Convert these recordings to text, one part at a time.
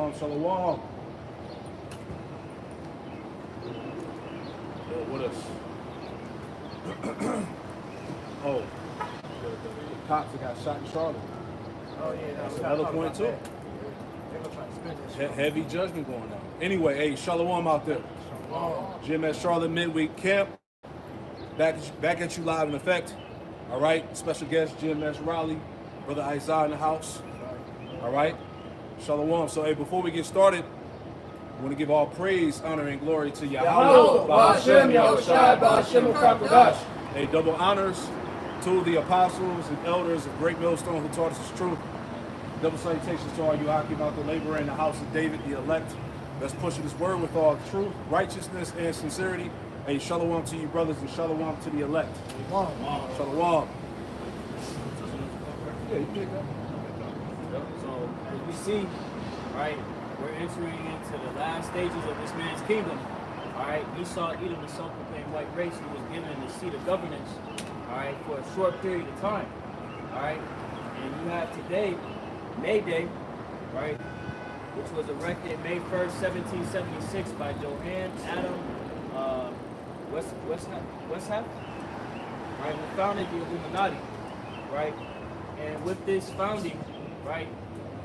Shalom, shalom. Yo, what is? Oh, the cops that got shot in Charlotte. Oh yeah, that's another point too. Heavy judgment going on. Anyway, hey, shalom out there. Jim at Charlotte Midweek Camp. Back at you live in effect. All right. Special guest Jim S. Raleigh, Brother Isaiah in the house. All right. Shalom. So, hey, before we get started, I want to give all praise, honor, and glory to Yahweh. Hey, double honors to the apostles and elders of Great Millstone who taught us this truth. Double salutations to all you Akim out the laborer in the house of David, the elect. Let's push this word with all truth, righteousness, and sincerity. Hey, shalom to you, brothers, and shalom to the elect. Shalom. Yeah, you pick up. So, as we see, right, we're entering into the last stages of this man's kingdom. All right, Esau, Edom, the self-proclaimed white race, who was given the seat of governance, all right, for a short period of time. All right, and you have today, May Day, right, which was erected May 1st, 1776 by Johann Adam Weishaupt, right, who founded the Illuminati, right, and with this founding, right,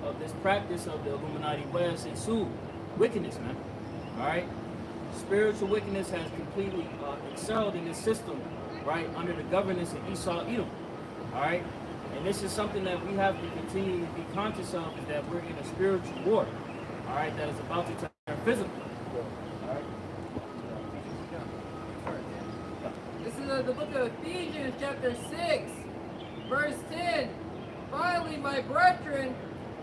of this practice of the Illuminati, what has ensued? Wickedness, man, all right? Spiritual wickedness has completely excelled in this system, right, under the governance of Esau, Edom, all right? And this is something that we have to continue to be conscious of, is that we're in a spiritual war, all right, that is about to turn physical. All right. This is the book of Ephesians, chapter 6, verse 10. Finally, my brethren,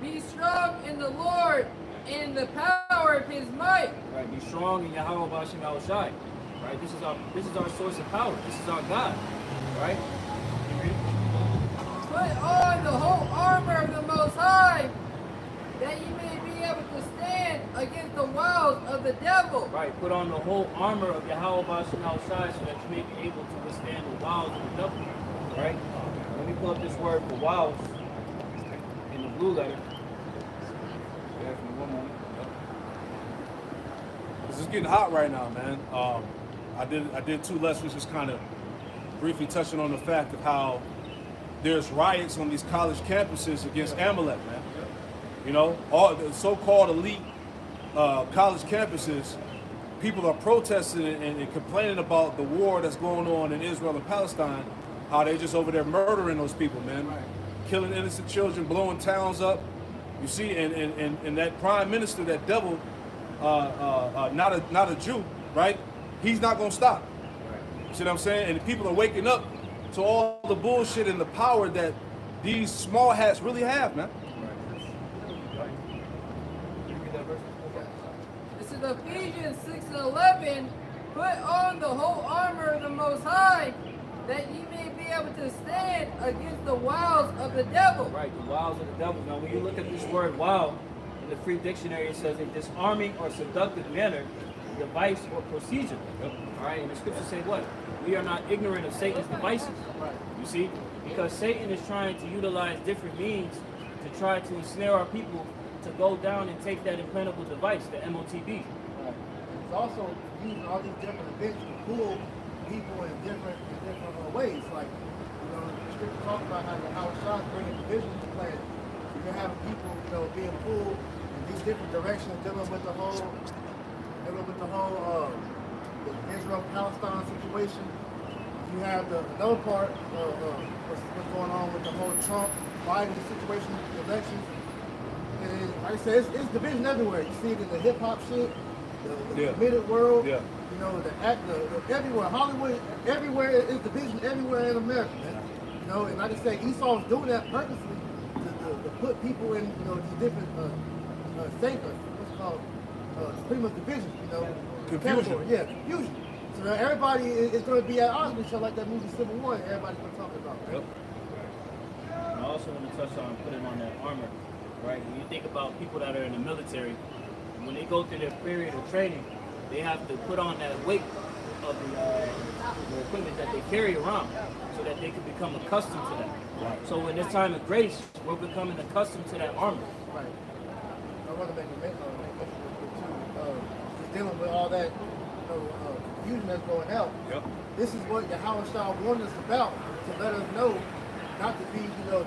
be strong in the Lord and in the power of his might. Right, be strong in Yahweh Bashim Al-Shai. Right, this is our source of power. This is our God. Right? Put on the whole armor of the Most High, that you may be able to stand against the wiles of the devil. Right, put on the whole armor of Yahweh Bashim Al-Shai, so that you may be able to withstand the wiles of the devil. Right? Let me pull up this word for wiles in the blue letter. Yeah, for one moment. This is getting hot right now, man. I did two lessons just kind of briefly touching on the fact of how there's riots on these college campuses against Amalek, man. You know, all the so-called elite college campuses, people are protesting and complaining about the war that's going on in Israel and Palestine, how they just over there murdering those people, man. Killing innocent children, blowing towns up. You see, and that prime minister, that devil, not a Jew, right? He's not gonna stop. You see what I'm saying? And people are waking up to all the bullshit and the power that these small hats really have, man. This is Ephesians 6 and 11. Put on the whole armor of the Most High, that ye may be able to stand against the wiles of the devil. Right, the wiles of the devil. Now, when you look at this word "wile" in the Free Dictionary, it says a disarming or seductive manner, device, or procedure. All right, and the scriptures say what? We are not ignorant of Satan's devices. You see, because Satan is trying to utilize different means to try to ensnare our people to go down and take that implantable device, the MOTB. It's also using all these different events to pull people in different ways. Like, you know, the scripture talks about how Shah's bringing division to play. You're having people, you know, being pulled in these different directions, dealing with the whole Israel-Palestine situation. You have another part of what's going on with the whole Trump-Biden situation, the elections. And like I said, it's division everywhere. You see it in the hip-hop shit, the committed world, you know, the everywhere, Hollywood, everywhere is division everywhere in America, man. You know, and like I say, Esau's doing that purposely to put people in, you know, these different what's called pretty much division, you know. Confusion. Yeah, confusion. So now everybody is going to be at odds with each other, like that movie Civil War. Everybody's going to talk about. Right? And I also want to touch on putting on that armor, right? When you think about people that are in the military, when they go through their period of training, they have to put on that weight of the equipment that they carry around, so that they can become accustomed to that. Right. So in this time of grace, we're becoming accustomed to that armor. Right. I want to make a dealing with all that confusion that's going out. Yep. This is what Yahweh Shah warned us about, to let us know not to be,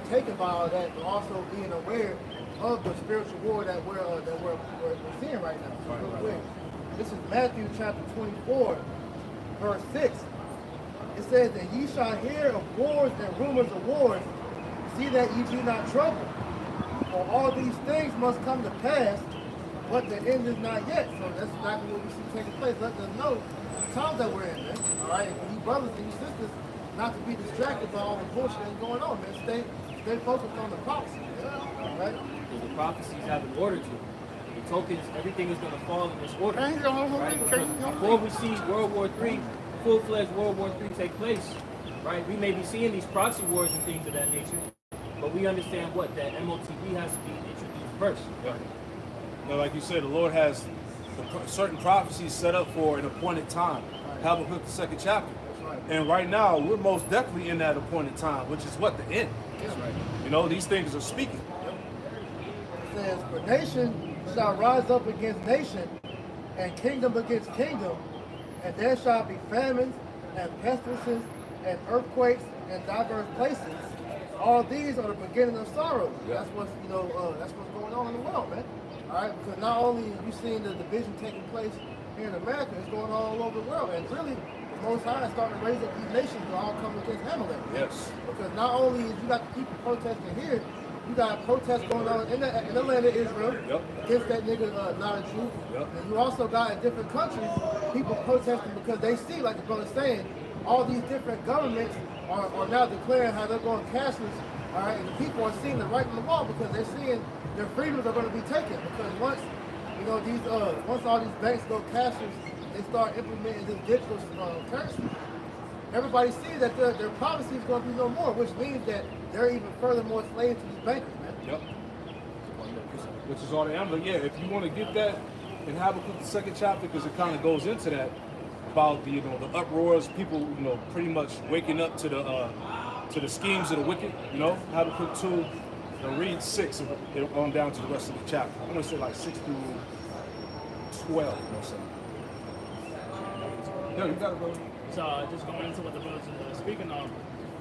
taken by all that, but also being aware of the spiritual war that we're seeing right now. So real quick, this is Matthew chapter 24, verse 6. It says that ye shall hear of wars and rumors of wars. See that ye be not troubled. For all these things must come to pass, but the end is not yet. So that's exactly what we see taking place. Let us know the times that we're in, man. All right, and for you brothers and you sisters, not to be distracted by all the bullshit that's going on, man. Stay focused on the prophecy, all right? Because the prophecies have an order to it. The tokens, everything is going to fall in this order. Right? Before we see World War III, full-fledged World War III take place, right? We may be seeing these proxy wars and things of that nature, but we understand what? That MOTB has to be introduced first. Right. Now, like you said, the Lord has certain prophecies set up for an appointed time. Habakkuk, the 2nd chapter. And right now, we're most definitely in that appointed time, which is what? The end. That's right. These things are speaking. It says, for nation shall rise up against nation, and kingdom against kingdom, and there shall be famines, and pestilences, and earthquakes, in diverse places. All these are the beginning of sorrows. Yeah. That's what's going on in the world, man. All right, because not only are you seeing the division taking place here in America, it's going on all over the world, and really, the Most High is starting to raise up these nations to all come against Amalek. Yes. Because not only is you got the people protesting here, you got protests going on in the land of Israel against that nigga not a Jew. Yep. And you also got in different countries people protesting because they see, like the brother's saying, all these different governments are now declaring how they're going cashless. All right, and the people are seeing the right and the wrong because they're seeing their freedoms are going to be taken. Because once once all these banks go cashless, they start implementing this digital currency. Everybody sees that their privacy is going to be no more, which means that they're even furthermore slaves to these bankers, man. Yep. Which is all the Amalek. Yeah, if you want to get that in Habakkuk, the 2nd chapter, because it kind of goes into that about the uproars, people pretty much waking up to the schemes of the wicked. Habakkuk 2. Read 6 on down to the rest of the chapter. I'm going to say like 6 through 12 or something. No, you got it, bro. So just going into what the brothers are speaking of,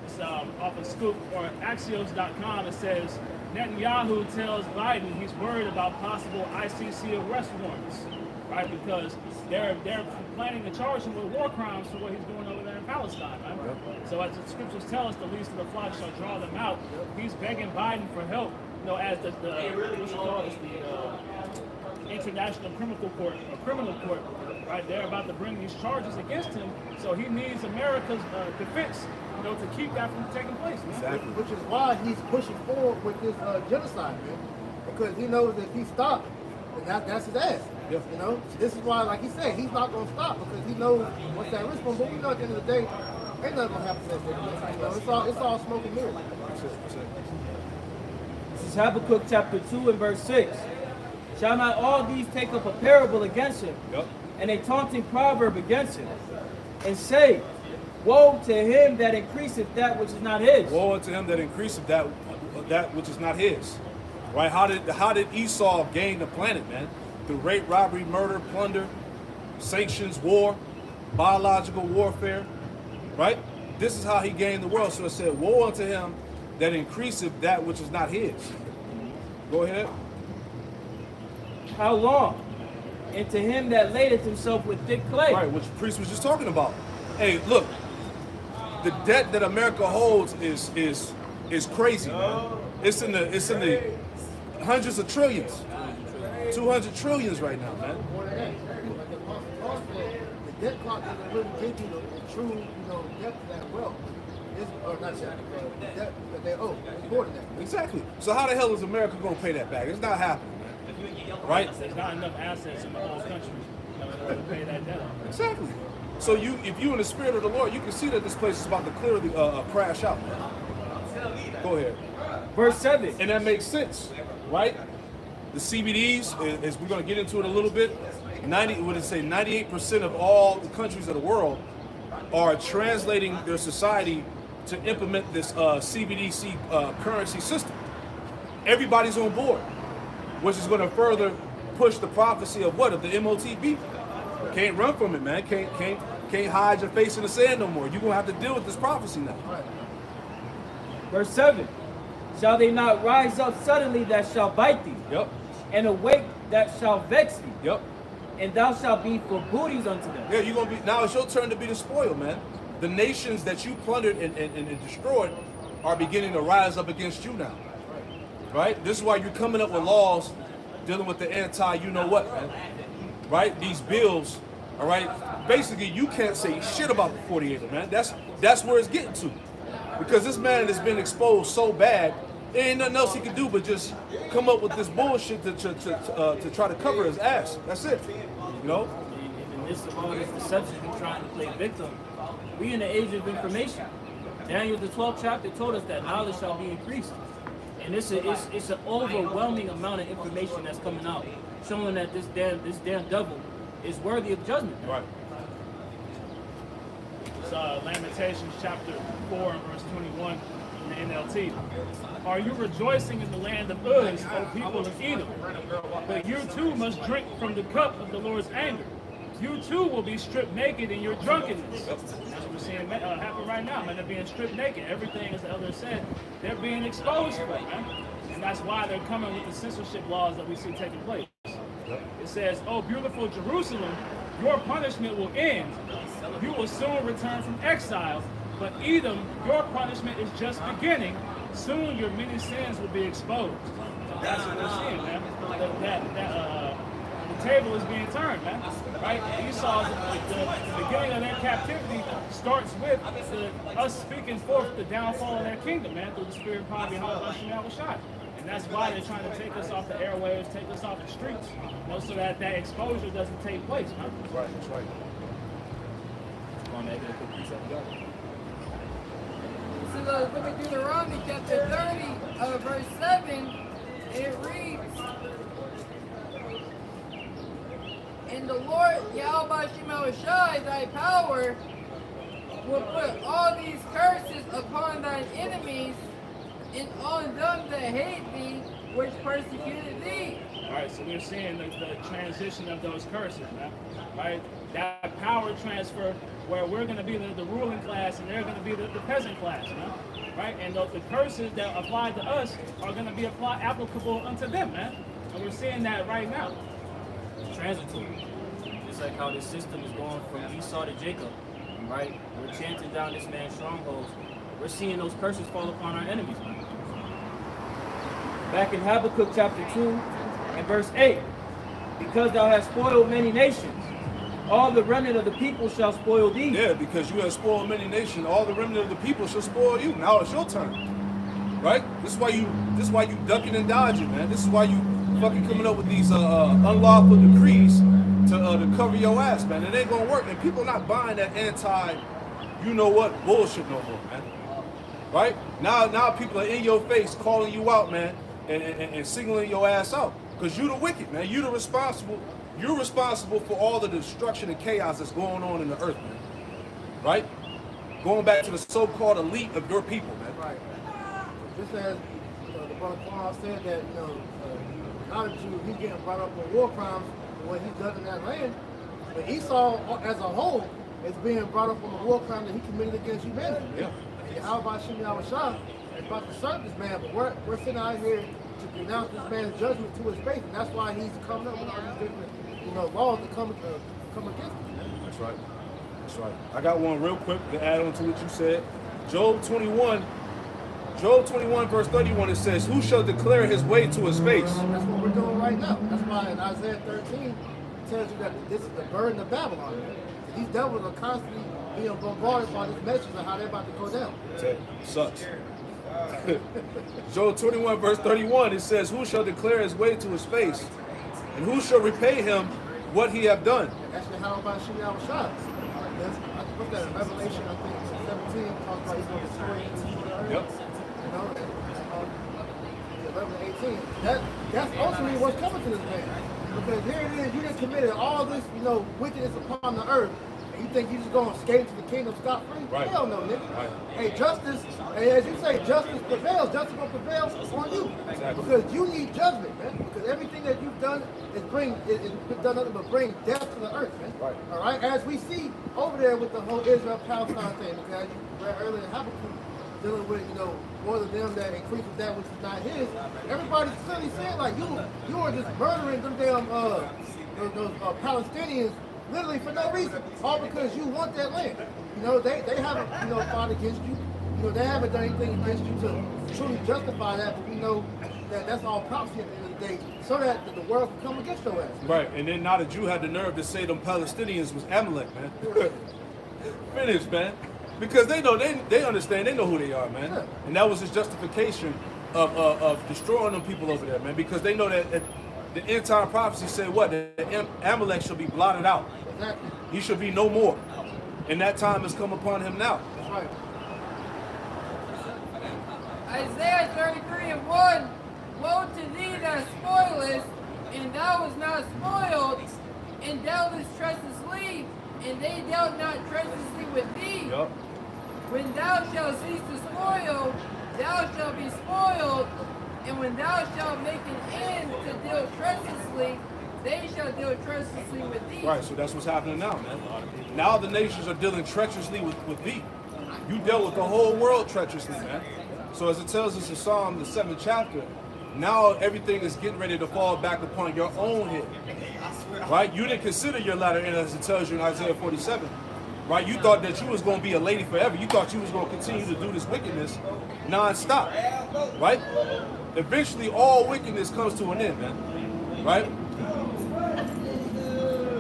it's off of Scoop or Axios.com. It says Netanyahu tells Biden he's worried about possible ICC arrest warrants, right? Because they're planning to charge him with war crimes for what he's doing over there in Palestine, right? Yep. So as the scriptures tell us, the least of the flock shall draw them out. He's begging Biden for help, as the what's it called? It's the International Criminal Court, right? They're about to bring these charges against him, so he needs America's defense, to keep that from taking place. Man. Exactly. Which is why he's pushing forward with this genocide, man. Because he knows that if he stops, then that's his ass. Yep. This is why, like he said, he's not going to stop because he knows what's that risk for him. But we know at the end of the day, ain't nothing going to happen to that. It's all smoke and mirrors. This is Habakkuk chapter 2 and verse 6. Shall not all these take up a parable against him, and a taunting proverb against him, and say, woe to him that increaseth that which is not his. Woe unto him that increaseth that which is not his. Right? How did Esau gain the planet, man? Through rape, robbery, murder, plunder, sanctions, war, biological warfare. Right? This is how he gained the world. So it said, woe unto him that increaseth that which is not his. Go ahead. How long? And to him that ladeth himself with thick clay. Right, which the priest was just talking about. Hey, look, the debt that America holds is crazy, man. It's in the hundreds of trillions. 200 trillions right now, man. The debt clock doesn't really give you the true, depth of that wealth. Or not that, the debt that they owe. It's more than that. Exactly. So how the hell is America going to pay that back? It's not happening, man. Right? There's not enough assets in the whole country to pay that debt. Exactly. So if you in the spirit of the Lord, you can see that this place is about to clearly crash out, man. Go ahead. Verse 7. And that makes sense, right? The CBDs, as we're going to get into it a little bit, 98% of all the countries of the world are translating their society to implement this CBDC currency system. Everybody's on board, which is going to further push the prophecy of what? Of the MOTB. Can't run from it, man. Can't hide your face in the sand no more. You're gonna have to deal with this prophecy now. Right. Verse 7. Shall they not rise up suddenly that shall bite thee? Yep. And awake that shall vex thee? Yep. And thou shalt be for booties unto them. Yeah, you're gonna be now. It's your turn to be the spoil, man. The nations that you plundered and destroyed are beginning to rise up against you now. Right? This is why you're coming up with laws dealing with the you know what, man. Right? These bills, all right? Basically, you can't say shit about the 48er, man. That's where it's getting to. Because this man has been exposed so bad, there ain't nothing else he can do but just come up with this bullshit to try to cover his ass. That's it. You know? In the midst of all this deception and trying to play victim, we in the age of information. Daniel, the 12th chapter, told us that knowledge shall be increased. And it's an overwhelming amount of information that's coming out, showing that this damn devil is worthy of judgment. Right. It's Lamentations chapter 4 and verse 21 in the NLT. Are you rejoicing in the land of Uz, O people of Edom? But you too must drink from the cup of the Lord's anger. You too will be stripped naked in your drunkenness. That's what we're seeing happen right now, man. They're being stripped naked. Everything, as the elder said, they're being exposed for it, man. And that's why they're coming with the censorship laws that we see taking place. It says, oh, beautiful Jerusalem, your punishment will end. You will soon return from exile. But Edom, your punishment is just beginning. Soon your many sins will be exposed. That's what we're seeing, man. The table is being turned, man. Right? Esau's, the beginning of their captivity starts with us speaking forth the downfall of their kingdom, man, through the spirit of power behind us shot. And that's why they're trying to take us off the airwaves, take us off the streets, you know, so that exposure doesn't take place, man. Right, that's right. This is the book of Deuteronomy, chapter 30, verse 7, and it reads, and the Lord, Yahweh Shemawashai, thy power, will put all these curses upon thine enemies and on them that hate thee, which persecuted thee. All right, so we're seeing the transition of those curses, man. Right? That power transfer where we're going to be the ruling class and they're going to be the peasant class, man. Right? And the curses that apply to us are going to be applicable unto them, man. And we're seeing that right now. Transitory. Just like how this system is going from Esau to Jacob, right? We're chanting down this man's strongholds. We're seeing those curses fall upon our enemies, man. Back in Habakkuk chapter 2 and verse 8, because thou hast spoiled many nations, all the remnant of the people shall spoil thee. Yeah, because you have spoiled many nations, all the remnant of the people shall spoil you. Now it's your turn. Right? This is why you ducking and dodging, man. This is why you fucking coming up with these unlawful decrees to cover your ass, man. It ain't gonna work, and people not buying that you know what bullshit no more, man. Right? Now people are in your face calling you out, man, and singling your ass out. Because you the wicked, man. You're responsible for all the destruction and chaos that's going on in the earth, man. Right? Going back to the so-called elite of your people, man. Right. Just as the brother Paul said that, now that he's getting brought up with war crimes for what he's done in that land, but Esau as a whole is being brought up on the war crime that he committed against humanity. Yeah. And how about Shimei Awashah is about to serve this man, but we're sitting out here to denounce this man's judgment to his face, and that's why he's coming up with all these different laws to come against him. That's right. That's right. I got one real quick to add on to what you said. Job 21 verse 31, it says, who shall declare his way to his face? That's what we're doing right now. That's why in Isaiah 13 it tells you that this is the burden of Babylon. These devils are constantly being bombarded by this message of how they're about to go down. Sucks. Job 21 verse 31, it says, who shall declare his way to his face? And who shall repay him what he have done? Actually, how about Shimei Awashah? I put that in Revelation, I think 17, talks about he's going to destroy. Yep. 11, 18. That's ultimately what's coming to this man. Because here it is, you just committed all this, wickedness upon the earth, And you think you just gonna escape to the kingdom scot-free? Right. Hell no, nigga. Right. Hey, justice, and as you say, justice prevails. Justice gonna prevail on you. Exactly. Because you need judgment, man. Because everything that you've done is done nothing but bring death to the earth, man. Right. All right. As we see over there with the whole Israel-Palestine thing, because you read earlier in Habakkuk, dealing with, more of them that increases that which is not his. Everybody's clearly saying like you are just murdering them damn those Palestinians literally for no reason, all because you want that land. They haven't fought against you. They haven't done anything against you to truly justify that. But we know that that's all prophecy at the end of the day, so that the world can come against your ass. Right, and then now the Jew had the nerve to say them Palestinians was Amalek, man. Finished, man. Because they know, they understand, they know who they are, man. Yeah. And that was his justification of destroying them people over there, man. Because they know that the end time prophecy said what? That Amalek shall be blotted out. Exactly. He shall be no more. And that time has come upon him now. That's right. Isaiah 33:1. Woe to thee that spoilest, and thou was not spoiled, and dealtest treacherously, and they dealt not treacherously with thee. Yup. When thou shalt cease to spoil, thou shalt be spoiled, and when thou shalt make an end to deal treacherously, they shall deal treacherously with thee. Right, so that's what's happening now, man. Now the nations are dealing treacherously with thee. You dealt with the whole world treacherously, man. So as it tells us in Psalm, the 7th chapter, now everything is getting ready to fall back upon your own head. Right? You didn't consider your latter end, as it tells you in Isaiah 47. Right? You thought that you was going to be a lady forever. You thought you was going to continue to do this wickedness non-stop. Right? Eventually, all wickedness comes to an end, man. Right?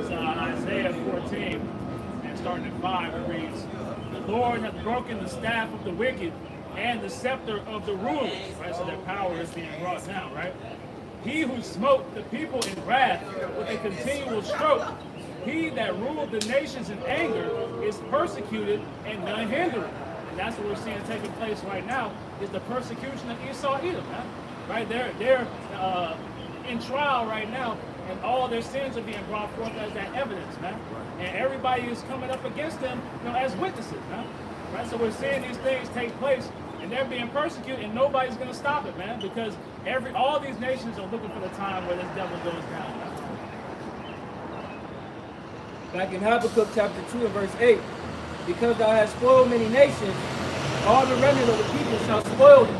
So Isaiah 14, and starting at 5, it reads, "The Lord hath broken the staff of the wicked and the scepter of the rulers." Right? So their power is being brought down, right? "He who smote the people in wrath with a continual stroke, he that ruled the nations in anger is persecuted and none hindered." And that's what we're seeing taking place right now, is the persecution of Esau Edom, man. Right? They're in trial right now, and all their sins are being brought forth as that evidence, man. And everybody is coming up against them, as witnesses, man. Right? So we're seeing these things take place, and they're being persecuted, and nobody's going to stop it, man, because all these nations are looking for the time where this devil goes down. Back in Habakkuk chapter 2 and verse 8, "Because thou hast spoiled many nations, all the remnant of the people shall spoil thee,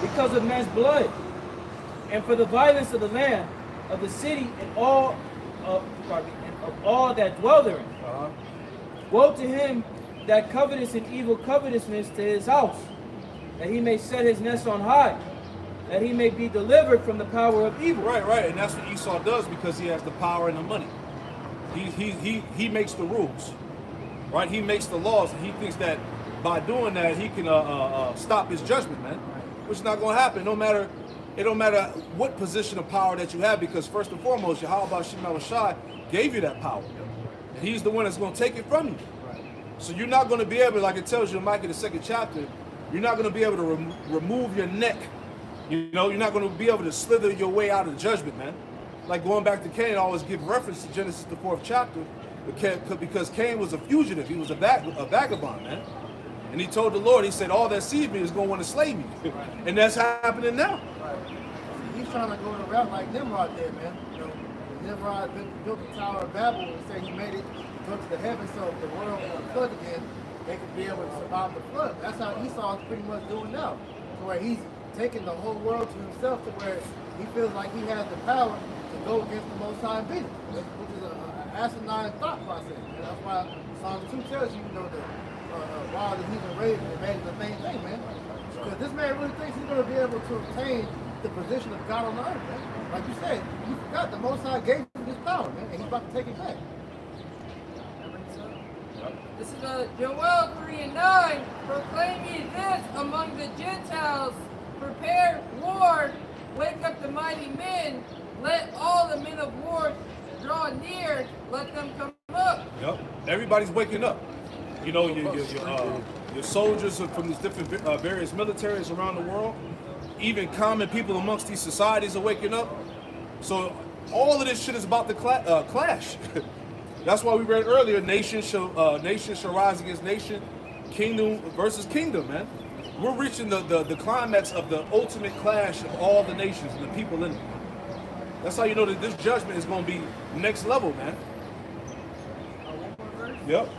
because of men's blood, and for the violence of the land, of the city, and of all that dwell therein. Woe to him that coveteth in evil covetousness to his house, that he may set his nest on high, that he may be delivered from the power of evil." Right. And that's what Esau does, because he has the power and the money. He makes the rules. Right? He makes the laws, and he thinks that by doing that he can stop his judgment, man. Which is not going to happen. It don't matter what position of power that you have, because first and foremost, Yahweh Shema Shai gave you that power. And he's the one that's going to take it from you. So you're not going to be able, like it tells you in Micah the 2nd chapter, you're not going to be able to remove your neck. You're not going to be able to slither your way out of judgment, man. Like going back to Cain, I always give reference to Genesis the 4th chapter, because Cain was a fugitive. He was a vagabond, man. And he told the Lord, he said, all that seed me is going to want to slay me. And that's happening now. Right. He's trying to go the route like Nimrod did, man. Nimrod built the Tower of Babel and said he made it go to the heavens, so if the world was flood again, they could be able to survive the flood. That's how Esau is pretty much doing now. To where he's taking the whole world to himself, to where he feels like he has the power to go against the Most High and beat him, which is an asinine thought process. And that's why Psalm 2 tells you, while the heathen rage, remains the main thing, man. Because this man really thinks he's going to be able to obtain the position of God on the earth, man. Like you said, you forgot the Most High gave him his power, man, and he's about to take it back. This is Joel 3:9. "Proclaim ye this among the Gentiles, prepare war, wake up the mighty men, let all the men of war draw near, let them come up." Yep. Everybody's waking up. Your soldiers from these different various militaries around the world, even common people amongst these societies are waking up. So all of this shit is about to clash. That's why we read earlier, nation shall rise against nation, kingdom versus kingdom, man. We're reaching the climax of the ultimate clash of all the nations and the people in it. That's how you know that this judgment is going to be next level, man. Yep.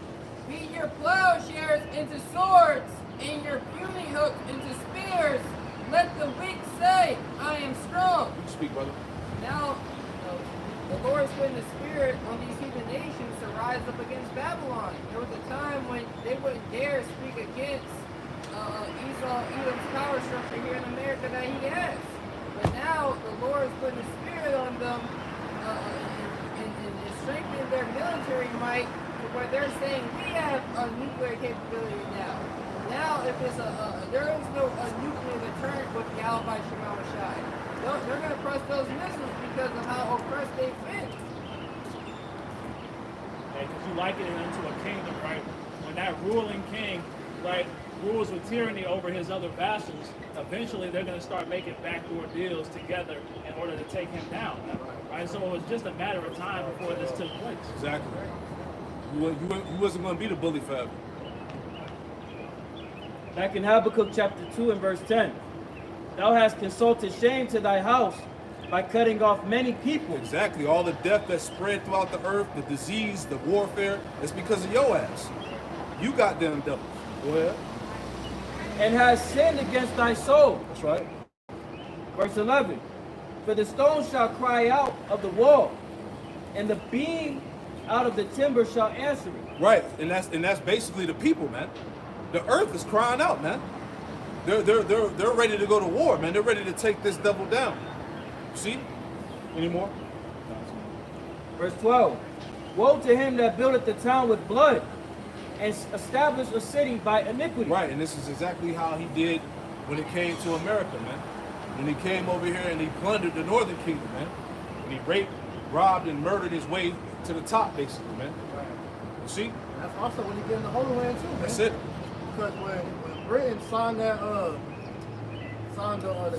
Beat your plowshares into swords and your pruning hooks into spears. Let the weak say, I am strong. You can speak, brother. Now, the Lord is putting the spirit on these heathen nations to rise up against Babylon. There was a time when they wouldn't dare speak against Edom's power structure here in America that he has. But now the Lord is putting the spirit on them and strengthening their military might to where they're saying we have a nuclear capability now. Now, if it's there is no nuclear deterrent with Yahweh Shema Shai. They're going to press those missiles because of how oppressed they've been. Because you liken it unto a kingdom, right? When that ruling king, right, rules with tyranny over his other vassals, eventually they're going to start making backdoor deals together in order to take him down, right? So it was just a matter of time before this took place. Exactly. You wasn't going to be the bully forever. Back in Habakkuk chapter 2 and verse 10. Thou hast consulted shame to thy house by cutting off many people. Exactly. All the death that spread throughout the earth, the disease, the warfare, it's because of your ass. You got them devils. Go ahead. And hast sinned against thy soul. That's right. Verse 11. For the stone shall cry out of the wall, and the beam out of the timber shall answer it. Right. And that's basically the people, man. The earth is crying out, man. They're ready to go to war, man. They're ready to take this devil down. See? Any more? Verse 12. Woe to him that buildeth the town with blood, and established a city by iniquity. Right, and this is exactly how he did when it came to America, man. When he came over here and he plundered the northern kingdom, man. When he raped, robbed, and murdered his way to the top, basically, man. You see? That's also when you get in the Holy Land too, man. That's it. Because when Britain signed that the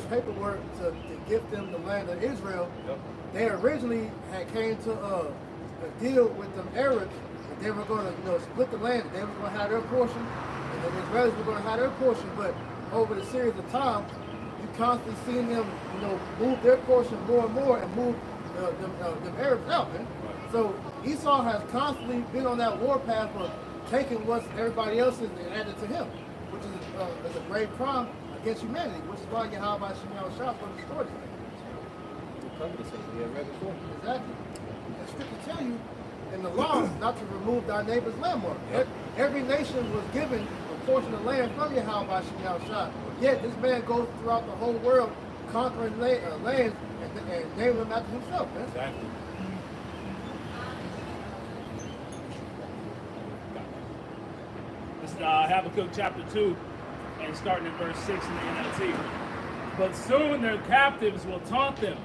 paperwork to give them the land of Israel, Yep. they originally had came to a deal with them Arabs that they were going to split the land. They were going to have their portion, and the Israelis were going to have their portion. But over the series of time, you constantly seen them move their portion more and more and move them Arabs out, man. Right. So Esau has constantly been on that war path of taking what everybody else is and added to him, which is a grave crime against humanity, which is why Yahweh Shema Shai for the story. Exactly. And scripture tell you in the law not to remove thy neighbor's landmark. Yep. Every nation was given a portion of land from Yahweh Shema Shai. Yet this man goes throughout the whole world conquering lands and naming them after himself, man. Exactly. This is Habakkuk chapter 2, and starting in verse 6 in the NLT. But soon their captives will taunt them.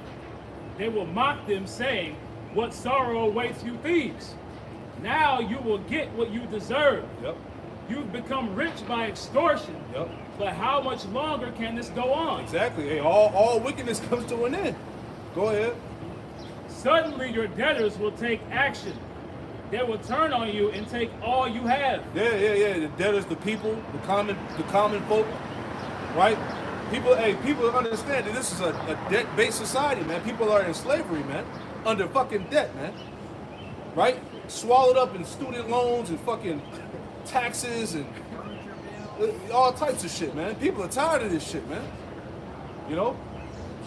They will mock them, saying, what sorrow awaits you thieves? Now you will get what you deserve. Yep. You've become rich by extortion. Yep. But how much longer can this go on? Exactly. Hey, all wickedness comes to an end. Go ahead. Suddenly your debtors will take action. They will turn on you and take all you have. Yeah. The debtors, the people, the common folk, right? People understand that this is a debt-based society, man. People are in slavery, man, under fucking debt, man. Right? Swallowed up in student loans and fucking taxes and all types of shit, man. People are tired of this shit, man. You know?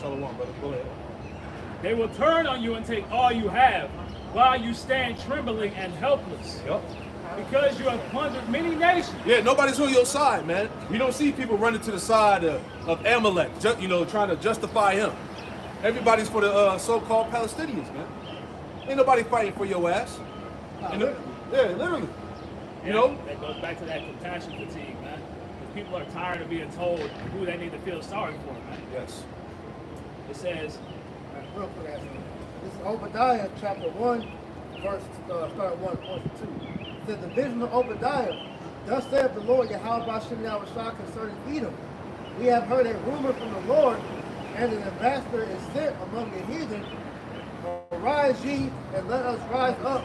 Shalom, brother. Go ahead. They will turn on you and take all you have, while you stand trembling and helpless. Yep. Because you have plundered many nations. Yeah, nobody's on your side, man. You don't see people running to the side of Amalek, trying to justify him. Everybody's for the so-called Palestinians, man. Ain't nobody fighting for your ass. Literally. You know? That goes back to that compassion fatigue, man. Because people are tired of being told who they need to feel sorry for, man. Yes. It says, Real quick, this is Obadiah chapter 1, verse start 1:2. It says, the vision of Obadiah, thus saith the Lord Yahweh Shema Shai concerning Edom. We have heard a rumor from the Lord, and an ambassador is sent among the heathen. Arise ye, and let us rise up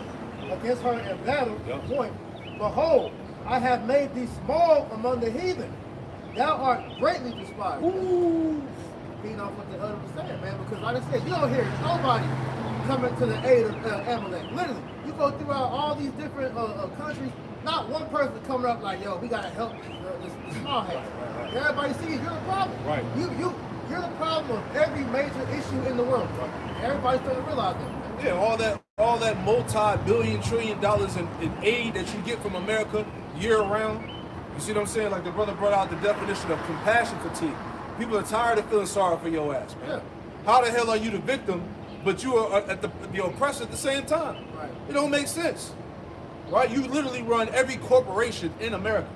against her in battle. Yep. Point. Behold, I have made thee small among the heathen. Thou art greatly despised. Ooh. Being off what the other was saying, man. Because like I said, you don't hear nobody coming to the aid of Amalek. Literally, you go throughout all these different countries, not one person coming up like, yo, we gotta help this small head. Everybody sees you're the problem. Right. You're the problem of every major issue in the world. Right. Everybody's starting to realize that. Man. Yeah, all that multi-billion trillion dollars in aid that you get from America year round. You see what I'm saying? Like the brother brought out the definition of compassion fatigue. People are tired of feeling sorry for your ass, man. Yeah. How the hell are you the victim, but you are at the oppressor at the same time? Right. It don't make sense, right? You literally run every corporation in America,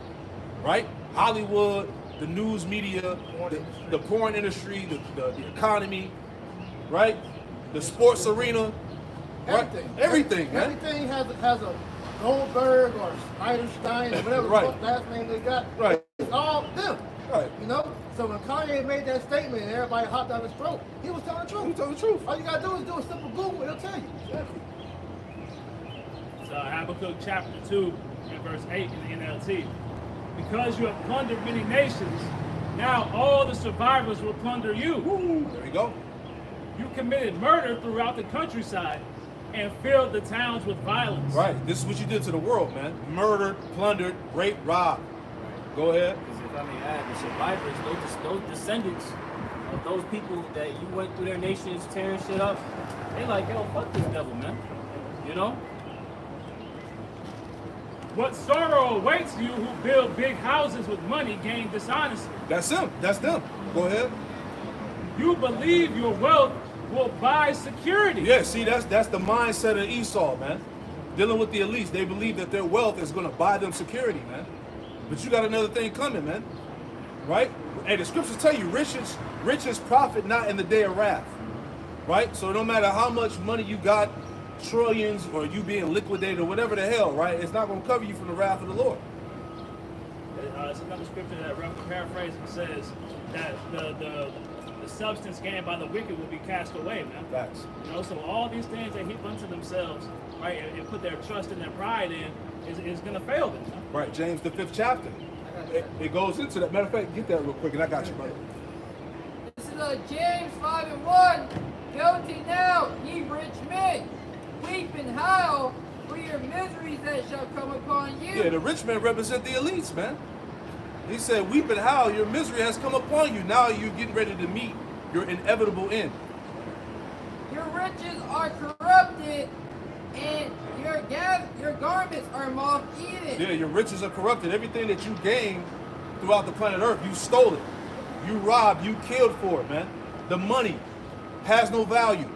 right? Hollywood, the news media, the porn industry, the economy, right? The sports arena, right? Everything, man. Everything has a Goldberg or Schneiderstein or whatever Right. the fuck last name they got. Right. It's all them. Right. You know? So when Kanye made that statement and everybody hopped down his throat, he was telling the truth. You tell the truth. All you gotta do is do a simple Google, it'll tell you. Exactly. So Habakkuk chapter 2 and verse 8 in the NLT. Because you have plundered many nations, now all the survivors will plunder you. Woo, there you go. You committed murder throughout the countryside and filled the towns with violence. Right. This is what you did to the world, man. Murdered, plundered, raped, robbed. Go ahead. Because if I may add, the survivors, those descendants of those people that you went through their nations tearing shit up, they like, yo, fuck this devil, man. You know? What sorrow awaits you who build big houses with money gained dishonestly. That's them. That's them. Go ahead. You believe your wealth will buy security. Yeah, see, that's the mindset of Esau, man. Dealing with the elites, they believe that their wealth is going to buy them security, man. But you got another thing coming, man. Right? And the scriptures tell you, riches profit not in the day of wrath. Right? So no matter how much money you got, trillions, or you being liquidated or whatever the hell, right? It's not going to cover you from the wrath of the Lord. It's another scripture that paraphrasing says that the substance gained by the wicked will be cast away, man. Facts. You know, so all these things they heap unto themselves, right, and put their trust and their pride in, is going to fail them. Man. Right, James the 5th chapter. It goes into that. Matter of fact, get that real quick, and I got you, brother. This is James 5:1. Go to now, ye rich men, weep and howl for your miseries that shall come upon you. Yeah, the rich men represent the elites, man. He said, weep and howl, your misery has come upon you. Now you're getting ready to meet your inevitable end. Your riches are corrupted, and your garments are moth-eaten. Yeah, your riches are corrupted. Everything that you gained throughout the planet Earth, you stole it. You robbed, you killed for it, man. The money has no value.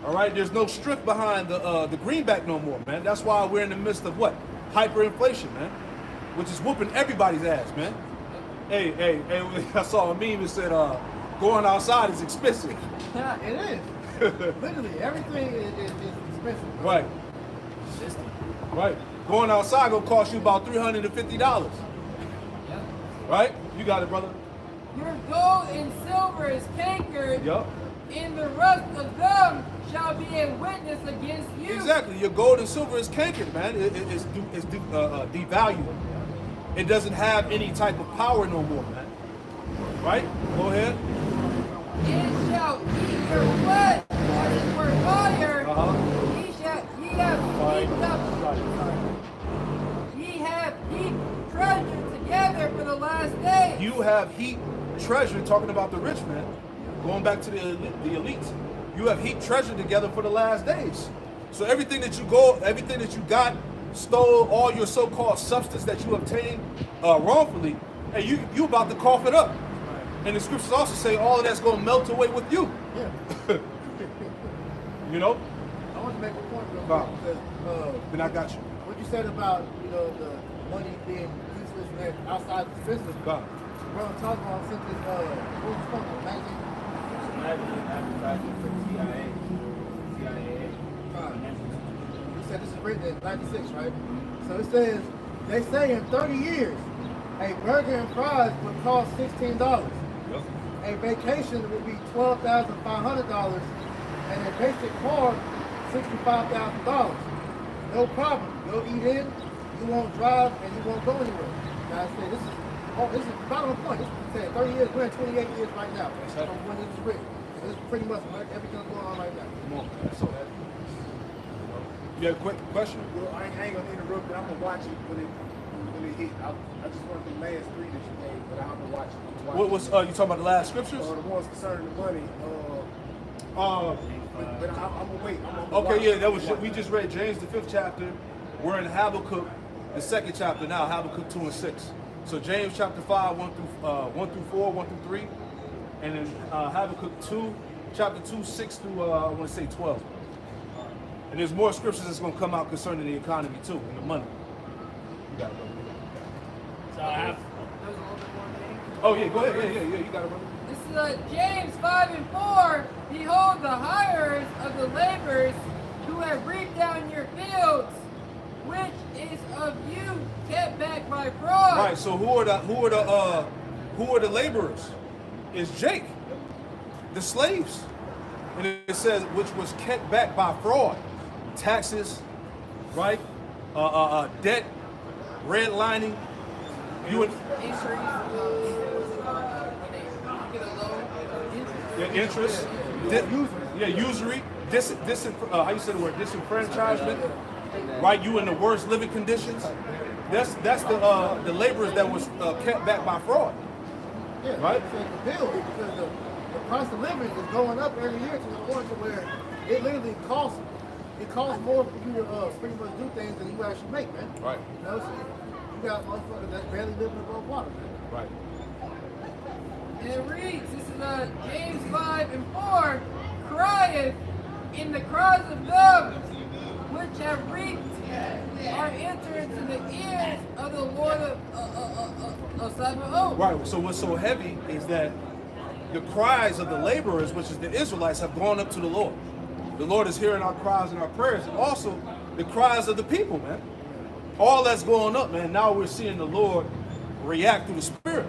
All right, there's no strength behind the greenback no more, man. That's why we're in the midst of what? Hyperinflation, man. Which is whooping everybody's ass, man. Hey, I saw a meme that said, going outside is expensive. Yeah, it is. Literally, everything is expensive. Bro. Right. Right. Going outside gonna cost you about $350. Yeah. Right? You got it, brother. Your gold and silver is cankered, Yup. and the rust of them shall be a witness against you. Exactly. Your gold and silver is cankered, man. It's devalued. It doesn't have any type of power no more, man. Right? Go ahead. It shall eat your flesh as it were fire. Ye have heaped treasure together for the last day. You have heaped treasure, talking about the rich man, going back to the elites. You have heaped treasure together for the last days. So everything that you got, stole, all your so-called substance that you obtained wrongfully, and you about to cough it up. And the scriptures also say all of that's going to melt away with you. Yeah. You know? I want to make a point real Wow. quick because Then I got you. what you said about the money being useless and outside the business. God. Bro, I'm talking about since this what was it called, the magazine? Advertising for CIA. You said this is written in 96, right? So it says, they say in 30 years, a burger and fries would cost $16. Yep. A vacation would be $12,500, and a basic car, $65,000. no problem. You'll eat in, you won't drive, and you won't go anywhere. Now I say this is bottom of the point. This is 30 years, we're in 28 years right now from when this is written. So this is pretty much everything that's going on right now. Come on, man. So that. You have a quick question? Well, I ain't gonna interrupt it. I'm gonna watch it when it hit. I just want the last 3 that you gave, but I'm gonna watch it. What was you talking about the last scriptures? The ones concerning the money. But I'm gonna wait. Okay, yeah, that was we just read James the 5th chapter. We're in Habakkuk, the 2nd chapter now, Habakkuk 2 and 6. So James chapter 5, 1 through 4, 1 through 3, and then Habakkuk 2, chapter 2, 6 through I want to say 12. And there's more scriptures that's going to come out concerning the economy too and the money. You got it, brother. So I have. There's a little bit more thing. Oh yeah, go ahead. Yeah, you got it, brother. This is James 5 and 4. Behold, the hirers of the laborers who have reaped down your fields, which is of you kept back by fraud. Right. So who are the laborers? It's Jake, the slaves, and it says which was kept back by fraud, taxes, right? Debt, redlining. You and interest, usury, how you say the word, disenfranchisement, right? You in the worst living conditions. That's the laborers that was kept back by fraud. Yeah, right? So the bill, because the cost of living is going up every year to the point to where it literally costs more for you to pretty much do things than you actually make, man. Right. You know, so you got motherfuckers that's barely living above water, man. Right. And it reads, this is James 5 and 4, crieth in the cries of them which have reaped are entered into the ears of the Lord of Sabaoth. Right. So what's so heavy is that the cries of the laborers, which is the Israelites, have gone up to the Lord. The Lord is hearing our cries and our prayers, and also the cries of the people, man. All that's going up, man. Now we're seeing the Lord react through the Spirit.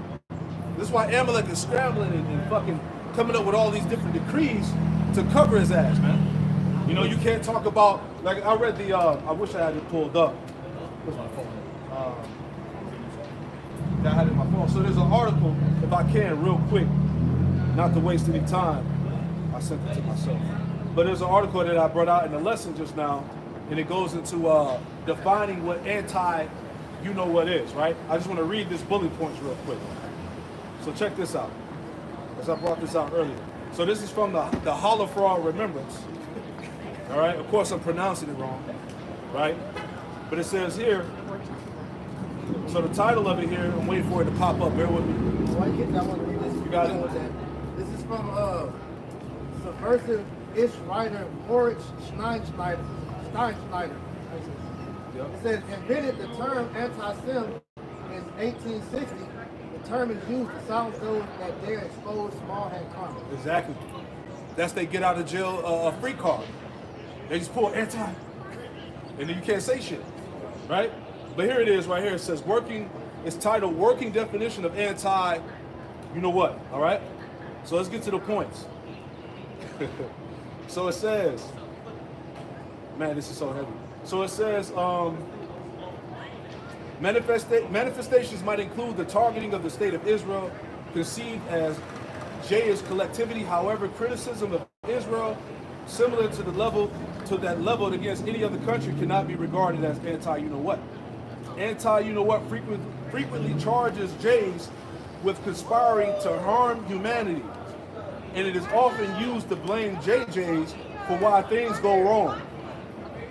This is why Amalek is scrambling and fucking coming up with all these different decrees to cover his ass, man. You know, you can't talk about, like I read the, I wish I had it pulled up. Where's my phone? I had it in my phone. So there's an article, if I can, real quick, not to waste any time. I sent it to myself. But there's an article that I brought out in the lesson just now, and it goes into defining what anti-you-know-what is, right? I just want to read this bullet points real quick. So check this out, as I brought this out earlier. So this is from the Hollow Fraud Remembrance. All right, of course I'm pronouncing it wrong, right? But it says here, so the title of it here, I'm waiting for it to pop up, bear with me. Why you get that one to read this? You got it. This is from subversive-ish writer Moritz Steinschneider. Yep. It says, invented the term anti-Sem in 1860. The term is used to silence those that dare expose small-hand crime. Exactly. That's they get out of jail free card. They just pull anti, and then you can't say shit, right? But here it is right here. It says it's titled Working Definition of Anti, you know what, all right? So let's get to the points. So it says, man, this is so heavy. So it says, manifestations might include the targeting of the state of Israel, conceived as J's collectivity. However, criticism of Israel, similar to that leveled against any other country, cannot be regarded as anti-you-know-what. Anti-you-know-what frequently charges J's with conspiring to harm humanity, and it is often used to blame JJs for why things go wrong.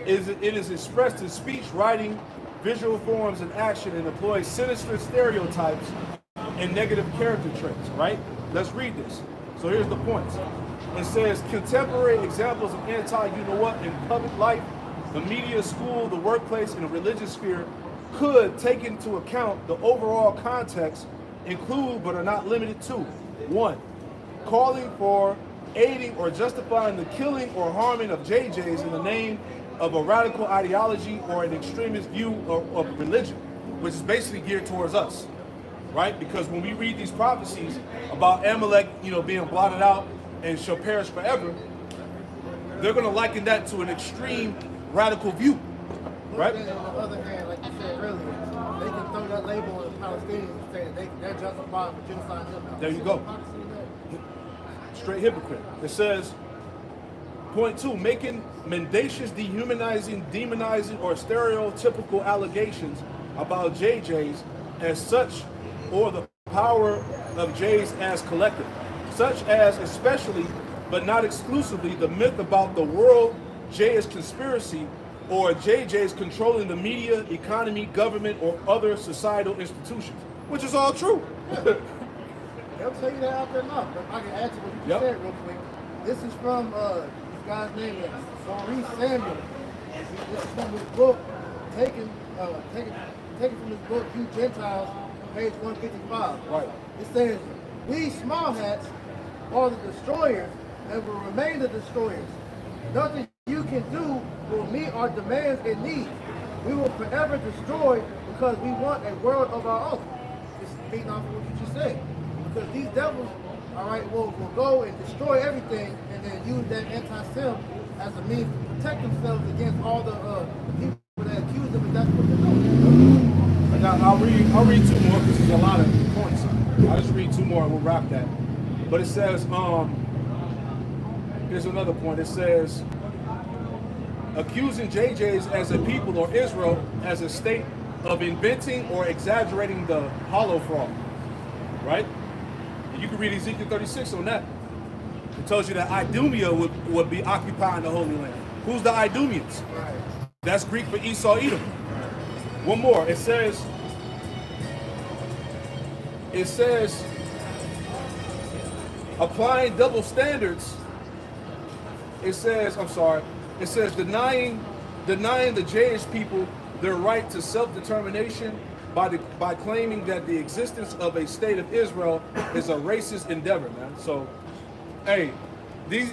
It is expressed in speech, writing, visual forms, and action, and employs sinister stereotypes and negative character traits, right? Let's read this. So here's the points. It says, contemporary examples of anti-you-know-what in public life, the media, school, the workplace, and the religious sphere could, take into account the overall context, include but are not limited to: 1. Calling for, aiding, or justifying the killing or harming of JJs in the name of a radical ideology or an extremist view of religion, which is basically geared towards us, right? Because when we read these prophecies about Amalek, being blotted out and shall perish forever, they're going to liken that to an extreme radical view, Right? Then on the other hand, like you said earlier, they can throw that label on the Palestinians and say that they're justified for genocide them now. There you go. Straight hypocrite. It says, point 2, making mendacious, dehumanizing, demonizing, or stereotypical allegations about JJs as such, or the power of J's as collective, such as especially, but not exclusively, the myth about the world J is conspiracy, or JJ's controlling the media, economy, government, or other societal institutions, which is all true. They'll tell you that out there now. But I can add to what you said real quick. This is from this guy's name is Maurice Samuel. This is from his book, taken from his book, You Gentiles, page 155. Right. It says, we small hats are the destroyers and will remain the destroyers. Nothing you can do will meet our demands and needs. We will forever destroy because we want a world of our own. Just speaking off of what you just said. Because these devils, all right, will go and destroy everything and then use that anti-Sem as a means to protect themselves against all the people that accuse them, and that's what they're doing. I'll read 2 more because there's a lot of points. I'll just read 2 more and we'll wrap that. But it says, here's another point. It says, accusing JJs as a people or Israel as a state of inventing or exaggerating the hollow frog, right? And you can read Ezekiel 36 on that. It tells you that Idumea would be occupying the Holy Land. Who's the Idumeans? Right. That's Greek for Esau, Edom. One more. It says, applying double standards. It says denying the Jewish people their right to self-determination by claiming that the existence of a state of Israel is a racist endeavor, man. So, hey, these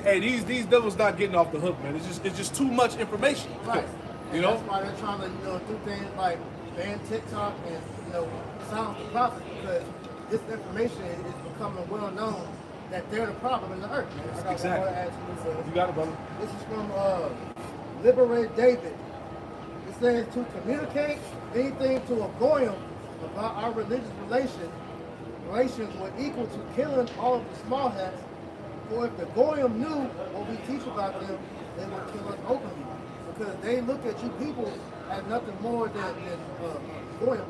devils not getting off the hook, man. It's just too much information. Right. You know? That's why they're trying to do things like ban TikTok and silence the prophets, because this information is becoming well known that they're the problem in the earth. I got Exactly. one more to add to this. You got it, brother. This is from Liberate David. It says to communicate anything to a goyim about our religious relations were equal to killing all of the small hats. For if the goyim knew what we teach about them, they would kill us openly. Because they look at you people as nothing more than goyim,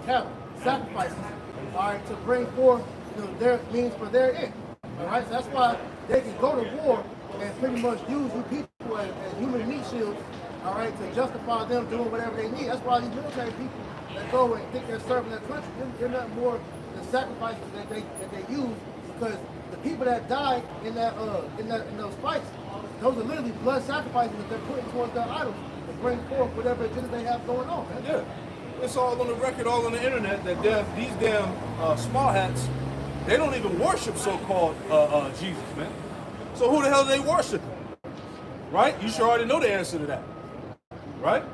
cattle, sacrifices, all right, to bring forth their means for their end. All right, so that's why they can go to war and pretty much use you people as human meat shields, all right, to justify them doing whatever they need. That's why these military people that go and think they're serving their country, they're nothing more than sacrifices that they use, because the people that died in those fights, those are literally blood sacrifices that they're putting towards their idols to bring forth whatever agenda they have going on, man. Yeah, it's all on the record, all on the internet that these damn small hats, they don't even worship so-called Jesus, man. So who the hell do they worship? Right? You sure already know the answer to that. Right?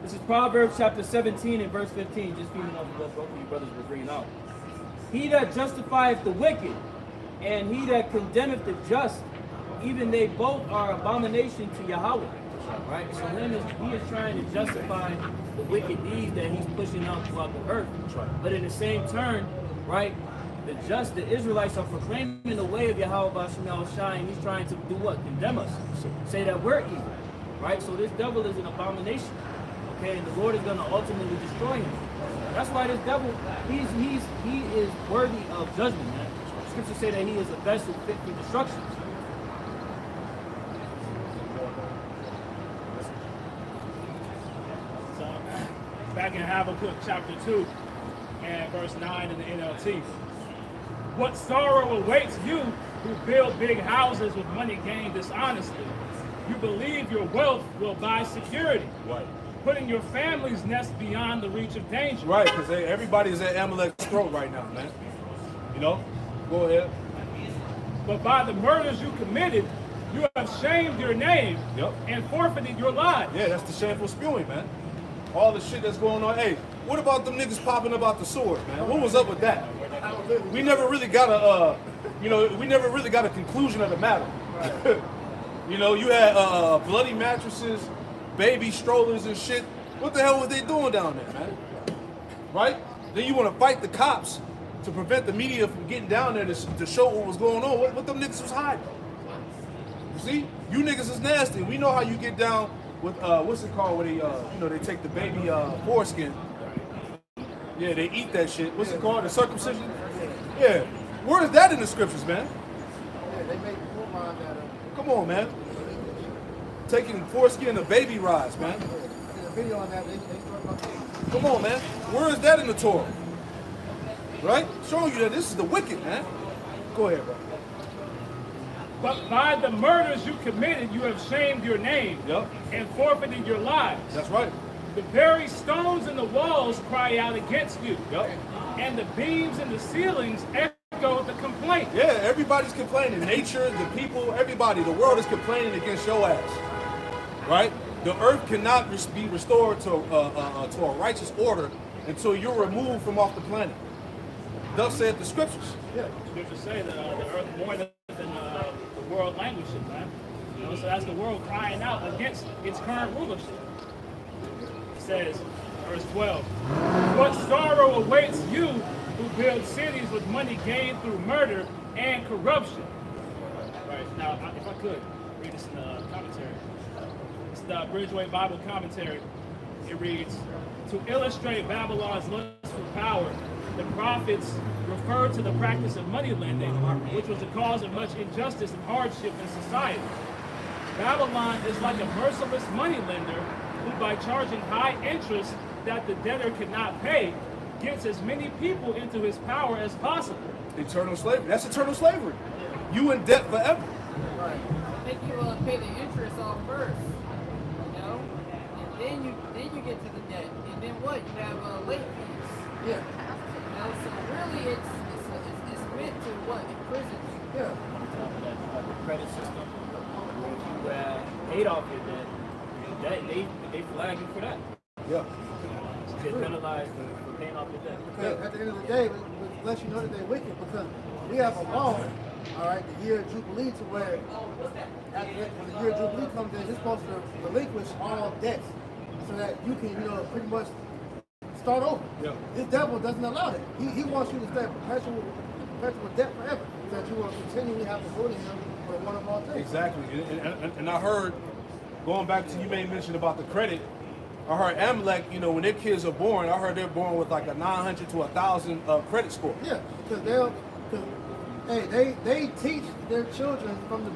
This is Proverbs chapter 17 and verse 15, just feeding off of what both of you brothers were bringing out. He that justifieth the wicked, and he that condemneth the just, even they both are abomination to Yahweh. Right? So he is trying to justify the wicked deeds that he's pushing out throughout the earth. But in the same turn, right, the Israelites are proclaiming the way of Yahweh B'Shem Shai, and he's trying to do what? Condemn us. Say that we're evil. Right? So this devil is an abomination. Okay, and the Lord is going to ultimately destroy him. That's why this devil, he is worthy of judgment, man. Scriptures say that he is a vessel fit for destruction. So, back in Habakkuk chapter 2 and verse 9 in the NLT. What sorrow awaits you who build big houses with money gained dishonestly? You believe your wealth will buy security. Right. Putting your family's nest beyond the reach of danger. Right, because everybody's at Amalek's throat right now, man. You know? Go ahead. But by the murders you committed, you have shamed your name and forfeited your life. Yeah, that's the shameful spewing, man. All the shit that's going on. Hey, what about them niggas popping about the sword, man? What was up with that? We never really got a conclusion of the matter. You know, you had bloody mattresses, baby strollers and shit. What the hell was they doing down there, man? Right? Then you want to fight the cops to prevent the media from getting down there to show what was going on. What them niggas was hiding? You see? You niggas is nasty. We know how you get down with, what's it called, where they, they take the baby foreskin. Yeah, they eat that shit. What's it called? The circumcision? Yeah. Where is that in the scriptures, man? Yeah, they make full mind that. Come on, man. Taking foreskin to baby rides, man. I did a video on that. They talk about that. Come on, man. Where is that in the Torah? Right? Showing you that this is the wicked, man. Go ahead, bro. But by the murders you committed, you have shamed your name Yep. and forfeited your lives. That's right. The very stones in the walls cry out against you. Yep. And the beams in the ceilings echo the complaint. Yeah, everybody's complaining. Nature, the people, everybody. The world is complaining against your ass. Right? The earth cannot be restored to a righteous order until you're removed from off the planet. Thus saith the scriptures. Yeah. Scriptures say that the earth more than the world languishes, man. So that's the world crying out against its current rulership. It says, verse 12, what sorrow awaits you who build cities with money gained through murder and corruption. Right, now, if I could, read this in the commentary. It's the Bridgeway Bible commentary. It reads, to illustrate Babylon's lust for power, the prophets referred to the practice of money lending, which was the cause of much injustice and hardship in society. Babylon is like a merciless money lender who, by charging high interest that the debtor cannot pay, gets as many people into his power as possible. Eternal slavery. That's eternal slavery. You in debt forever. Right. I think you pay the interest off first, and then you get to the debt, and then what? You have late fees. Yeah. So really, it's meant to what? Imprison you. Yeah. The credit system, where if you paid off your debt, they flag you for that. Yeah. You get penalized for paying off your debt. Because at the end of the day, it lets you know that they're wicked because we have a law, all right, the year of Jubilee, to where when the year of Jubilee comes in, you're supposed to relinquish all debts so that you can, pretty much start over. Yeah. This devil doesn't allow that. He wants you to stay in perpetual debt forever, so that you will continually have to go to him for one of all things. Exactly. And I heard, going back to you made mention about the credit, I heard Amalek, when their kids are born, I heard they're born with like a 900 to 1,000 credit score. Yeah, because they teach their children from the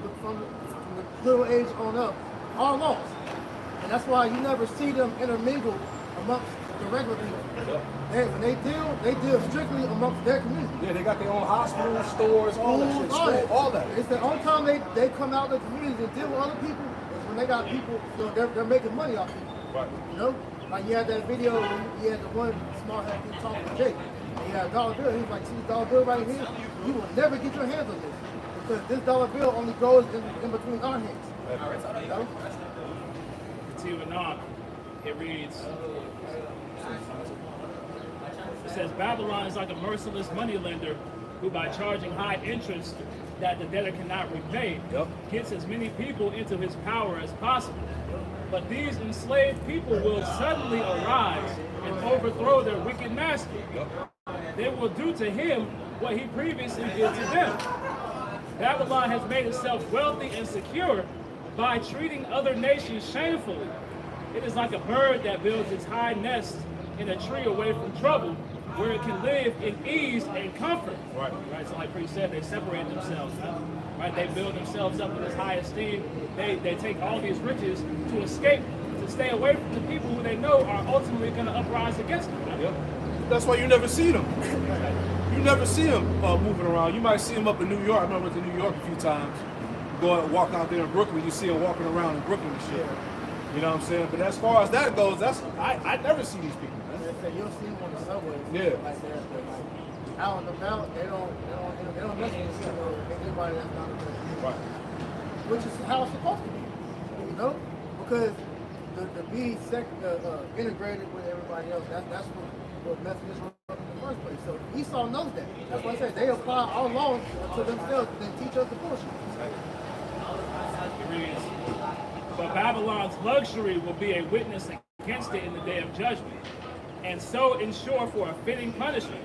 little age on up our laws, and that's why you never see them intermingle amongst the regular people. When they deal strictly amongst their community. Yeah, they got their own hospitals, stores, all that shit, all that. It's the only time they come out of the community and deal with other people is when they got people, they're making money off people. Right. Like you had that video when you had the one smart head kid talking to Jake. And he had a dollar bill. He was like, see this dollar bill right here? You will never get your hands on this. Because this dollar bill only goes in between our hands. Continuing on, it reads, it says, Babylon is like a merciless moneylender who, by charging high interest that the debtor cannot repay, gets as many people into his power as possible. But these enslaved people will suddenly arise and overthrow their wicked master. They will do to him what he previously did to them. Babylon has made itself wealthy and secure by treating other nations shamefully. It is like a bird that builds its high nest in a tree away from trouble, where it can live in ease and comfort. Right. So like Priest said, they separate themselves. Right? They build themselves up in this high esteem. They take all these riches to escape, to stay away from the people who they know are ultimately going to uprise against them. Yep. That's why you never see them. You never see them moving around. You might see them up in New York. I remember I went to New York a few times. Go and walk out there in Brooklyn, you see them walking around in Brooklyn and shit. You know what I'm saying? But as far as that goes, I never see these people. You'll see them on the subway. Yeah. Like they're like out and about. They don't mess with anybody that's not a person. Right. Which is how it's supposed to be. Because to be integrated with everybody else, that's what messed this up in the first place. So Esau knows that. That's why I said they apply our laws to themselves and then teach us the bullshit. but Babylon's luxury will be a witness against it in the day of judgment, and so ensure for a fitting punishment.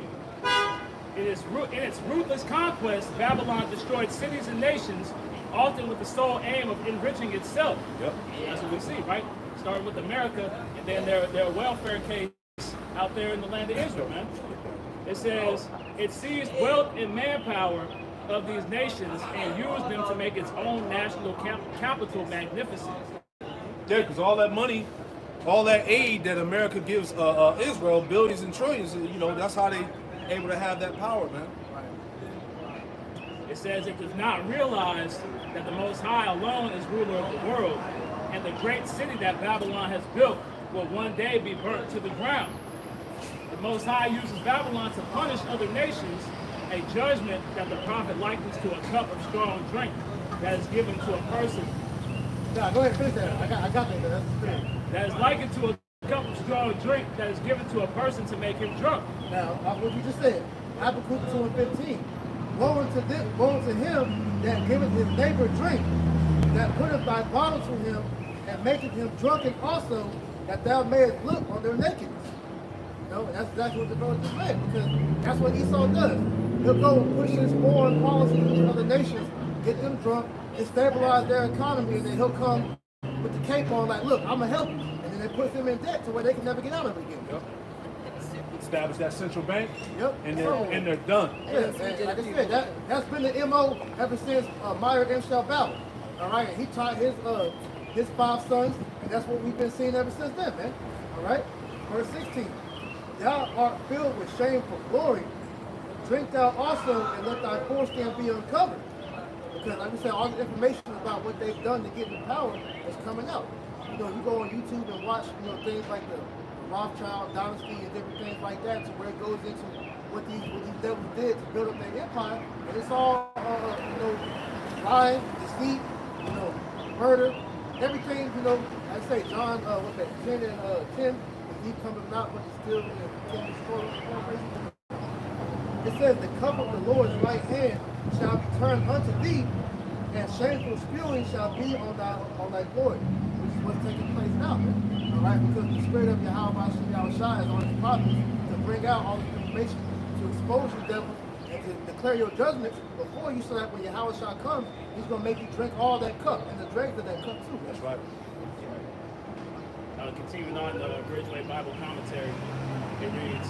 In its ruthless conquest, Babylon destroyed cities and nations, often with the sole aim of enriching itself. Yep. That's what we see, right? Starting with America, and then their welfare case out there in the land of Israel, man. It says, it seized wealth and manpower of these nations and used them to make its own national capital magnificent. Yeah, because all that money, all that aid that America gives Israel, billions and trillions, you know, that's how they able to have that power, man. It says it does not realize that the Most High alone is ruler of the world, and the great city that Babylon has built will one day be burnt to the ground. The Most High uses Babylon to punish other nations, a judgment that the prophet likens to a cup of strong drink that is given to a person. Yeah, go ahead and finish that. I got that. That's good. That is likened to a cup of strong drink that is given to a person to make him drunk. Now, what you just said, Habakkuk 2 and 15. Woe unto him that giveth his neighbor drink, that putteth thy bottle to him, and maketh him drunken also, that thou mayest look on their nakedness. You know, that's exactly what the Lord just said, because that's what Esau does. He'll go and push his foreign policies in other nations, get them drunk, and stabilize their economy, and then he'll come with the cape on like, look, I'm going to help you. And then it puts them in debt to where they can never get out of it again. Yep. Establish that central bank, Yep. and they're done. Yeah, and like I said, that's been the MO ever since Meyer M. Shalbala. All right, and he taught his 5 sons, and that's what we've been seeing ever since then, man. All right, verse 16. Thou art filled with shameful glory. Drink thou also, and let thy foreskin be uncovered. Because, like we said, all the information about what they've done to get in power is coming out. You know, you go on YouTube and watch, you know, things like the Rothschild dynasty and different things like that, to where it goes into what these devils did to build up their empire, and it's all you know, lying, deceit, you know, murder, everything. You know, I say John, what's that, 10 and 10, he coming out, but still in the it says the cup of the Lord's right hand shall be turned unto thee, and shameful spewing shall be on thy glory, which is what's taking place now. All right, because the spirit of Yahweh is on his prophets to bring out all the information, to expose you devils, and to declare your judgments before you, so that when Yahweh comes, he's going to make you drink all that cup and the dregs of that cup too. That's right. Continuing on the Bridgeway Bible commentary, it reads,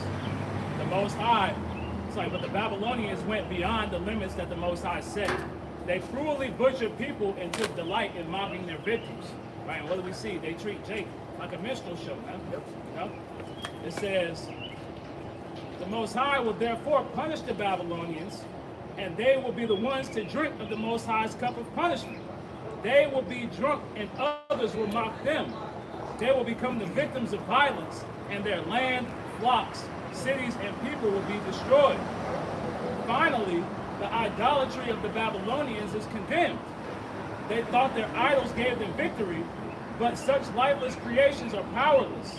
the Most High, but the Babylonians went beyond the limits that the Most High set. They cruelly butchered people and took delight in mocking their victims. Right? And what do we see? They treat Jake like a minstrel show, man. Yep. You know? It says, the Most High will therefore punish the Babylonians, and they will be the ones to drink of the Most High's cup of punishment. They will be drunk, and others will mock them. They will become the victims of violence, and their land, flocks, cities, and people will be destroyed. Finally, the idolatry of the Babylonians is condemned. They thought their idols gave them victory, but such lifeless creations are powerless.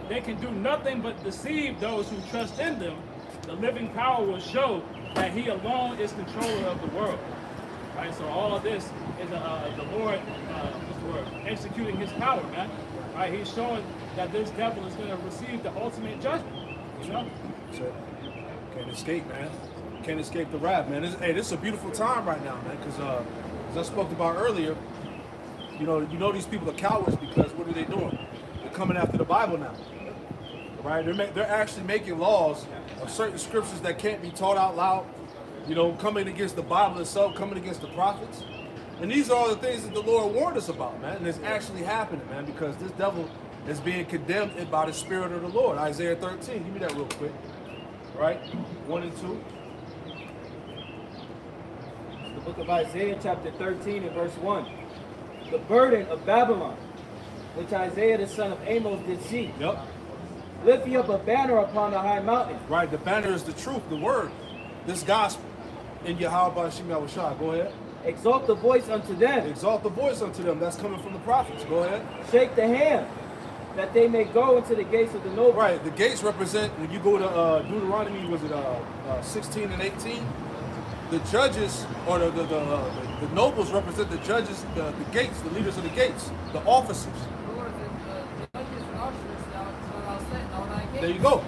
They can do nothing but deceive those who trust in them. The living power will show that he alone is controller of the world. Right, so all of this is the Lord executing his power, man. Right, he's showing that this devil is going to receive the ultimate judgment. You know? So, can't escape, man. Can't escape the wrath, man. This is a beautiful time right now, man, because as I spoke about earlier, you know these people are cowards because what are they doing? They're coming after the Bible now, right? They're actually making laws of certain scriptures that can't be taught out loud, you know, coming against the Bible itself, coming against the prophets. And these are all the things that the Lord warned us about, man, and it's actually happening, man, because this devil is being condemned by the Spirit of the Lord. Isaiah 13, give me that real quick, right? 1 and 2. The book of Isaiah chapter 13 and verse 1. The burden of Babylon, which Isaiah the son of Amos did see. Yep. Lift ye up a banner upon the high mountain. Right, the banner is the truth, the word, this gospel in Yahweh Shem Yahushua. Go ahead. Exalt the voice unto them. Exalt the voice unto them. That's coming from the prophets. Go ahead. Shake the hand, that they may go into the gates of the noble. Right, the gates represent, when you go to Deuteronomy, was it 16 and 18? the judges or the nobles represent the judges, the gates, the leaders of the gates, the officers. There you go.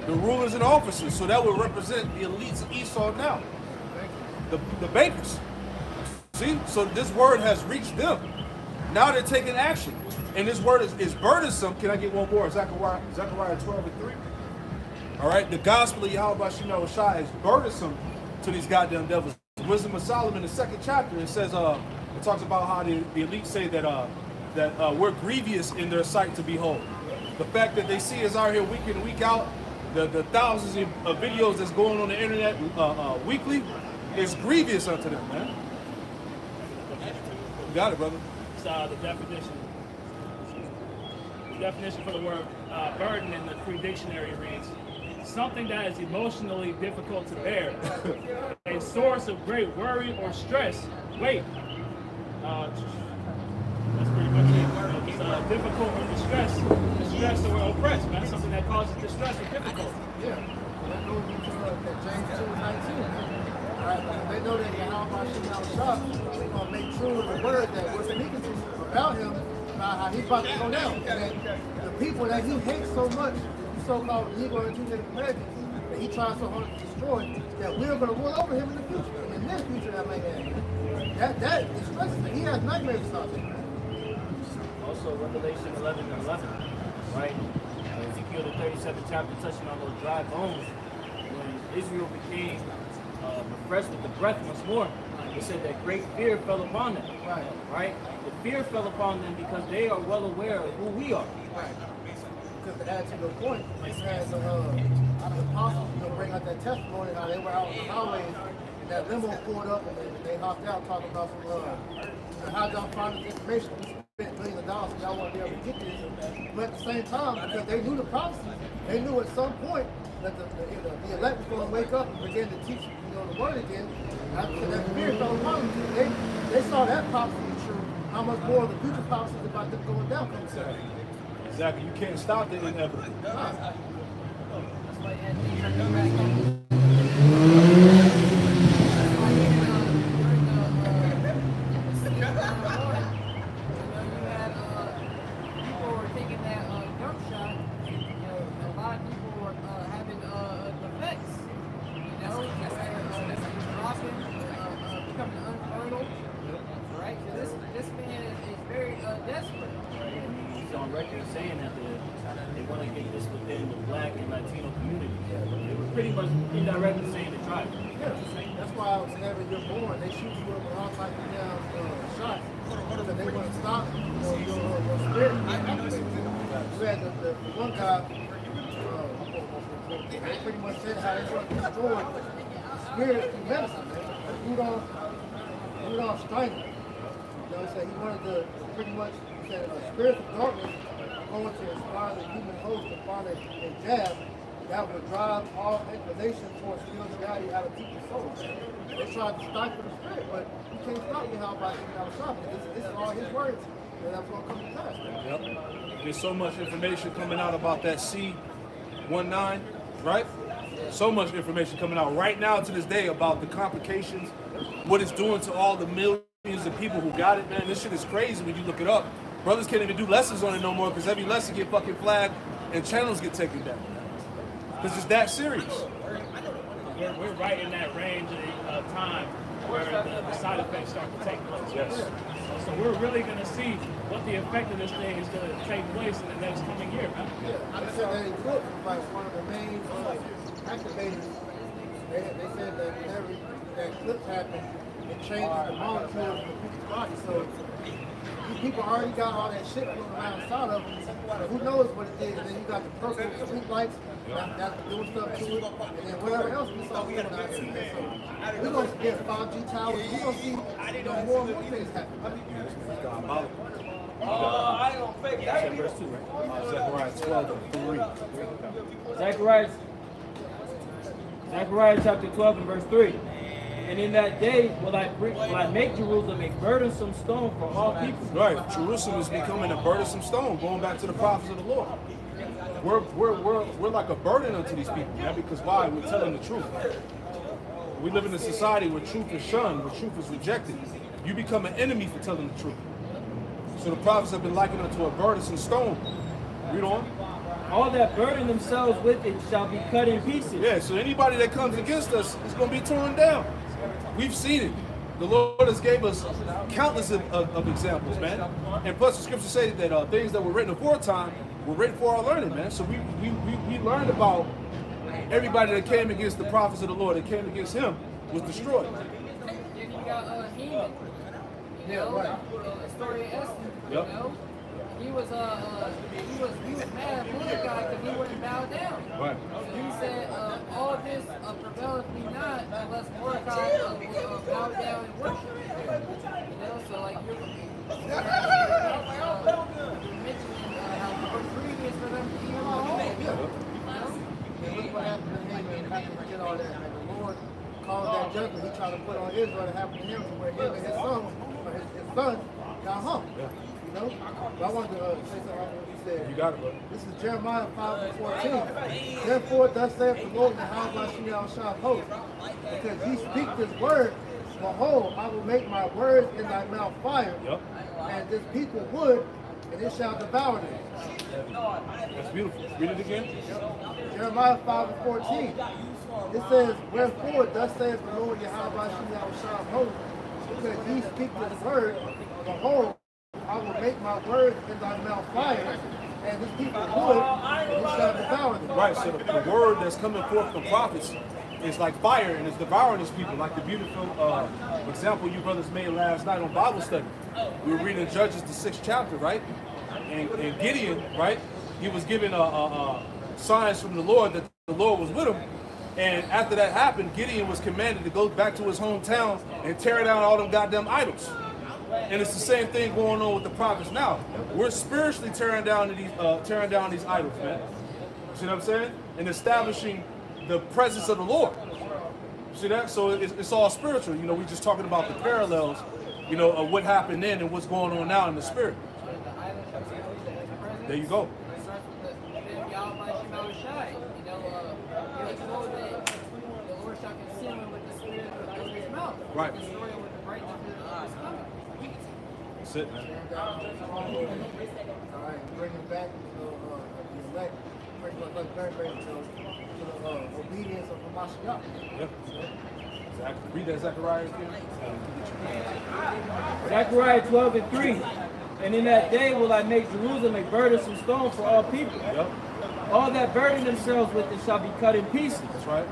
The rulers and officers. So that would represent the elites of Esau now. The bankers. See? So this word has reached them. Now they're taking action. And this word is burdensome. Can I get one more? Zechariah 12:3. All right. The gospel of Yahweh Shema Shai is burdensome to these goddamn devils. Wisdom of Solomon, the 2nd chapter, it says, it talks about how the elites say that we're grievous in their sight to behold. The fact that they see us out here week in, week out, the thousands of videos that's going on the internet weekly is grievous unto them, man. You got it, brother. It's the definition. The definition for the word burden in the Free Dictionary reads, something that is emotionally difficult to bear, a source of great worry or stress. Weight. That's pretty much it. It's difficult or distress or oppressed, man. Something that causes distress or difficulty. Yeah. That goes into James 2:19. Right? They know that Yahweh Shah is going to make true the word that we're speaking to about him, about how he's about to go down. And that the people that he hates so much, the so-called Negro and Native Americans, that he tries so hard to destroy, that we're going to rule over him in the future. And in this future that may happen. That distresses him. He has nightmares about it. Also, Revelation 11:11, right? Ezekiel the 37th chapter, touching on those dry bones. When Israel became refreshed with the breath once more, it said that great fear fell upon them. Right? The fear fell upon them because they are well aware of who we are. Right. Because to add to your point, it says the apostles bring out that testimony how they were out on the highways and that limo pulled up and they hopped out talking about some how y'all find this information. We spent millions of dollars, so y'all want to be able to get this. But at the same time, because they knew the prophecy, they knew at some point that the elect was going to wake up and begin to teach the word again. After that fear fell upon them, they saw that prophecy true. How much more of the future prophecies about them going down comes to Exactly. You can't stop the inevitable. That's why you had to turn back on. Saying that they want to get this within the black and Latino community. They were pretty much indirectly saying the tribe. Yeah, that's why whenever you're born, they shoot you up with all types of down shots. Because they want to stop your spirit. We had the one guy, they pretty much said how they want to destroy spirit through medicine, man. Food on strangle. You know what I'm saying? He wanted to pretty much say spirits of darkness going to inspire the human host to find a jab that would drive all inclination towards spirituality out of people's souls. They tried to stifle the spirit, but you can't stop me how by getting out of shopping. This is all his words, and that's what comes to pass. Yep. There's so much information coming out about that C-19, right? So much information coming out right now to this day about the complications, what it's doing to all the millions of people who got it, man. This shit is crazy when you look it up. Brothers can't even do lessons on it no more because every lesson get fucking flagged and channels get taken down. Because it's that serious. We're right in that range of time where the side effects start to take place. Yes. So we're really going to see what the effect of this thing is going to take place in the next coming year, man. Yeah, I said that in court was like one of the main activators. They said that whenever that eclipse happened, it changes the molecules in the people's body. So these people already got all that shit going around inside of them. Who knows what it is? And then you got the purple street lights that's doing stuff to it. And then whatever else we saw going on there. So we're going to get 5G towers. We're going to see more and more things happen. I ain't gonna fake that. Verse 2, right? Zechariah 12:3. Zechariah chapter 12 and verse 3. And in that day will I make Jerusalem a burdensome stone for all people. Right. Jerusalem is becoming a burdensome stone, going back to the prophets of the Lord. We're like a burden unto these people, man, because why? We're telling the truth. We live in a society where truth is shunned, where truth is rejected. You become an enemy for telling the truth. So the prophets have been likened unto a burdensome stone. Read on. All that burden themselves with it shall be cut in pieces. Yeah, so anybody that comes against us is going to be torn down. We've seen it. The Lord has gave us countless of examples, man. And plus the scriptures say that things that were written aforetime were written for our learning, man. So we learned about everybody that came against the prophets of the Lord, that came against him, was destroyed. You got Haman, you know, the story of Esther, you know. He was mad at Mordecai because he wouldn't bow down. Right. So he said, all this prevaileth me not unless Mordecai will bow down and worship. You know, so like you're mentioning how it was previous for them to even go home. You know? And look what happened to him after he did all that. And the Lord called that judgment he tried to put on Israel that happened to him to where him and his son got hung. Yeah. You know? But I wanted to say something about what you said. You got it, bro. This is Jeremiah 5:14. Therefore, thus saith the Lord, Yahweh shall host. Because ye speak this word, behold, I will make my words in thy mouth fire, and this people wood, and it shall devour them. That's beautiful. Read it again. Jeremiah 5:14. It says, wherefore, thus saith the Lord, Yahweh shall host. Because ye speak this word, behold, I will make my words in thy mouth fire, and this people wood, and it shall devour them. Right, so the word that's coming forth from prophets is like fire, and it's devouring these people, like the beautiful example you brothers made last night on Bible study. We were reading Judges, the 6th chapter, right? And Gideon, right, he was given signs from the Lord that the Lord was with him. And after that happened, Gideon was commanded to go back to his hometown and tear down all them goddamn idols. And it's the same thing going on with the prophets now. We're spiritually tearing down these idols, man. See what I'm saying? And establishing the presence of the Lord. See that? So it's all spiritual. You know, we're just talking about the parallels, you know, of what happened then and what's going on now in the spirit. There you go. It starts with the Yahweh Shai. You know, you're told that the Lord shall conceal him with the spirit of his mouth. Right. Destroy him with the brightness of his coming. That's it, man. All right, bring it back to the elect, bring it back to the obedience of the Mashiach. Yep. Exactly. Read that Zechariah again. Zechariah 12:3. And in that day will I make Jerusalem a burdensome stone for all people. Yep. All that burden themselves with it shall be cut in pieces. That's right.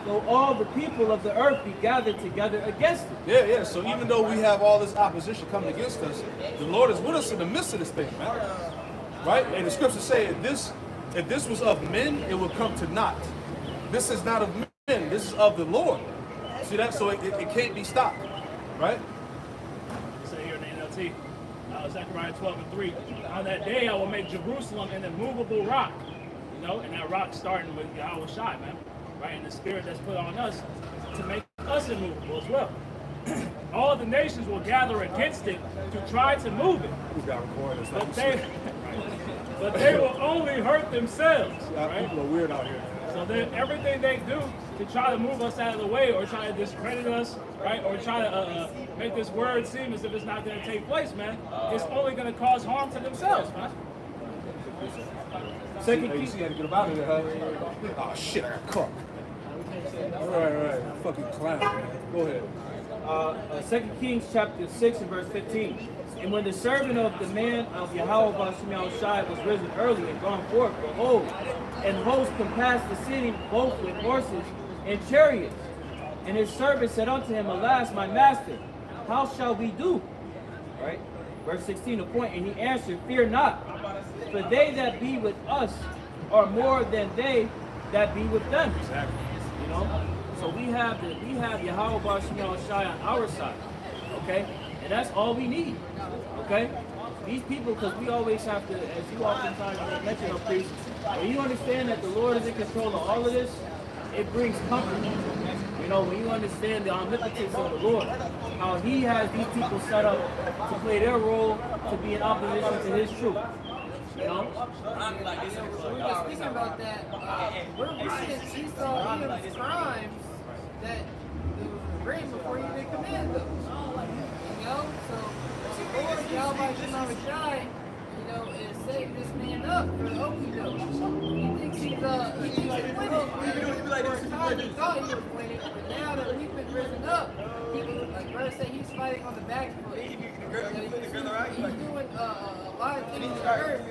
So all the people of the earth be gathered together against it. Yeah. So even though we have all this opposition coming against us, the Lord is with us in the midst of this thing, man. Right? And the scriptures say if this was of men, it would come to naught. This is not of men, this is of the Lord. See that? So it can't be stopped. Right? Say here in the NLT, Zechariah 12:3. On that day I will make Jerusalem an immovable rock. You know, and that rock starting with Yahweh Shai, man. Right? And the spirit that's put on us to make us immovable as well. All the nations will gather against it to try to move it. Who's got recorded? But they will only hurt themselves. Right? People are weird out here. So then everything they do to try to move us out of the way or try to discredit us, right, or try to make this word seem as if it's not going to take place, man, it's only going to cause harm to themselves, man. Second Kings, you had to get about it, huh? Oh shit, I got caught. Right. Fucking clown, man. Go ahead. 2 Kings chapter 6 and verse 15. And when the servant of the man of Yahweh Bashim Shai was risen early and gone forth, behold, and hosts compassed the city both with horses and chariots. And his servant said unto him, Alas, my master, how shall we do? Right? Verse 16, the point, and he answered, Fear not, for they that be with us are more than they that be with them. Exactly. You know? So we have Yahweh Bashim Shai on our side. Okay? And that's all we need. Okay? These people, because we always have to, as you oftentimes mention, priest, when you understand that the Lord is in control of all of this, it brings comfort. You know, when you understand the omnipotence of the Lord, how he has these people set up to play their role to be in opposition to his truth. You know? So we're just speaking about that. We're reading Esau Edom's crimes that dream before you even command them. You know, so the Lord, Yahweh Shema Shai, you know, is setting this man up for Okido. He thinks he's winning. For a time he thought he was winning, but now that we've been risen up, he can, like Brother said, he's fighting on the back foot. He's doing a lot of things on earth,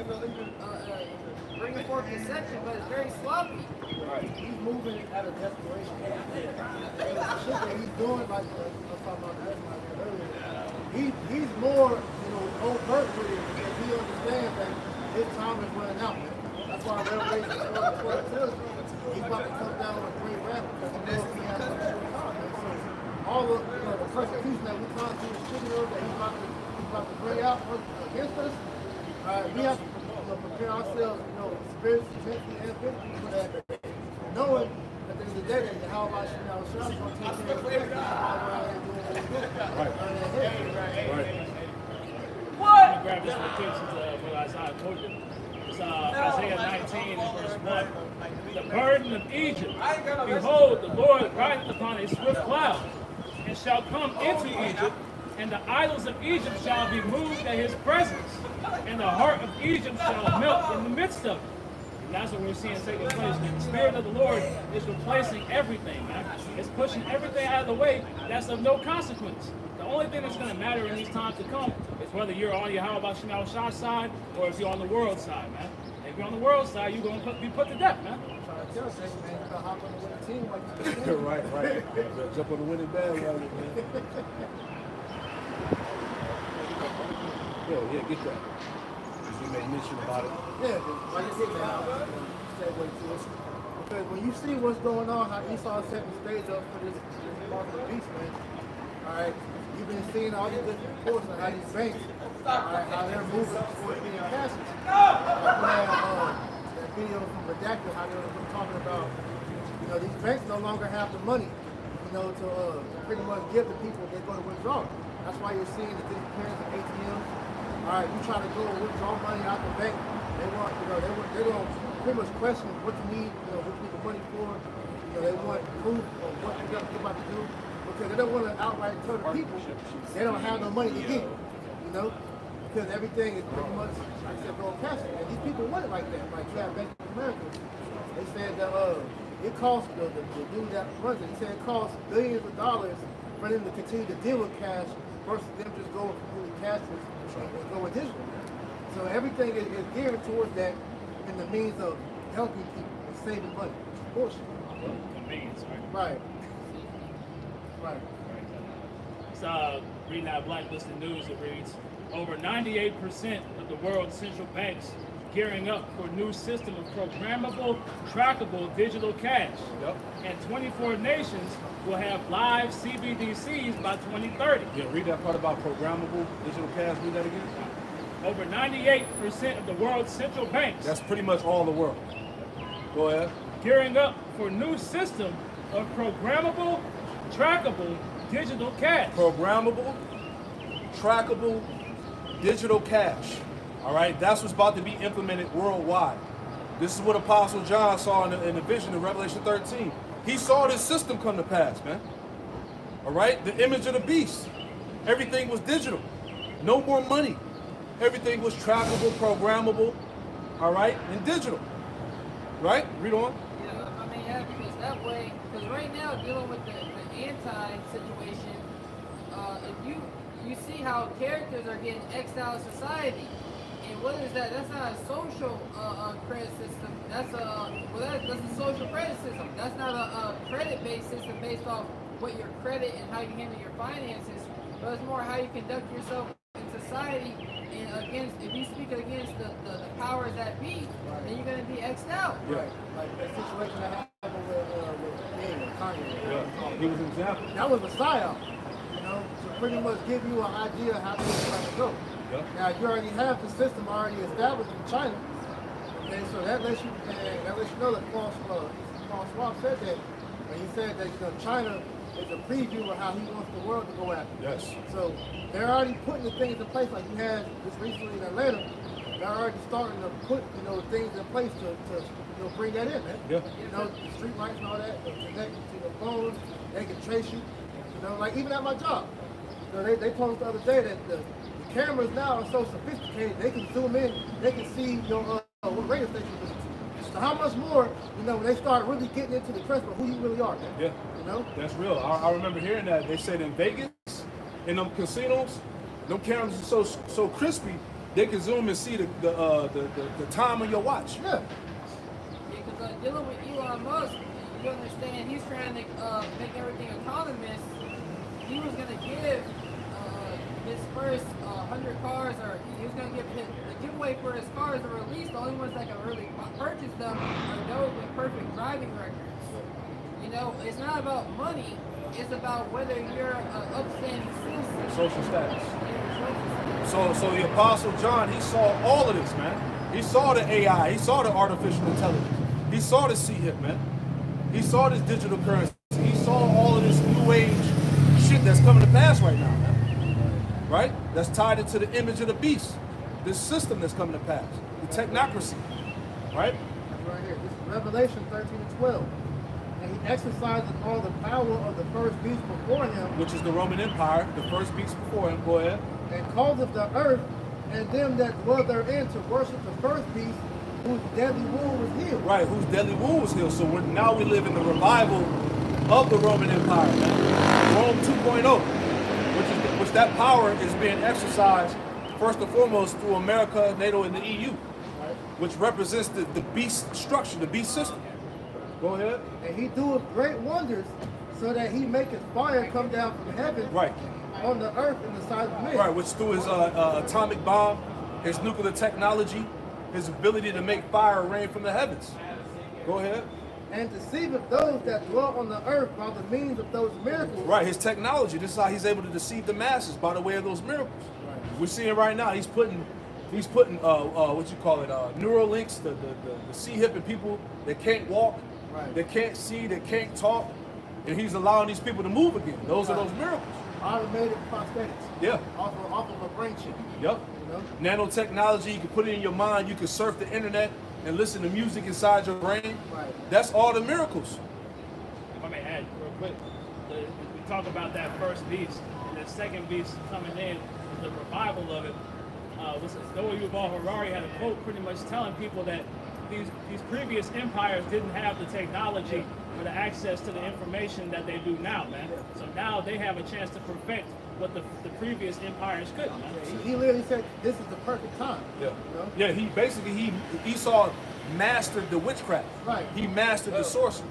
bringing forth deception, but it's very sloppy. Right. He's moving out of desperation. The shit that he's doing, like I was talking about earlier, he's more, overt with it because he understands that his time is running out. That's why Revelation 12 tells you he's about to come down with a great wrath because he knows he has a short time. So all of the persecution that we're trying to distribute that he's about to bring out against us, we have to prepare ourselves, spiritually, mentally, and physically for that. Knowing at the end of the day that how about Shah is going to take care of everything. Right. What? I'm grab this quotation for Isaiah quoted. It's Isaiah 19 and verse 1. The burden of Egypt. Behold, the Lord rideth upon a swift cloud, and shall come into Egypt, and the idols of Egypt shall be moved at his presence, and the heart of Egypt shall melt in the midst of it. And that's what we're seeing taking place. The Spirit of the Lord is replacing everything, man. It's pushing everything out of the way that's of no consequence. The only thing that's going to matter in these times to come is whether you're on Yahweh Shema Shah's side or if you're on the world side, man. If you're on the world side, you're going to be put to death, man. Right. Jump on the winning bandwagon, man. Yeah, get that. You made mention about it. Yeah, like I said, man, segue to it. Because when you see what's going on, how Esau setting the stage up for this mark of the beast, man. All right, you've been seeing all these different reports on how these banks, how they're moving towards being cashless. Like that video from Redacted, how they were talking about, these banks no longer have the money, to pretty much give to people they go to withdraw. That's why you're seeing the disappearance of ATMs. All right, you try to go and withdraw money out the bank. They want, they're going to pretty much question what you need, what you need the money for. They want proof of what you're about to do because they don't want to outright tell the people they don't have no money to give. Because everything is pretty much, like I said, going cash. And these people want it like that. Like you have Bank of America. They said that it costs the dude that runs it. He said it costs billions of dollars for them to continue to deal with cash versus them just going completely cashless and going digital. So everything is geared towards that in the means of helping people and saving money. Bullshit. Convenience, right? Right. So, reading that Blacklisted News, it reads, over 98% of the world's central banks gearing up for a new system of programmable, trackable digital cash. Yep. And 24 nations will have live CBDCs by 2030. Yeah, read that part about programmable digital cash. Read that again. Over 98% of the world's central banks. That's pretty much all the world. Go ahead. Gearing up for a new system of programmable, trackable digital cash. Programmable, trackable, digital cash. All right, that's what's about to be implemented worldwide. This is what Apostle John saw in the vision of Revelation 13. He saw this system come to pass, man. All right, the image of the beast. Everything was digital. No more money. Everything was trackable, programmable, all right, and digital. Right? Read on. Yeah, because that way, because right now dealing with the anti-situation, if you see how characters are getting X'd out of society. And what is that? That's not a social credit system. That's a social credit system. That's not a credit-based system based off what your credit and how you handle your finances. But it's more how you conduct yourself in society. And against, if you speak against the powers that be, then you're going to be X'd out. Right. Like that situation that happened with Kanye. Yeah. He was an example. That was a psyop, to pretty much give you an idea how things are going to go. Yep. Now you already have the system already established in China. Okay, so that lets you know that Paul Schwab said that. And he said that China is a preview of how he wants the world to go after. Yes. So they're already putting the things in place like you had just recently in Atlanta. They're already starting to put things in place to bring that in, man. Yeah. The street lights and all that, connected to the phones, they can trace you. You know, like even at my job, you know, they told us the other day that the cameras now are so sophisticated, they can zoom in, they can see your what radio station you listen to. So how much more, you know, when they start really getting into the crust of who you really are, man. Yeah. You know? That's real. I remember hearing that. They said in Vegas, in them casinos, them cameras are so crispy, they can zoom and see the time on your watch. Yeah. Because dealing with Elon Musk, you understand he's trying to make everything autonomous. He was going to give his first 100 cars, or he was going to give the giveaway for his cars are released. The only ones that can really purchase them are those with perfect driving records. You know, it's not about money. It's about whether you're an upstanding citizen. Social status. Yeah, social status. So the Apostle John, he saw all of this, man. He saw the AI. He saw the artificial intelligence. He saw the C-HIP, man. He saw this digital currency. He saw all of this new age shit that's coming to pass right now, man. Right? That's tied into the image of the beast. This system that's coming to pass. The technocracy. Right? That's right here. This is Revelation 13 and 12. And he exercises all the power of the first beast before him. Which is the Roman Empire, the first beast before him. Go ahead. And causeth the earth and them that dwell therein to worship the first beast, whose deadly wound was healed. Right, whose deadly wound was healed. So now we live in the revival of the Roman Empire, man. Rome 2.0. Which that power is being exercised first and foremost through America, NATO, and the EU, Right. which represents the beast structure, the beast system. Go ahead. And he doeth great wonders, so that he maketh fire come down from heaven Right, on the earth in the sight of men. right. Which through his atomic bomb, his nuclear technology, his ability to make fire rain from the heavens. Go ahead. And deceiveth those that dwell on the earth by the means of those miracles. Right, his technology. This is how he's able to deceive the masses by the way of those miracles. Right. We're seeing right now. He's putting what you call it, neural links, the C-HIP in people that can't walk, Right. that can't see, that can't talk, and he's allowing these people to move again. Those are those miracles. Automated prosthetics. Yeah. Off of a brain chip. Yep. You know? Nanotechnology. You can put it in your mind. You can surf the internet and listen to music inside your brain. Right. That's all the miracles. If I may add real quick, we talk about that first beast, and that second beast coming in, the revival of it. Noah Yuval Harari had a quote pretty much telling people that these previous empires didn't have the technology or the access to the information that they do now, man. So now they have a chance to perfect what the previous empires couldn't, man. He literally said, this is the perfect time. Yeah. You know? Yeah, he basically, Esau mastered the witchcraft. Right. He mastered the sorcery.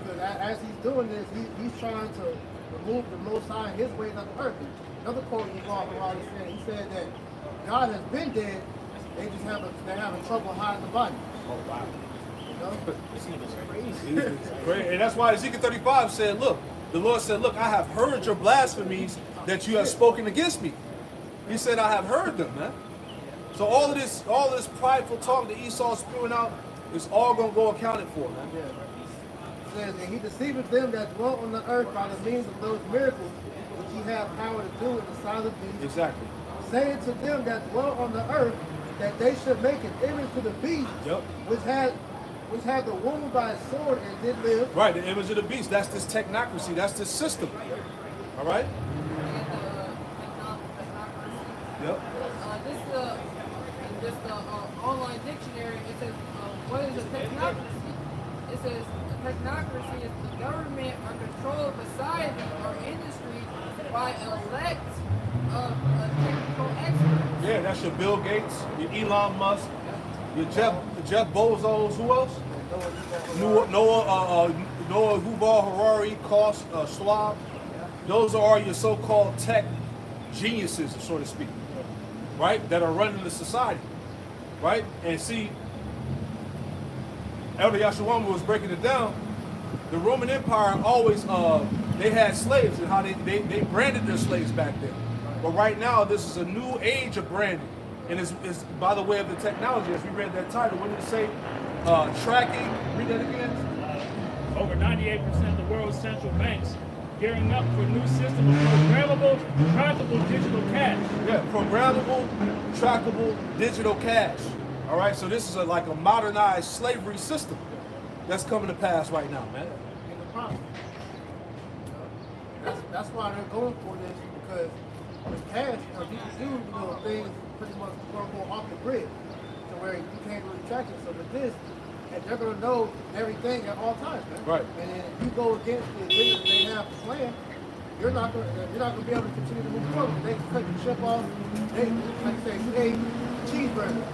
Because as he's doing this, he's trying to remove the Most High his ways of the earth. Another quote Yuval Harari said, he said that God has been dead, they're having trouble hiding the body. Oh, wow. You know? This nigga's crazy. Great. And that's why Ezekiel 35 said, look, the Lord said, look, I have heard your blasphemies that you have spoken against me. He said, I have heard them, man. So all of this prideful talk that Esau's spewing out is all going to go accounted for, man. Yeah. It says, and he deceiveth them that dwell on the earth by the means of those miracles which he hath power to do in the sight of beasts. Exactly. Saying to them that dwell on the earth that they should make an image to the beast, Yep. which had the wound by a sword and did live. Right, the image of the beast. That's this technocracy. That's this system. All right? Yep. This online dictionary, it says, what is a technocracy? It says, a technocracy is the government or control of society or industry by elect of technical experts. Yeah, that's your Bill Gates, your Elon Musk, your Jeff Bezos. Who else? Noah Yuval Harari, Klaus Schwab. Those are your so-called tech geniuses, so to speak, right? That are running the society, right? And see, Elder Yashawama was breaking it down. The Roman Empire always, they had slaves and how they branded their slaves back then. But right now, this is a new age of branding. And it's by the way of the technology, as we read that title, what did it say? Tracking, read that again. Over 98% of the world's central banks gearing up for a new system of programmable, trackable digital cash. Yeah, programmable, trackable, digital cash. All right, so this is like a modernized slavery system that's coming to pass right now, man. That's why they're going for this, because with cash, you can do things pretty much off the grid to where you can't really track it. So with this, and they're gonna know everything at all times, man. Right. And then if you go against the agreement they have to plan, you're not gonna be able to continue to move forward. They cut the chip off. They, like I say, you ate cheeseburger.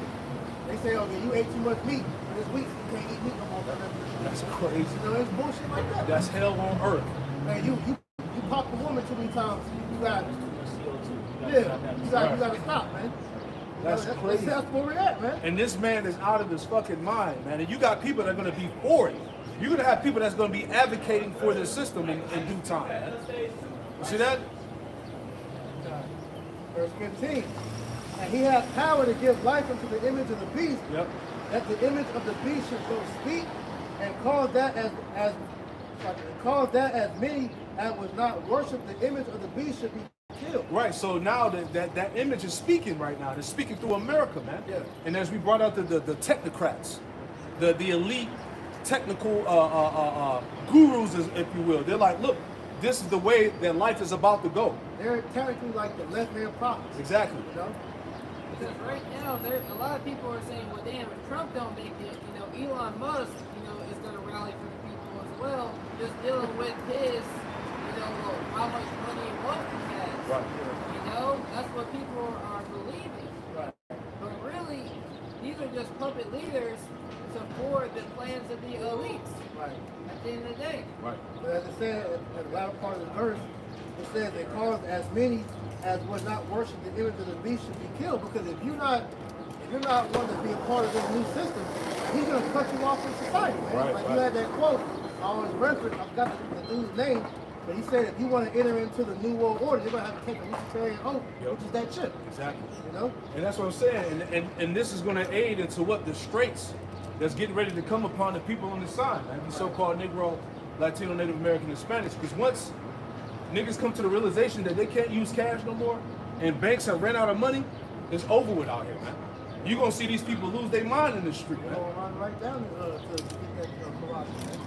They say, okay, you ate too much meat this week. You can't eat meat no more. That's crazy. It's bullshit like that. That's hell on earth. Man, you pop a woman too many times. You got you got to stop, man. That's crazy. That's where we're at, man. And this man is out of his fucking mind, man. And you got people that are going to be for it. You're going to have people that's going to be advocating for this system in due time. Man. You see that? Verse 15. And he has power to give life unto the image of the beast. Yep. That the image of the beast should go speak and cause that as many as would not worship the image of the beast should be killed. Right, so now that image is speaking right now. It's speaking through America, man. Yeah. And as we brought out the technocrats, the elite technical gurus, if you will, they're like, look, this is the way that life is about to go. They're technically like the left-hand prophets. Exactly. You know? Because right now, a lot of people are saying, well, damn, if Trump don't make it, Elon Musk, is going to rally for the people as well, just dealing with his, how much money and wealth he has. Right. That's what people are believing. Right. But really, these are just puppet leaders to forward the plans of the elites. Right. At the end of the day. Right. But as it said at the latter part of the verse, it says they caused as many as would not worship the image of the beast should be killed. Because if you're not wanting to be a part of this new system, he's gonna cut you off from society, man. Right, like right. you had that quote, I always reference, I forgot the dude's name, but he said if you want to enter into the new world order, you're gonna have to take a Luciferian oath, which is that chip. Exactly. And that's what I'm saying. And this is going to aid into what the straits that's getting ready to come upon the people on the side, man. The so-called Negro, Latino, Native American, Hispanics. Because once niggas come to the realization that they can't use cash no more, and banks have ran out of money, it's over with out here, man. You're going to see these people lose their mind in the street, man. We're going right down to get that Colossians.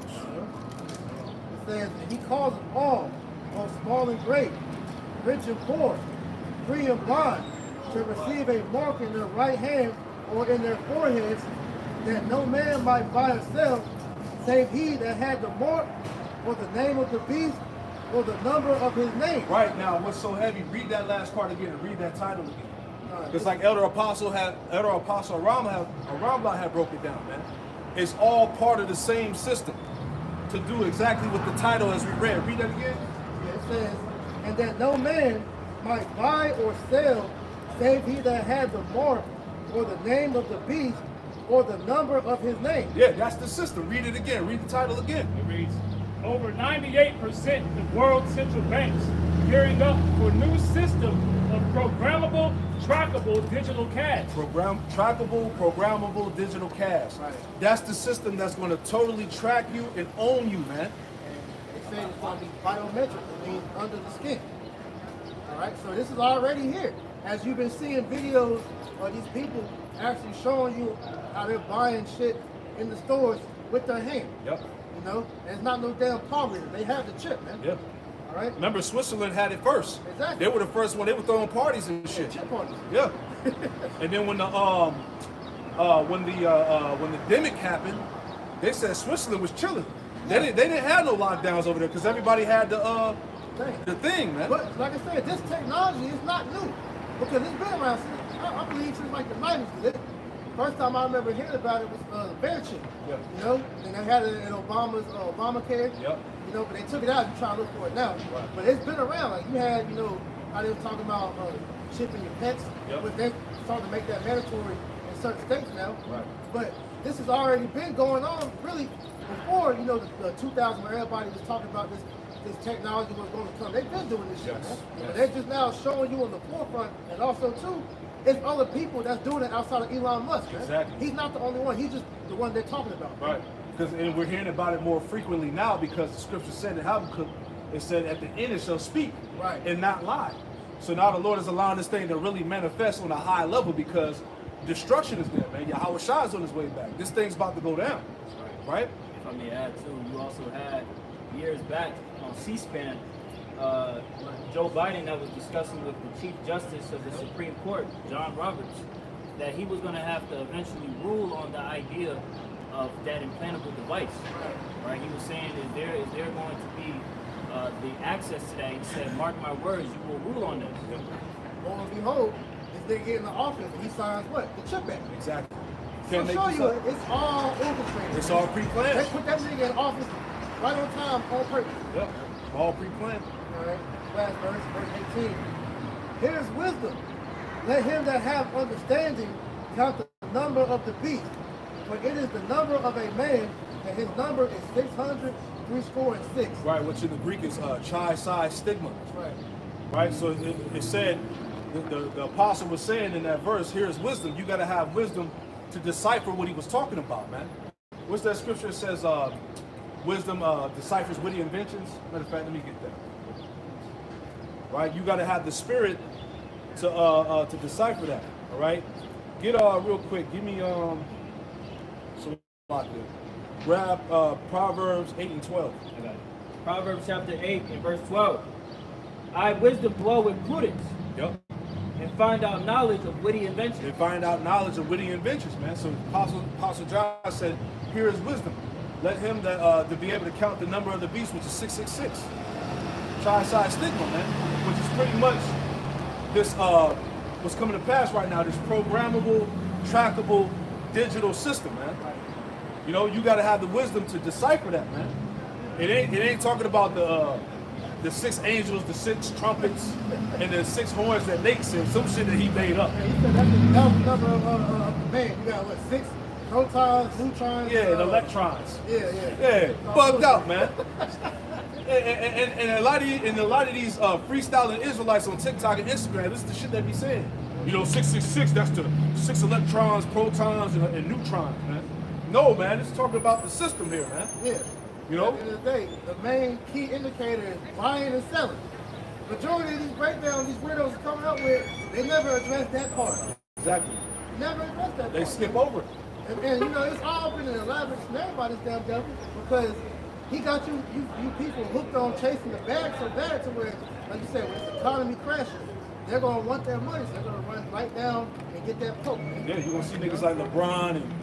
It says, he calls them all, both small and great, rich and poor, free and bond, to receive a mark in their right hand or in their foreheads, that no man might buy or sell, save he that had the mark, or the name of the beast, or the number of his name. Right now, what's so heavy? Read that last part again and read that title again. Because like Elder Apostle Aramla had broke it down, man. It's all part of the same system to do exactly what the title as we read. Read that again. Yeah, it says, and that no man might buy or sell, save he that had the mark, or the name of the beast, or the number of his name. Yeah, that's the system. Read it again. Read the title again. It reads, over 98% of world central banks gearing up for new system of programmable, trackable digital cash. Trackable, programmable digital cash. Right. That's the system that's going to totally track you and own you, man. And they say it's going to be biometric, it means under the skin. All right, so this is already here. As you've been seeing videos of these people actually showing you how they're buying shit in the stores with their hand. Yep. And it's not no damn palm reader. They have the chip, man. Yep. All right. Remember, Switzerland had it first. Exactly. They were the first one. They were throwing parties and shit. Chip parties. Yeah. And then when the pandemic happened, they said Switzerland was chilling. They didn't have no lockdowns over there because everybody had the thing, man. But like I said, this technology is not new because it's been around since I believe since like the 90s. First time I remember hearing about it was the bear chip. Yeah. And they had it in Obama's Obamacare. Yep. But they took it out and trying to look for it now. Right. But it's been around. Like you had, how they were talking about chipping your pets. Yep. But they starting to make that mandatory in certain states now. Right. But this has already been going on really before, the 2000 where everybody was talking about this technology was going to come. They've been doing this shit, man. Yes. But they're just now showing you on the forefront, and also too, it's other people that's doing it outside of Elon Musk, man. Exactly. He's not the only one. He's just the one they're talking about. Right. And we're hearing about it more frequently now because the scripture said in Habakkuk, it said at the end it shall speak and not lie. So now the Lord is allowing this thing to really manifest on a high level because destruction is there, man. Yahweh Shai's on his way back. This thing's about to go down. Right? If I may add too, you also had years back on C-SPAN, Joe Biden that was discussing with the Chief Justice of the Supreme Court, John Roberts, that he was going to have to eventually rule on the idea of that implantable device. Right? He was saying, is there going to be the access to that? He said, mark my words, you will rule on this. Lo and behold, if they get in the office, he signs what? The CHIP Act. Exactly. So Can't make show this you up. it's all orchestrated. It's all They pre-planned. put that nigga in office right on time, on purpose. Yep. All pre-planned. All right, last verse 18. Here's wisdom. Let him that have understanding count the number of the beast, for it is the number of a man, and his number is 666. Right, which in the Greek is chi-psi stigma. That's right. Right, so it said, the apostle was saying in that verse, here's wisdom. You got to have wisdom to decipher what he was talking about, man. What's that scripture that says, wisdom deciphers witty inventions? Matter of fact, let me get that. Right, you got to have the spirit to decipher that. All right, get real quick. Give me some lock there. Grab Proverbs 8 and 12. I got it. Proverbs chapter 8 and verse 12. I wisdom dwell with prudence, Yep. and find out knowledge of witty inventions. They find out knowledge of witty inventions, man. So Apostle John said, here is wisdom. Let him that to be able to count the number of the beast, which is 666. Chi-psi stigma, man. Which is pretty much this what's coming to pass right now, this programmable, trackable, digital system, man. You know, you gotta have the wisdom to decipher that, man. It ain't talking about the 6 angels, the 6 trumpets, and the 6 horns that Nate said, some shit that he made up. He said that's the number of the man. You got what, 6 protons, neutrons? Yeah, and electrons. Yeah. Yeah, bugged out, man. And a lot of these freestyling Israelites on TikTok and Instagram, this is the shit they be saying. You know, 666, that's the 6 electrons, protons, and neutrons, man. No, man, it's talking about the system here, man. Yeah. You know? At the end of the day, the main key indicator is buying and selling. Majority of these breakdowns these weirdos are coming up with, they never address that part. Exactly. Never address that part. They skip over it. And you know, it's all been an elaborate snare by this damn devil because he got you people hooked on chasing the bag so bad to where, like you said, when the economy crashes, they're gonna want their money, so they're gonna run right down and get that poke. Yeah, you're gonna see niggas like LeBron and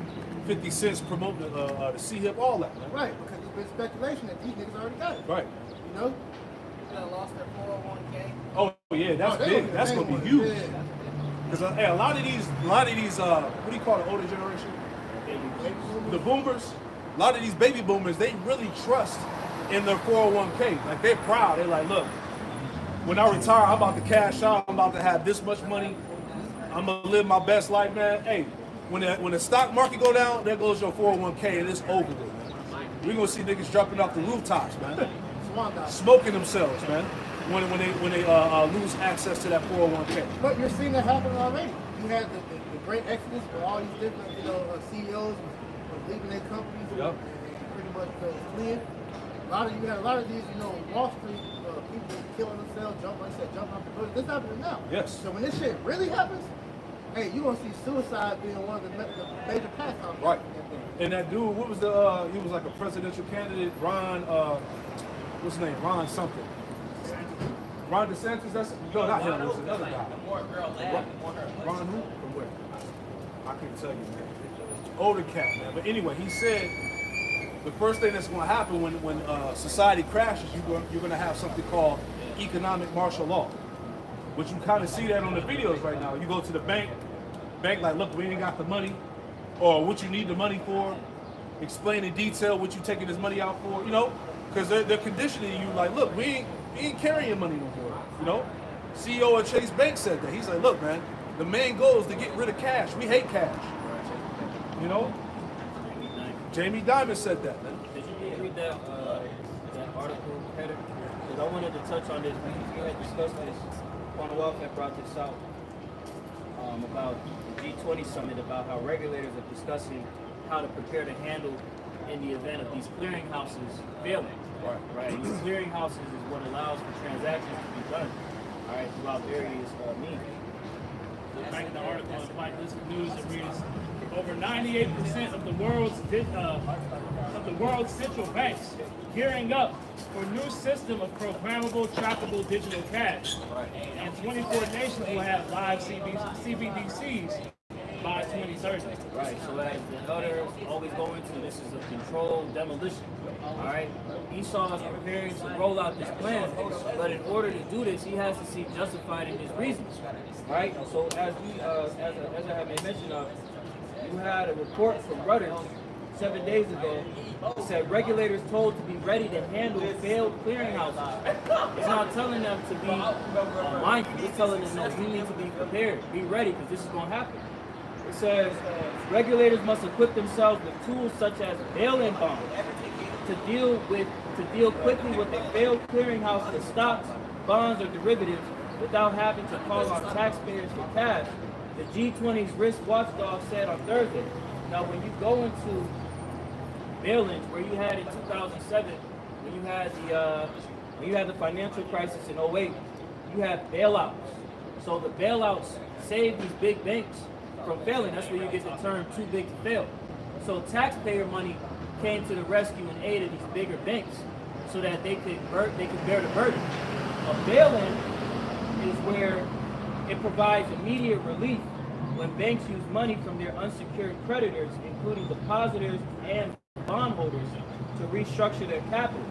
50 Cent promoting the C-Hip, all that, man. Right, because there's been speculation that these niggas already got it. Right. You know? That lost their 401k. Oh yeah, that's they big. That's gonna be huge. Yeah. Because a lot of these, what do you call the older generation? The boomers. A lot of these baby boomers, they really trust in their 401k. Like they're proud. They're like, look, when I retire, I'm about to cash out. I'm about to have this much money. I'm gonna live my best life, man. Hey, when the stock market go down, there goes your 401k, and it's over with, man. We're gonna see niggas jumping off the rooftops, man, smoking themselves, man, when they lose access to that 401k. But you're seeing that happen already. You had the great exodus where all these different CEOs was leaving their companies Yep. and pretty much fleeing. You had a lot of these, Wall Street people killing themselves, jumping off the building. This happening now. Yes. So when this shit really happens, hey, you're gonna see suicide being one of the major pastimes. Right. And that dude, what was he was like a presidential candidate, Ron, what's his name? Ron something. Ron DeSantis, not him, it was another guy. Ron who? From where? I couldn't tell you, man. Older cat, man. But anyway, he said the first thing that's gonna happen when society crashes, you're gonna have something called economic martial law. Which you kind of see that on the videos right now. You go to the bank like, look, we ain't got the money, or what you need the money for, explain in detail what you taking this money out for, because they're conditioning you like, look, we ain't carrying money no more, CEO of Chase Bank said that. He's like, look, man, the main goal is to get rid of cash. We hate cash, Jamie Dimon said that, man. Did you read that article, Heather? Because I wanted to touch on this. We had discussed this. Commonwealth had brought this out about the G20 summit, about how regulators are discussing how to prepare to handle in the event of these clearinghouses failing. Right. And these clearinghouses is what allows for transactions to be done. All right, throughout various means. Back in the article, it's like this news that reads, over 98% of the world's central banks gearing up for a new system of programmable, trackable digital cash. And 24 nations will have live CBDCs by 2030. Right, so as the elders always go into, this is a controlled demolition. Alright? Esau is preparing to roll out this plan, but in order to do this, he has to see justified in his reasons. Right? So as I have made mention of, you had a report from Reuters 7 days ago. It said regulators told to be ready to handle failed clearinghouses. It's not telling them to be mindful. It's telling them that you need to be prepared, be ready, because this is going to happen. It says regulators must equip themselves with tools such as bail-in bonds to deal quickly with a failed clearinghouse for stocks, bonds, or derivatives without having to call on taxpayers for cash. The G20's risk watchdog said on Thursday. Now, when you go into bail-ins, where you had in 2007, when you had the financial crisis in 08, you had bailouts. So the bailouts saved these big banks from failing. That's where you get the term too big to fail. So taxpayer money came to the rescue and aid of these bigger banks so that they could bear the burden. A bail-in is where it provides immediate relief when banks use money from their unsecured creditors, including depositors and bondholders, to restructure their capital.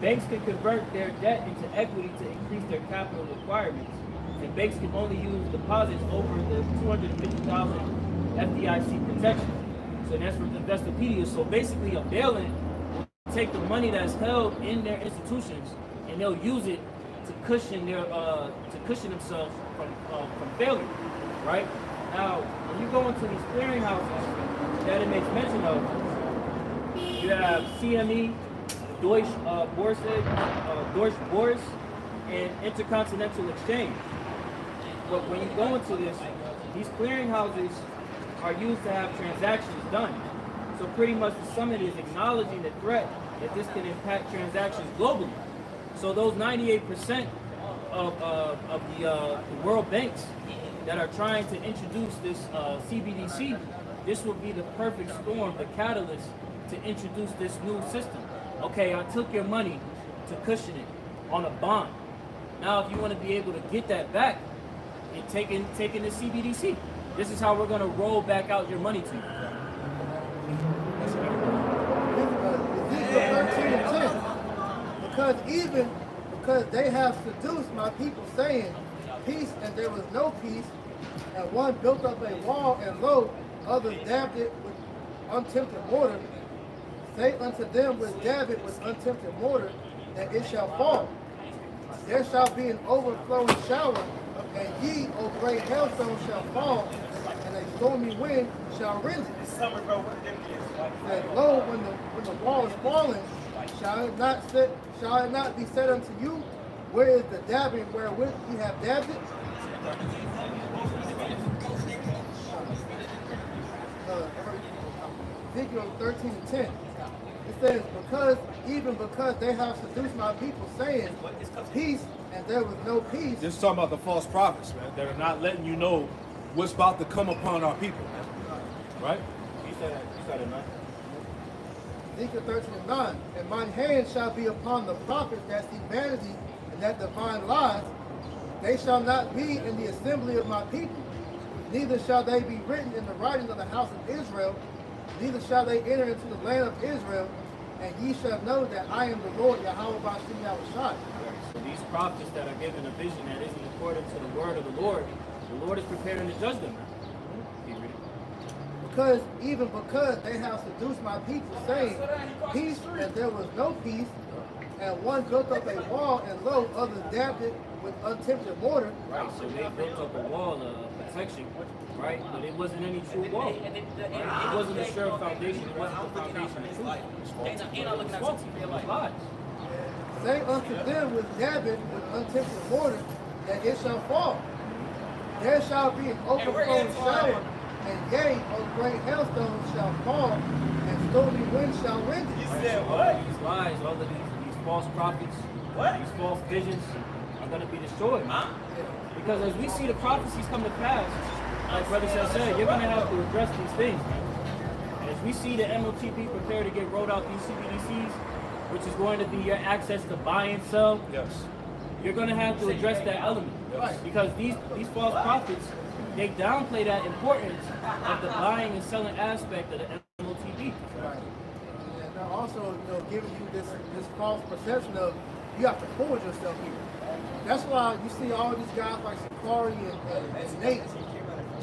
Banks can convert their debt into equity to increase their capital requirements, and banks can only use deposits over the $250,000 FDIC protection. So that's from Investopedia. So basically, a bail-in will take the money that's held in their institutions, and they'll use it to cushion themselves from failure, right? Now, when you go into these clearinghouses that it makes mention of, you have CME, Deutsche Börse, and Intercontinental Exchange. But when you go into this, these clearinghouses are used to have transactions done. So pretty much the summit is acknowledging the threat that this can impact transactions globally. So those 98% of the world banks that are trying to introduce this CBDC, this will be the perfect storm, the catalyst to introduce this new system. Okay, I took your money to cushion it on a bond. Now, if you want to be able to get that back, and taking the CBDC, this is how we're going to roll back out your money to you. Because they have seduced my people, saying, peace, and there was no peace, and one built up a wall, and lo, others dabbed it with untempted mortar. Say unto them which dab it with untempted mortar, that it shall fall. There shall be an overflowing shower, and ye, O great hailstones, shall fall, and a stormy wind shall rend it. And lo, when the wall is fallen, shall it not be said unto you, where is the dabbing wherewith ye have dabbed it? Ezekiel 13:10. It says, because they have seduced my people, saying, peace, and there was no peace. This is talking about the false prophets, man, that are not letting you know what's about to come upon our people, man. Right? You said it, man. Ezekiel 13:9. And mine hand shall be upon the prophets that see vanity and that divine lies. They shall not be in the assembly of my people, neither shall they be written in the writings of the house of Israel, neither shall they enter into the land of Israel, and ye shall know that I am the Lord, Yahweh Bashim Yahushai. So these prophets that are given a vision that isn't according to the word of the Lord is preparing to judge them. Because they have seduced my people, saying, peace, and there was no peace, and one built up a wall, and lo, others dabbed it with untempted mortar. Right, so they built up a wall of protection, right? But it wasn't any true wall. Right? It wasn't a sure foundation. It wasn't the foundation of truth. It was faulty. It was lies. Say unto them which dab it with untempted mortar, that it shall fall. There shall be an overflowing shower, and yea, O great hailstones shall fall, and stormy wind shall rend it. You said what? These lies, all of these false prophets, these false visions are going to be destroyed. Because as we see the prophecies come to pass, like Brother said, you're going to have to address these things, man. As we see the MOTP prepare to get rolled out these CBDCs, which is going to be your access to buy and sell, Yes. you're going to have to address that element. Because these false prophets, they downplay that importance of the buying and selling aspect of the MOTP. Right. And they're also, giving you this false perception of you have to forward yourself here. That's why you see all these guys like Sakari and Nate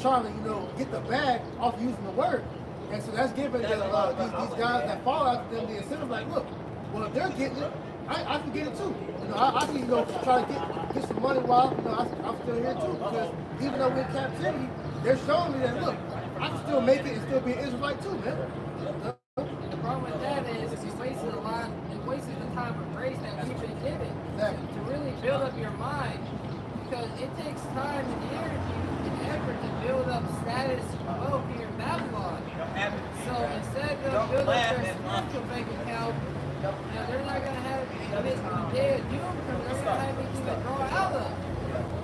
trying to, get the bag off using the word. And so that's giving these guys that fall after them the incentive, like, look, well, if they're getting it, I can get it too. I can try to get some money while I'm still here too. Because even though we're in captivity, they're showing me that, look, I can still make it and still be an Israelite too, man. The problem with that is it wastes the time of grace that we've been given to really build up your mind. Because it takes time and energy and effort to build up status and wealth here in Babylon. So instead of building up their spiritual bank account, they're not going to have this day of doom because they're going to have anything to draw out of.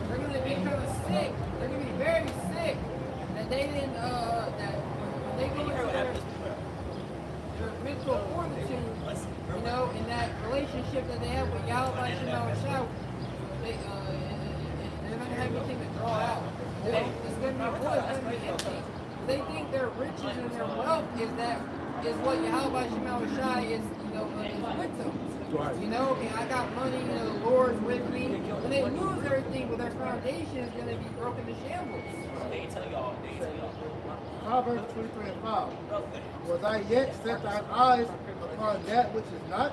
They're going to be kind of sick. They're going to be very sick that they didn't, that when they go into their mental fortitude, in that relationship that they have with Yahweh Shemawashah, they're not going to have anything to draw out. It's going to be full, it's going to be empty. They think their riches and their wealth is what Yahweh Shemawashah is, with them. Right. And I got money, the Lord's with me. When they lose everything, well, their foundation is going to be broken to shambles. Proverbs 23:5. Was I yet set thine eyes upon that which is not?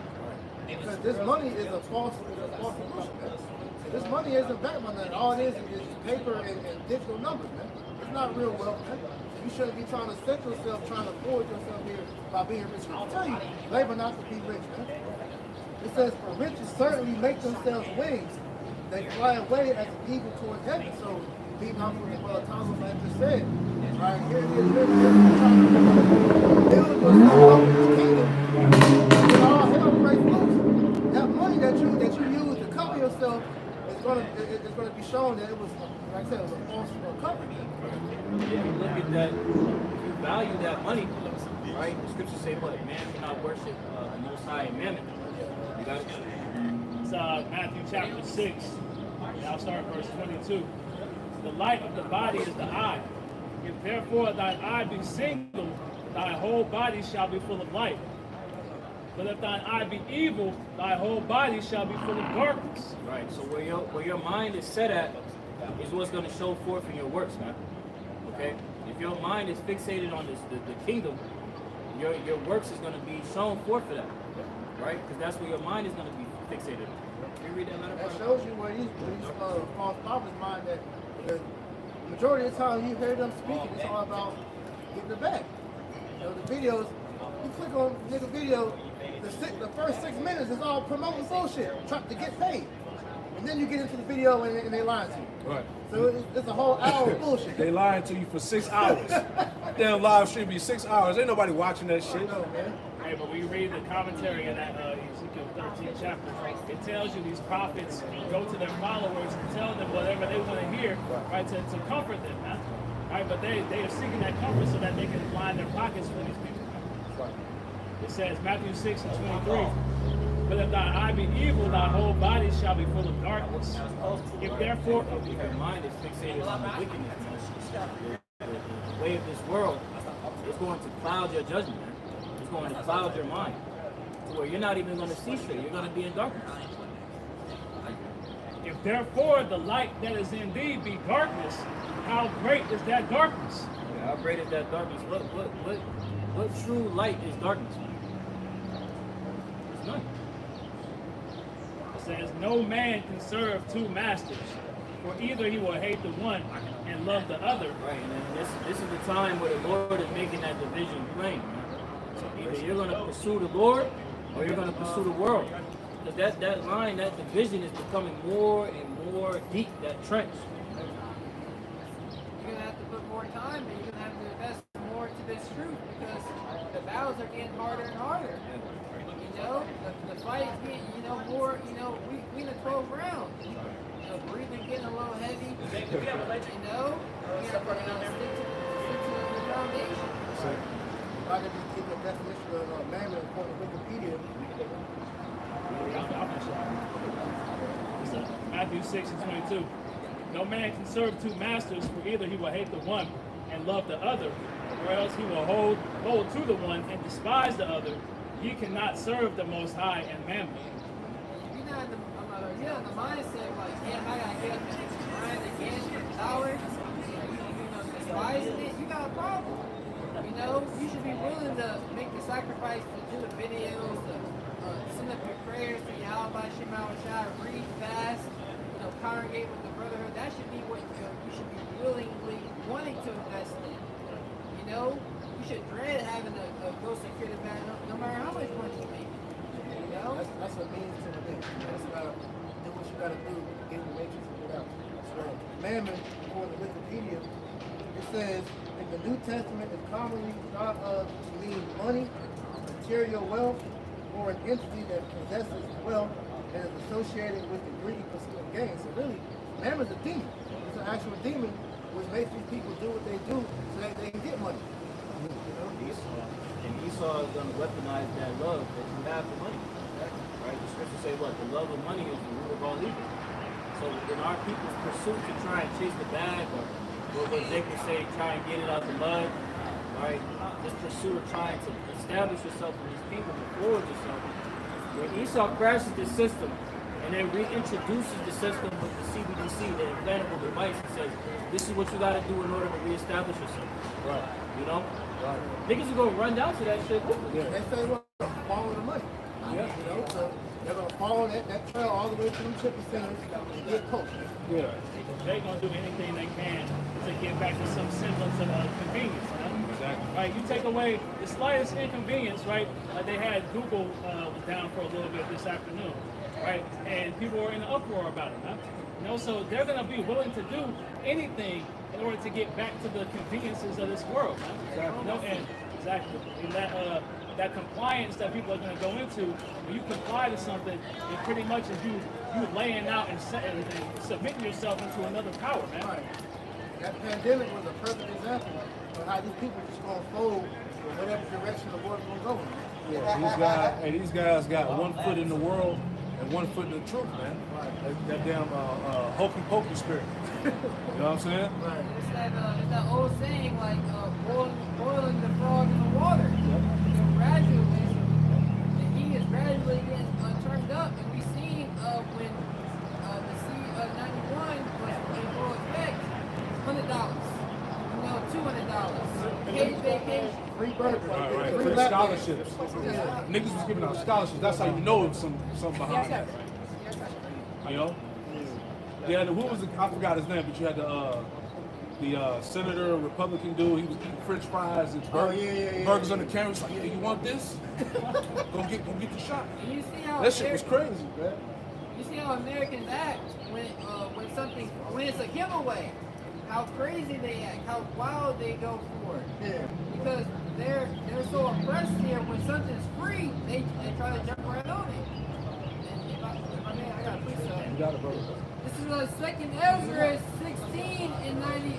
Because this money is a false solution, man. This money isn't backed by nothing. All it is paper and digital numbers, man. It's not real wealth, man. You shouldn't be trying to set yourself, trying to forward yourself here by being rich. I'll tell you, labor not to be rich, man. It says, for riches certainly make themselves wings. They fly away as an eagle towards heaven. So, being off what Brother Thomas like just said, right here it is, trying to build yourself up in the kingdom, and all hell breaks loose. That money that you use to cover yourself is going to be shown that it was, like I said, it was a false cover. If you look at that, if you value that money, right? The scriptures say, what? Man cannot worship the Most High and mammon. You got it? It's Matthew chapter 6. I'll start verse 22. The light of the body is the eye. If therefore thine eye be single, thy whole body shall be full of light. But if thine eye be evil, thy whole body shall be full of darkness. Right. So where your mind is set at is what's going to show forth in your works, man. Okay? If your mind is fixated on the kingdom, your works is going to be shown forth for that. Right? Because that's where your mind is going to be fixated on. Can you read that letter? That shows you where these false prophets mind that the majority of the time you hear them speaking, it's all about getting the back. The videos, you click on the nigga video, the first 6 minutes is all promoting bullshit, trying to get paid. And then you get into the video and they lie to you. Right. So it's a whole hour of bullshit. They lying to you for 6 hours. Damn live stream be 6 hours. Ain't nobody watching that shit. No, man. Hey, but we read the commentary in that Ezekiel 13 chapter. It tells you these prophets go to their followers and tell them whatever they want to hear, right, to comfort them, man. Right, but they are seeking that comfort so that they can line their pockets for these people. Right. It says, Matthew 6 and 23, but if thine eye be evil, thy whole body shall be full of darkness. If therefore your mind is fixated on the wickedness, the way of this world is going to cloud your judgment, man. It's going to cloud your mind to where you're not even going to see straight. You're going to be in darkness. If therefore the light that is in thee be darkness, how great is that darkness? How great is that darkness? What true light is darkness? There's none. It says, no man can serve two masters, for either he will hate the one and love the other. Right, and this is the time where the Lord is making that division plain. So either you're going to pursue the Lord or you're going to pursue the world. Because that line, that division is becoming more and more deep, that trench. You're going to have to put more time and you're going to have to invest more into this truth because the battles are getting harder and harder. The fight is getting, more, we in the 12th round. Breathing getting a little heavy, You have to stick to the foundation. If I could just give a definition of mammon according to Wikipedia. Matthew 6:22. No man can serve two masters, for either he will hate the one and love the other, or else he will hold to the one and despise the other. Ye cannot serve the Most High and mammon. You're not in the mindset like, yeah, I gotta get up and grind again for hours. Despising it, you got a problem. You know, you should be willing to make the sacrifice to do the videos, to send up your prayers to Yahweh Shema Shai, read fast, congregate with the brotherhood. That should be what you should be willingly wanting to invest in. You know, you should dread having to go secure the bag no matter how much money you make. You know? That's what means to the thing. That's about do what you gotta do, get the matrix and get out. So mammon, according to Wikipedia, it says in the New Testament is commonly thought of to mean money, material wealth, or an entity that possesses wealth and is associated with the greedy pursuit of gain. So really, mammon's a demon. It's an actual demon which makes these people do what they do so that they can get money. Esau is going to weaponize that love that you have for money. Right? The scriptures say what? The love of money is the root of all evil. So in our people's pursuit to try and chase the bag, or what they can say, try and get it out the mud, right? This pursuit of trying to establish yourself in these people and forward yourself. When Esau crashes the system and then reintroduces the system with the CBDC, the implantable device, and says, this is what you got to do in order to reestablish yourself. Right. You know? Right. Niggas are going to run down to that shit quickly. Yeah. They say, well, follow the money. Yeah. You know, so they're going to follow that trail all the way to them shipping centers and get poached. Yeah. They're going to do anything they can to get back to some semblance of convenience. Exactly. Right, you take away the slightest inconvenience, right? Like they had Google was down for a little bit this afternoon, right? And people were in an uproar about it, huh? You know, so they're going to be willing to do anything in order to get back to the conveniences of this world, huh? Exactly. You know, and exactly, and that compliance that people are going to go into, when you comply to something, it pretty much is you laying out and submitting yourself into another power, man. Right. That pandemic was a perfect example of how these people just going to fold in whatever direction the world's going to go in. Yeah, these guys got one foot in the world and one foot in the truth, man. That damn hokey pokey spirit. You know what I'm saying? Right. It's that old saying like boiling the frog in the water. Gradually, the heat is gradually getting turned up, and we seen when the C91 was in full effect, $100. $200. Paid vacation. Free burgers. Right. Free Free black scholarships. Yeah. Niggas was giving out scholarships. That's how you know it's something behind that. You know? Yeah, who was it? I forgot his name, but you had the senator, Republican dude. He was eating French fries and burgers on the camera. He's like, yeah, you want this? go get the shot. And you see how That shit was crazy, man. You see how Americans act when it's a giveaway. How crazy they act, how wild they go for it. Yeah. Because they're so oppressed here. When something's free, they try to jump right on it. And if I may, I got a precept. You got it, brother. This is 2nd Ezra 16 and 90.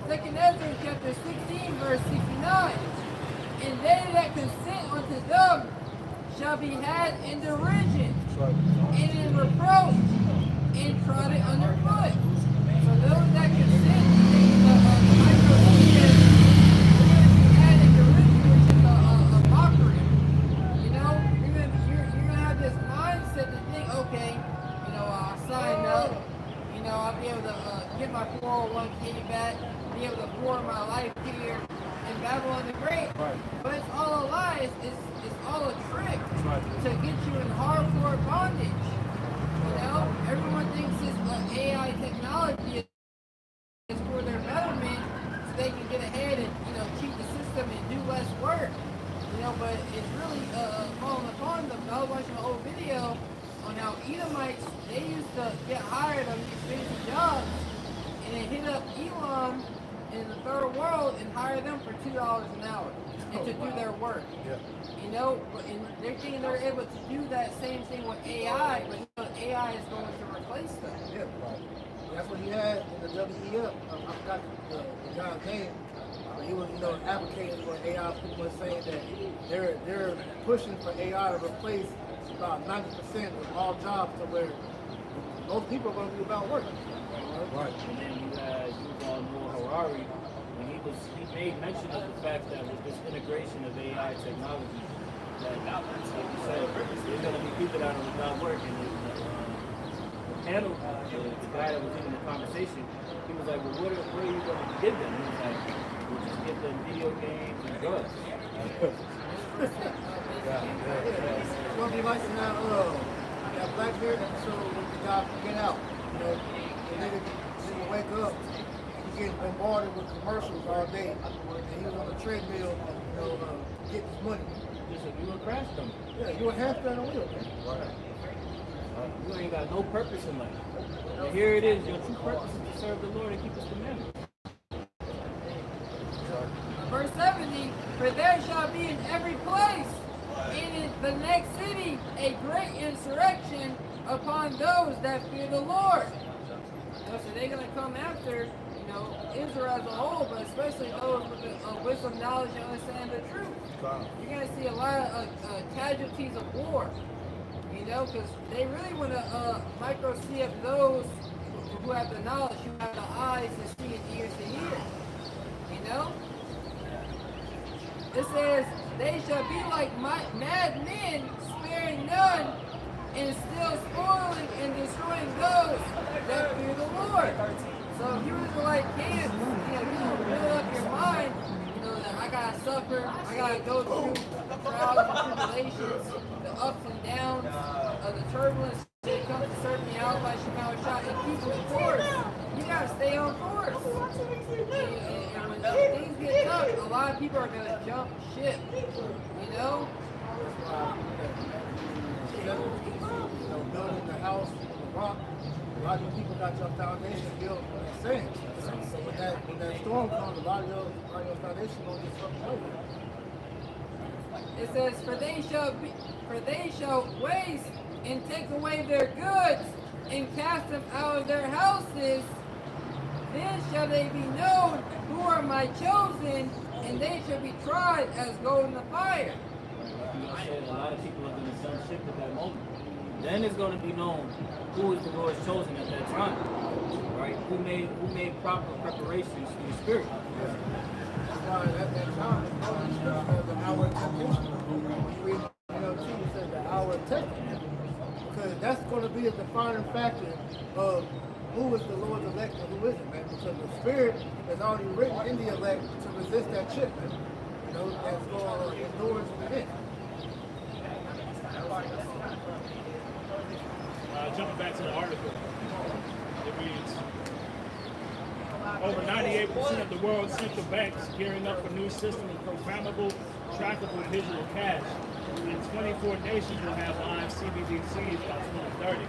2nd Ezra chapter 16 verse 69. And they that consent unto them shall be had in derision, and in reproach, and trodden underfoot. So those that consent to take the micro-leaders, they're going to be had in derision, which is a mockery. You know, you're gonna have this mindset to think, okay, I'll sign up, I'll be able to get my 401k back, be able to pour my life here in Babylon the Great. Right. But it's all a lie. It's all a trick to get you in hardcore bondage. Everyone thinks this AI technology is for their betterment, so they can get ahead and cheat the system and do less work. But it's really falling upon them. I was watching an old video on how Edomites, they used to get hired on these fancy jobs and then hit up Elam in the third world and hire them for $2 an hour and to do their work. Yeah. And they're thinking they're able to do that same thing with AI, but AI is going to replace them. Yeah, right. That's what he had in the WEF. I forgot the guy's name. He was, advocating for AI. People were saying that they're pushing for AI to replace about 90% of all jobs, to where most people are going to be about work. Right. And then you had Yuval Noah Harari, when he made mention of the fact that with this integration of AI technology, that, like you said, there's going to be people that are without work. And the panel, the guy that was in the conversation, he was like, well, what are you going to give them? He was like, we'll just give them video games and drugs. It's going to be like that Blackbeard episode with the guy from Get Out. The nigga wake up, he's getting bombarded with commercials all day, and he was on the treadmill, getting his money. You a crash dummy. Yeah, you a half on a wheel, man. Right. You ain't got no purpose in life. And here it is, your true purpose is to serve the Lord and keep His commandments. Verse 70, for there shall be in every place, in the next city, a great insurrection upon those that fear the Lord. So they're going to come after, Israel as a whole, but especially those with wisdom, knowledge, and understand the truth. You're going to see a lot of casualties of war, because they really want to micro-see up those who have the knowledge, who have the eyes to see and ears to hear. It says, they shall be like mad men, sparing none, and still spoiling and destroying those that fear the Lord. So if you were to like kids, you build up your mind, that I gotta suffer, I gotta go through trials and tribulations, the ups and downs, the turbulence that comes to serve me out by Shemaiah shot, and keep on course. You gotta stay on course. And when things get tough, a lot of people are gonna jump ship. Building the house on the rock. A lot of people got your foundation built on the sand. So when that storm comes, a lot of your foundation gonna get swept away. It says, for they shall waste and take away their goods and cast them out of their houses. Then shall they be known who are my chosen, and they shall be tried as gold in the fire. A lot of people are going to jump ship at that moment. Then it's going to be known who is the Lord's chosen at that time, right? Who made proper preparations in the spirit. That's why at that time, the hour of temptation. You read, Jesus said the hour of testing, because that's going to be a defining factor of who is the Lord's elect and who isn't, man. Because the Spirit is already written in the elect to resist that chip, man. That's going to endure to the end. Jumping back to the article, it reads, over 98% of the world's central banks gearing up for new system of programmable, trackable digital cash, and 24 nations will have live CBDCs by 2030.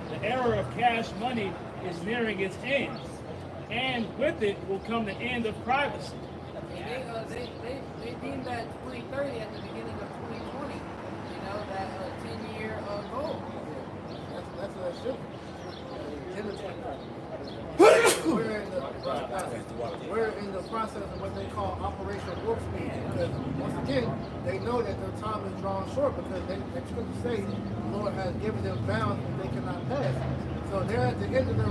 The era of cash money is nearing its end, and with it will come the end of privacy. They deemed that 2030 at the beginning of 2020, that 10-year goal. That's what I should. We're in the process of what they call operational warp speed, because once again, they know that their time is drawn short, because they couldn't say the Lord has given them bounds that they cannot pass. So they're at the end of the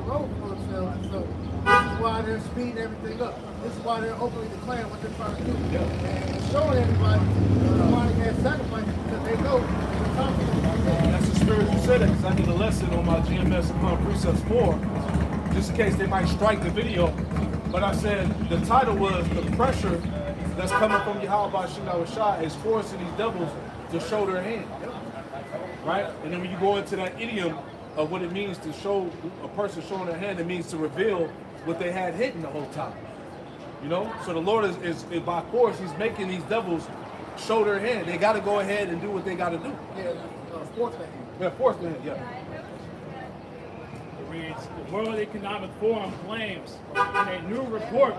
road for themselves. So this is why they're speeding everything up. This is why they're openly declaring what they're trying to do, and showing everybody the money has sacrifices, because they know the time is going. That's the spirit who said it, because I did a lesson on my GMS upon Precepts 4, just in case they might strike the video. But I said the title was the pressure that's coming from Yahweh Shah is forcing these devils to show their hand. Right? And then when you go into that idiom of what it means to show a person showing their hand, it means to reveal what they had hidden the whole time. So the Lord is by force, He's making these devils show their hand. They got to go ahead and do what they got to do. Yeah, force the hand. Yeah, force the hand, yeah. It reads, the World Economic Forum claims in a new report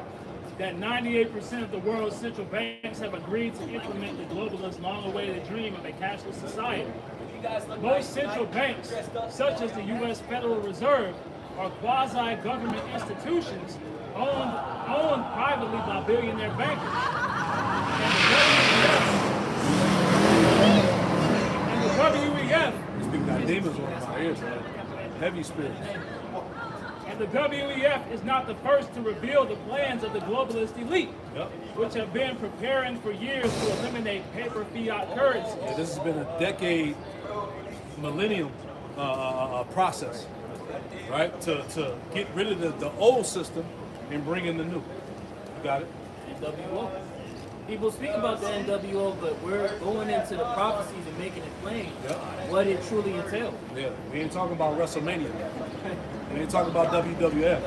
that 98% of the world's central banks have agreed to implement the globalist long-awaited dream of a cashless society. Most central banks, such as the U.S. Federal Reserve, are quasi-government institutions owned privately by billionaire bankers. And the WEF, These people got demons on my ears, man. Heavy spirits. and the WEF is not the first to reveal the plans of the globalist elite, Yep. which have been preparing for years to eliminate paper fiat currency. Yeah, this has been a decade, millennium process, right? To get rid of the old system and bring in the new. You got it? NWO. People speak about the NWO, but we're going into the prophecies and making it plain Yep. what it truly entails. Yeah, we ain't talking about WrestleMania. We ain't talking about WWF.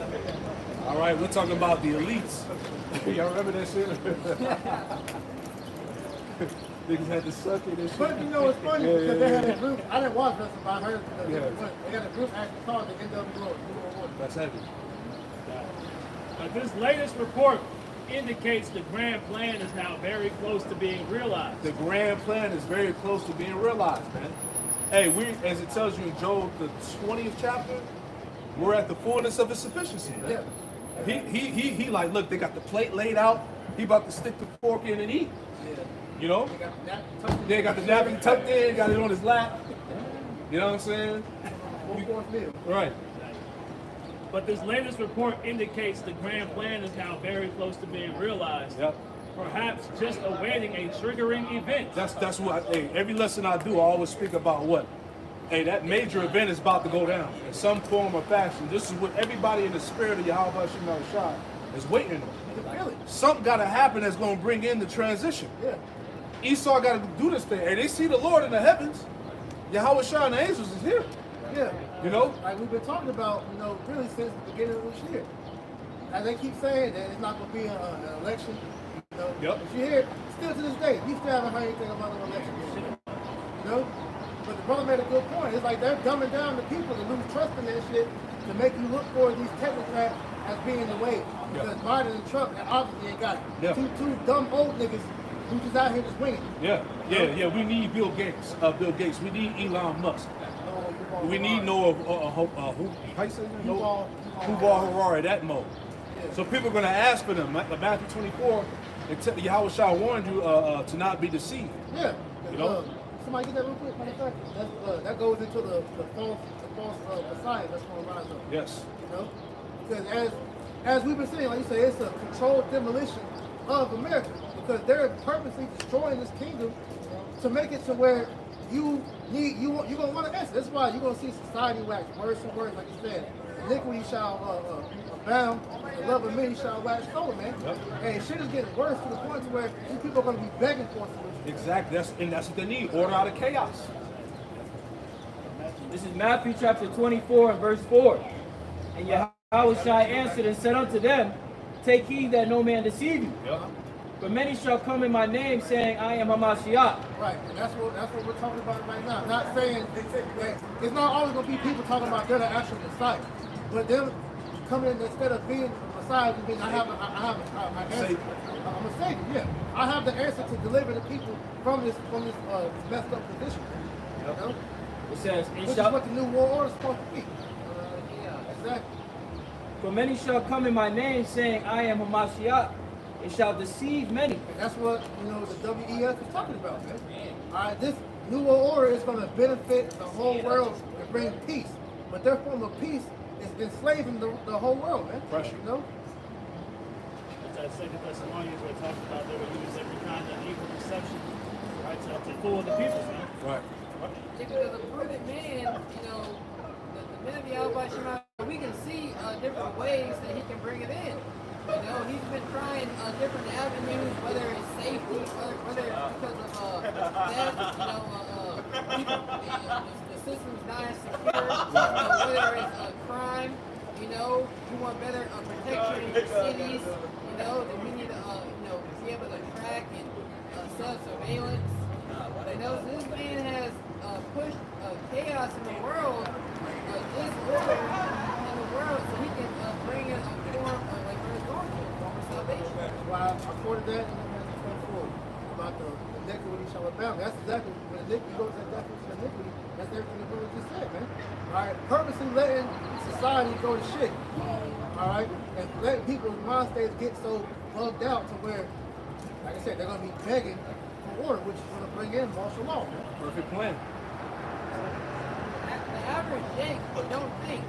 All right, we're talking about the elites. Y'all remember that shit? Niggas had to suck it and shit. But you know, it's funny Yeah, because yeah, they had yeah. a group. I didn't watch wrestling, but I heard that Yeah. they had a group actually called the NWO. That's heavy. But this latest report indicates the grand plan is now very close to being realized. The grand plan is very close to being realized, man. Hey, as it tells you in Job, the 20th chapter, we're at the fullness of his sufficiency, man. Yeah. He like, look, they got the plate laid out. He about to stick the fork in and eat. You know? They got that tucked They got the napkin tucked in, got it on his lap. You know what I'm saying? in, 4 meal. Right. But this latest report indicates the grand plan is now very close to being realized. Yep. Perhaps just awaiting a triggering event. That's what hey, every lesson I do, I always speak about what? Hey, that major event is about to go down in some form or fashion. This is what everybody in the spirit of Yahweh Shemel Shah is waiting on. You can feel it. Something got to happen that's going to bring in the transition. Yeah. Esau got to do this thing. Hey, they see the Lord in the heavens. Yahweh Shah and the angels is here. Yeah. You know? Like we've been talking about, really since the beginning of this year. And they keep saying that it's not going to be an election. Yep. But you hear, still to this day, we still haven't heard anything about an election yet. But the brother made a good point. It's like they're dumbing down the people to lose trust in that shit to make you look for these technocrats as being the way. Because Biden and Trump obviously ain't got it. Yeah. Two dumb old niggas who just out here just winging. Yeah. We need Bill Gates. We need Elon Musk. We need Noah. How you say that? Yuval Harari. That mode. So people are going to ask for them. Matthew 24. Yahweh Shah warned you to not be deceived. Yeah. You know? Somebody get that real quick. Matter of fact, that goes into the false Messiah that's going to rise up. Yes. Because as we've been saying, like you say, it's a controlled demolition of America because they're purposely destroying this kingdom to make it to where you're gonna want to answer. That's why you're gonna see society wax worse and worse, like you said. Iniquity shall abound, the love of many shall wax cold, man. Yep. And shit is getting worse to the point to where these people are gonna be begging for solutions. Exactly. That's what they need. Order out of chaos. This is Matthew chapter 24 and verse 4. And Yahweh Shai answered and said unto them, take heed that no man deceive you. Yep. For many shall come in my name, saying, I am Hamashiach. Right, and that's what we're talking about right now. Not saying that it's not always gonna be people talking about they're the actual Messiah, but them coming in instead of being the Messiah, being I have an answer. I'm a savior. Yeah, I have the answer to deliver the people from this messed up position. You know? It says, This is what the new world order is supposed to be. Exactly. For many shall come in my name, saying, I am Hamashiach. It shall deceive many. And that's what the WEF is talking about, man. This new world order is going to benefit the whole world and bring peace, but their form of peace is enslaving the whole world, man. Pressure. That's that 2 Thessalonians where it talks about they will use every kind of evil deception, right, to fool the people, man. Right. Because the prudent man, the men of Yahweh Shema, we can see different ways that he can bring it in. He's been trying different avenues, whether it's safety, whether it's because of death, the system's not as secure, whether it's crime, you want better protection in your cities, then we need to, be able to track and self-surveillance. So this man has pushed chaos in the world, disorder in the world, so he can bring in a form of, like we're going to, a form of salvation. That's why I quoted that in Matthew 24 about the connected with each other family. That's exactly when iniquity goes to that definition of iniquity. That's everything the brother just said, man. All right, purposely letting society go to shit. All right, and letting people's mind states get so bugged out to where, like I said, they're gonna be begging for order, which is gonna bring in martial law. Man. Perfect plan. The average Jake don't think.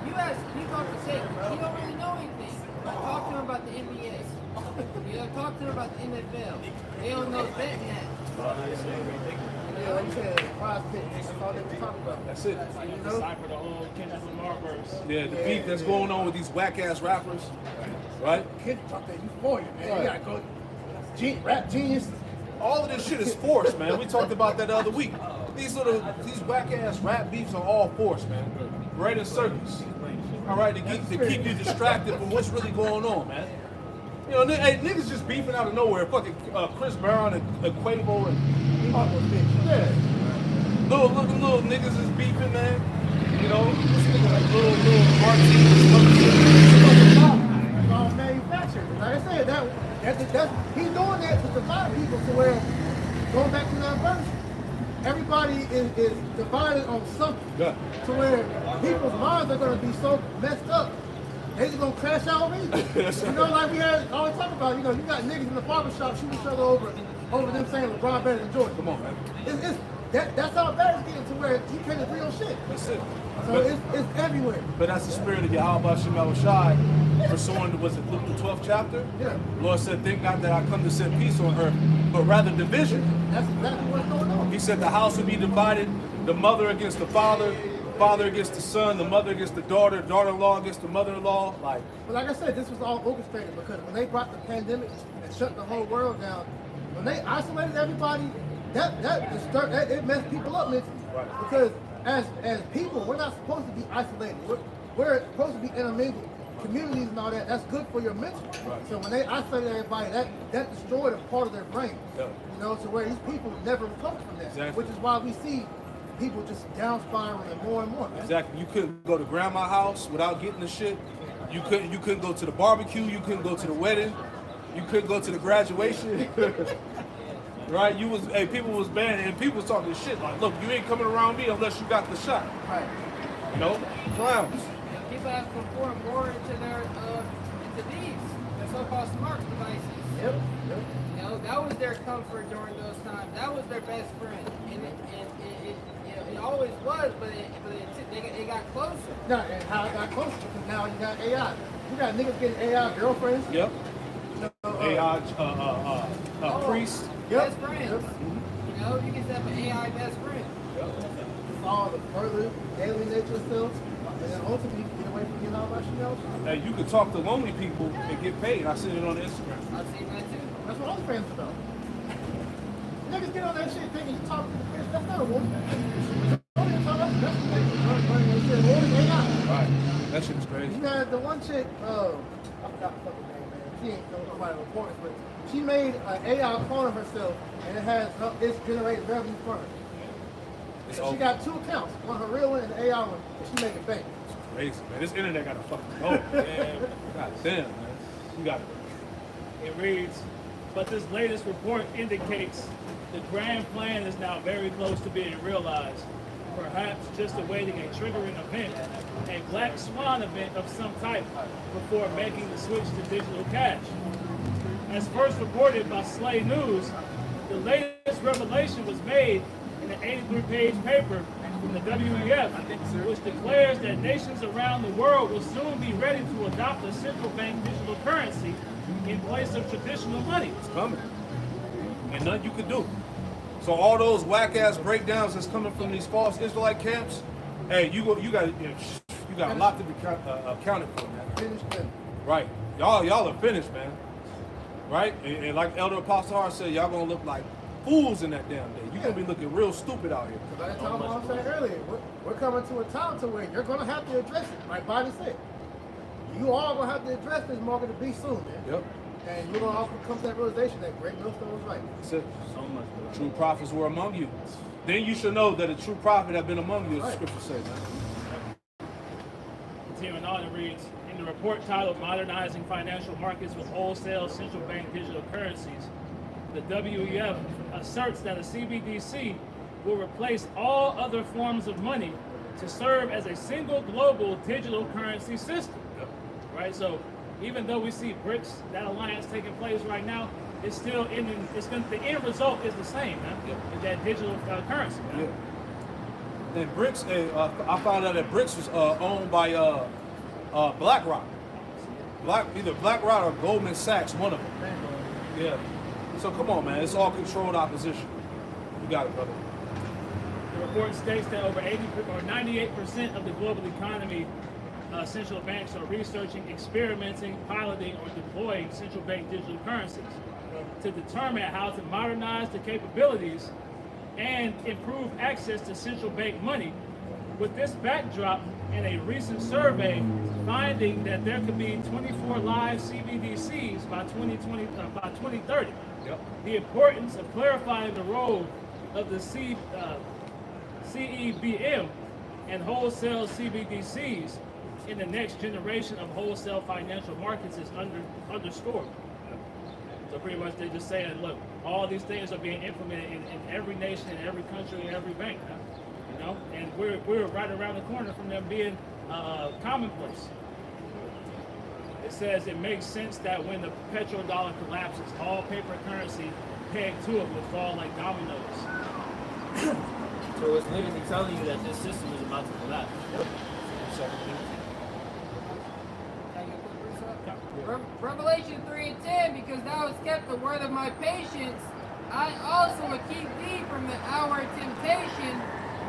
You ask, you talk to Jake, he don't really know anything. Talk to him about the NBA. You know, talk to him about the NFL. They don't know betting that. Yeah, like you said, prize pick. That's all they were talking about. That's it. You know? Decipher the whole Kendrick Lamar verse. Yeah, the beef that's going on with these whack ass rappers, right? Kids talk that euphoria, man. Right. You gotta go rap genius. All of this shit is forced, man. We talked about that the other week. These whack ass rap beefs are all forced, man. Right in circles. All right, to keep you distracted from what's really going on, man. You know, hey, niggas just beefing out of nowhere. Fucking Chris Brown and Quavo and yeah, little niggas is beefing, man. You know, little Martinez. It's all manufactured. Like I said, that's he's doing that to divide people to where, going back to that verse, everybody is divided on something. Yeah. To where people's minds are going to be so messed up, they just going to crash out on me. You know, like we had always talk about, you know, you got niggas in the barbershop shooting each other over them saying LeBron better than Jordan. Come on, man. That's how bad it's getting to where he can't agree on shit. That's it. So it's everywhere. But that's the spirit of Yahweh Shem Shai pursuing, was it Luke the 12th chapter? Yeah. Lord said, think not that I come to set peace on earth, but rather division. That's exactly what's going on. He said the house will be divided, the mother against the father, father against the son, the mother against the daughter, daughter-in-law against the mother-in-law. But like I said, this was all orchestrated because when they brought the pandemic and shut the whole world down, when they isolated everybody, it messed people up mentally. Right. Because as people, we're not supposed to be isolated. We're supposed to be intermingled. Communities and all that, that's good for your mental. Right. So when they isolated everybody, that destroyed a part of their brain. Yeah. You know, to where these people never recover from that. Exactly. Which is why we see people just down spiraling more and more. Man. exactly, you couldn't go to grandma's house without getting the shit. You couldn't go to the barbecue. You couldn't go to the wedding. You couldn't go to the graduation. Right? People was banned, and people was talking shit like, look, you ain't coming around me unless you got the shot. Right. You know, clowns. People have conformed more into these so-called smart devices. Yep. You know, that was their comfort during those times. That was their best friend, and it always was, but it got closer. No, and how it got closer because now you got AI. You got niggas getting AI girlfriends. Yep. AI priest. Best friends. You know, you can set up an AI best friend. It's all the further alienate yourself, and then ultimately you can get away from getting all that shit else. Hey, you could talk to lonely people and get paid. I seen it on Instagram. I've seen that too. That's what OnlyFans is about. Niggas get on that shit thinking you talking to the bitch. That's not a woman. Only time that's the best running that shit. What is AI? Right. That shit is crazy. You had the one chick, I forgot the fucking name, man. She ain't nobody important, but she made an AI clone of herself, and it's generated revenue for her. It's She got 2 accounts, one her real one and the AI one, and she making bank. crazy, man. This internet got to fucking go. Man. God damn, man. You got it. It reads, but this latest report indicates the grand plan is now very close to being realized. Perhaps just awaiting a triggering event, a black swan event of some type, before making the switch to digital cash. As first reported by Slay News, the latest revelation was made in an 83-page paper from the WEF, which declares that nations around the world will soon be ready to adopt a central bank digital currency in place of traditional money. It's coming. And nothing you can do. So all those whack ass breakdowns that's coming from these false Israelite camps, hey, you got a lot to be accounted for, man. Finished them. Right. Y'all are finished, man. Right? And like Elder Apostle Hart said, y'all gonna look like fools in that damn day. You're gonna be looking real stupid out here. By the time I said earlier, we're coming to a time to where you're gonna have to address it. Like Biden said, you all gonna have to address this market to be soon, man. Yep. And you're gonna also come to that realization that great millstone was right. That's it. So much. True prophets were among you. Then you should know that a true prophet have been among you, as the scripture says, man. Continuing on, it reads, in the report titled Modernizing Financial Markets with Wholesale Central Bank Digital Currencies, the WEF asserts that a CBDC will replace all other forms of money to serve as a single global digital currency system. Right? So even though we see BRICS, that alliance taking place right now, it's still the end result is the same, man. Is that digital currency, man. Yeah. And BRICS, I found out that BRICS was owned by BlackRock. Either BlackRock or Goldman Sachs, one of them. Yeah. So come on, man. It's all controlled opposition. You got it, brother. The report states that over 80 or 98% of the global economy, central banks are researching, experimenting, piloting, or deploying central bank digital currencies to determine how to modernize the capabilities and improve access to central bank money. With this backdrop and a recent survey finding that there could be 24 live CBDCs by 2030. Yep. The importance of clarifying the role of the CEBM and wholesale CBDCs in the next generation of wholesale financial markets is underscored. So pretty much they're just saying, look, all these things are being implemented in every nation, in every country, in every bank, you know, and we're right around the corner from them being commonplace. It says it makes sense that when the petrodollar collapses, all paper currency pegged to it will fall like dominoes. So it's literally telling you that this system is about to collapse. Yep. Revelation 3:10, because thou hast kept the word of my patience, I also will keep thee from the hour of temptation,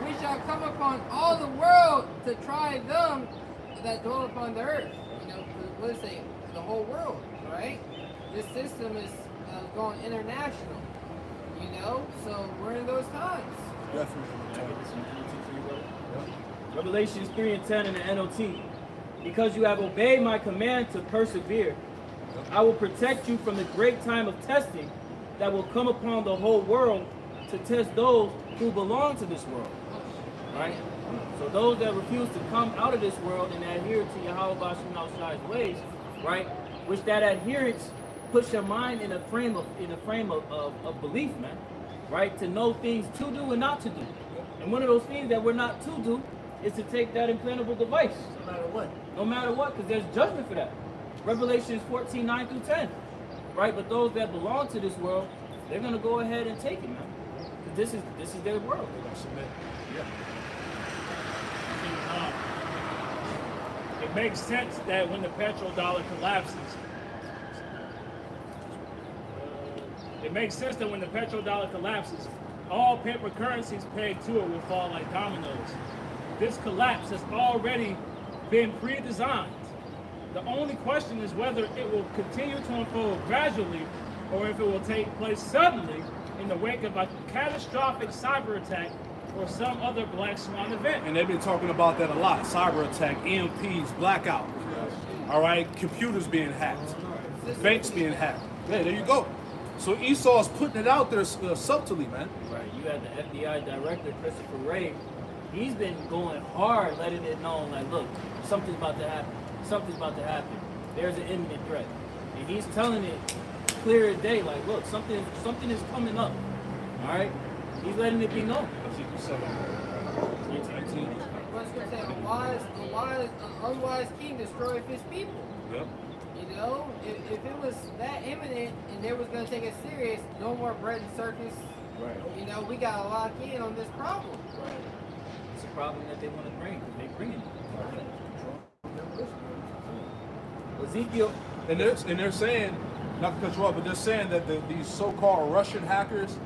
which shall come upon all the world to try them that dwell upon the earth. You know, what is it? The whole world, right? This system is going international, you know? So we're in those times. Definitely. Revelations 3:10 in the NLT. Because you have obeyed my command to persevere, I will protect you from the great time of testing that will come upon the whole world to test those who belong to this world. Right? So those that refuse to come out of this world and adhere to Yahweh Bashim Shai's ways, right? Which that adherence puts your mind in a frame of belief, man. Right? To know things to do and not to do. And one of those things that we're not to do is to take that implantable device. No matter what. No matter what, because there's judgment for that. Revelations 14:9 through 10. Right? But those that belong to this world, they're gonna go ahead and take it, man. This is their world. They're gonna submit. Yeah. It makes sense that when the petrodollar collapses, all paper currencies pegged to it will fall like dominoes. This collapse has already been pre-designed. The only question is whether it will continue to unfold gradually or if it will take place suddenly in the wake of a catastrophic cyber attack or some other black swan event. And they've been talking about that a lot. Cyber attack, EMPs, blackout. All right, computers being hacked, banks being hacked. Yeah, there you go. So Esau's putting it out there subtly, man. Right, you had the FBI director, Christopher Wray. He's been going hard, letting it known, like, look, something's about to happen. Something's about to happen. There's an imminent threat. And he's telling it clear as day, like, look, something is coming up. All right? He's letting it be known. An unwise king destroyed his people. Yep. You know, if it was that imminent and they was going to take it serious, no more bread and circus. Right. You know, we got to lock in on this problem. Right. It's a problem that they want to bring. They bring it. Ezekiel. And they're saying, not to cut you off, but they're saying that these so-called Russian hackers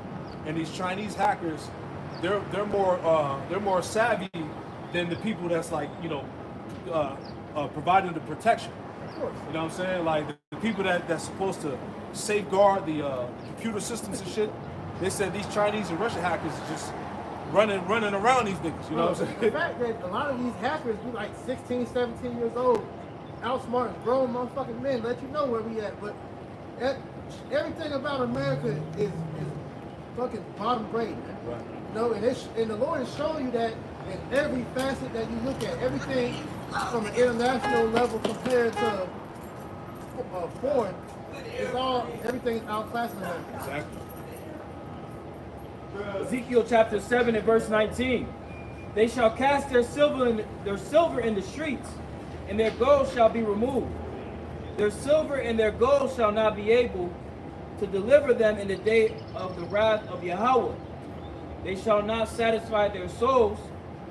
and these Chinese hackers, they're more savvy than the people that's like, you know, providing the protection. Of course. You know what I'm saying? Like the people that's supposed to safeguard the computer systems and shit. They said these Chinese and Russian hackers are just running around these niggas. You know what I'm saying? The fact that a lot of these hackers be like 16, 17 years old, outsmarting grown motherfucking men, let you know where we at. But everything about America is fucking bottom grade. Right. You know, and the Lord is showing you that in every facet that you look at, everything from an international level compared to foreign, everything is outclassing America. Exactly. Ezekiel chapter 7 and verse 19. They shall cast their silver in the streets, and their gold shall be removed. Their silver and their gold shall not be able to deliver them in the day of the wrath of Yahweh. They shall not satisfy their souls,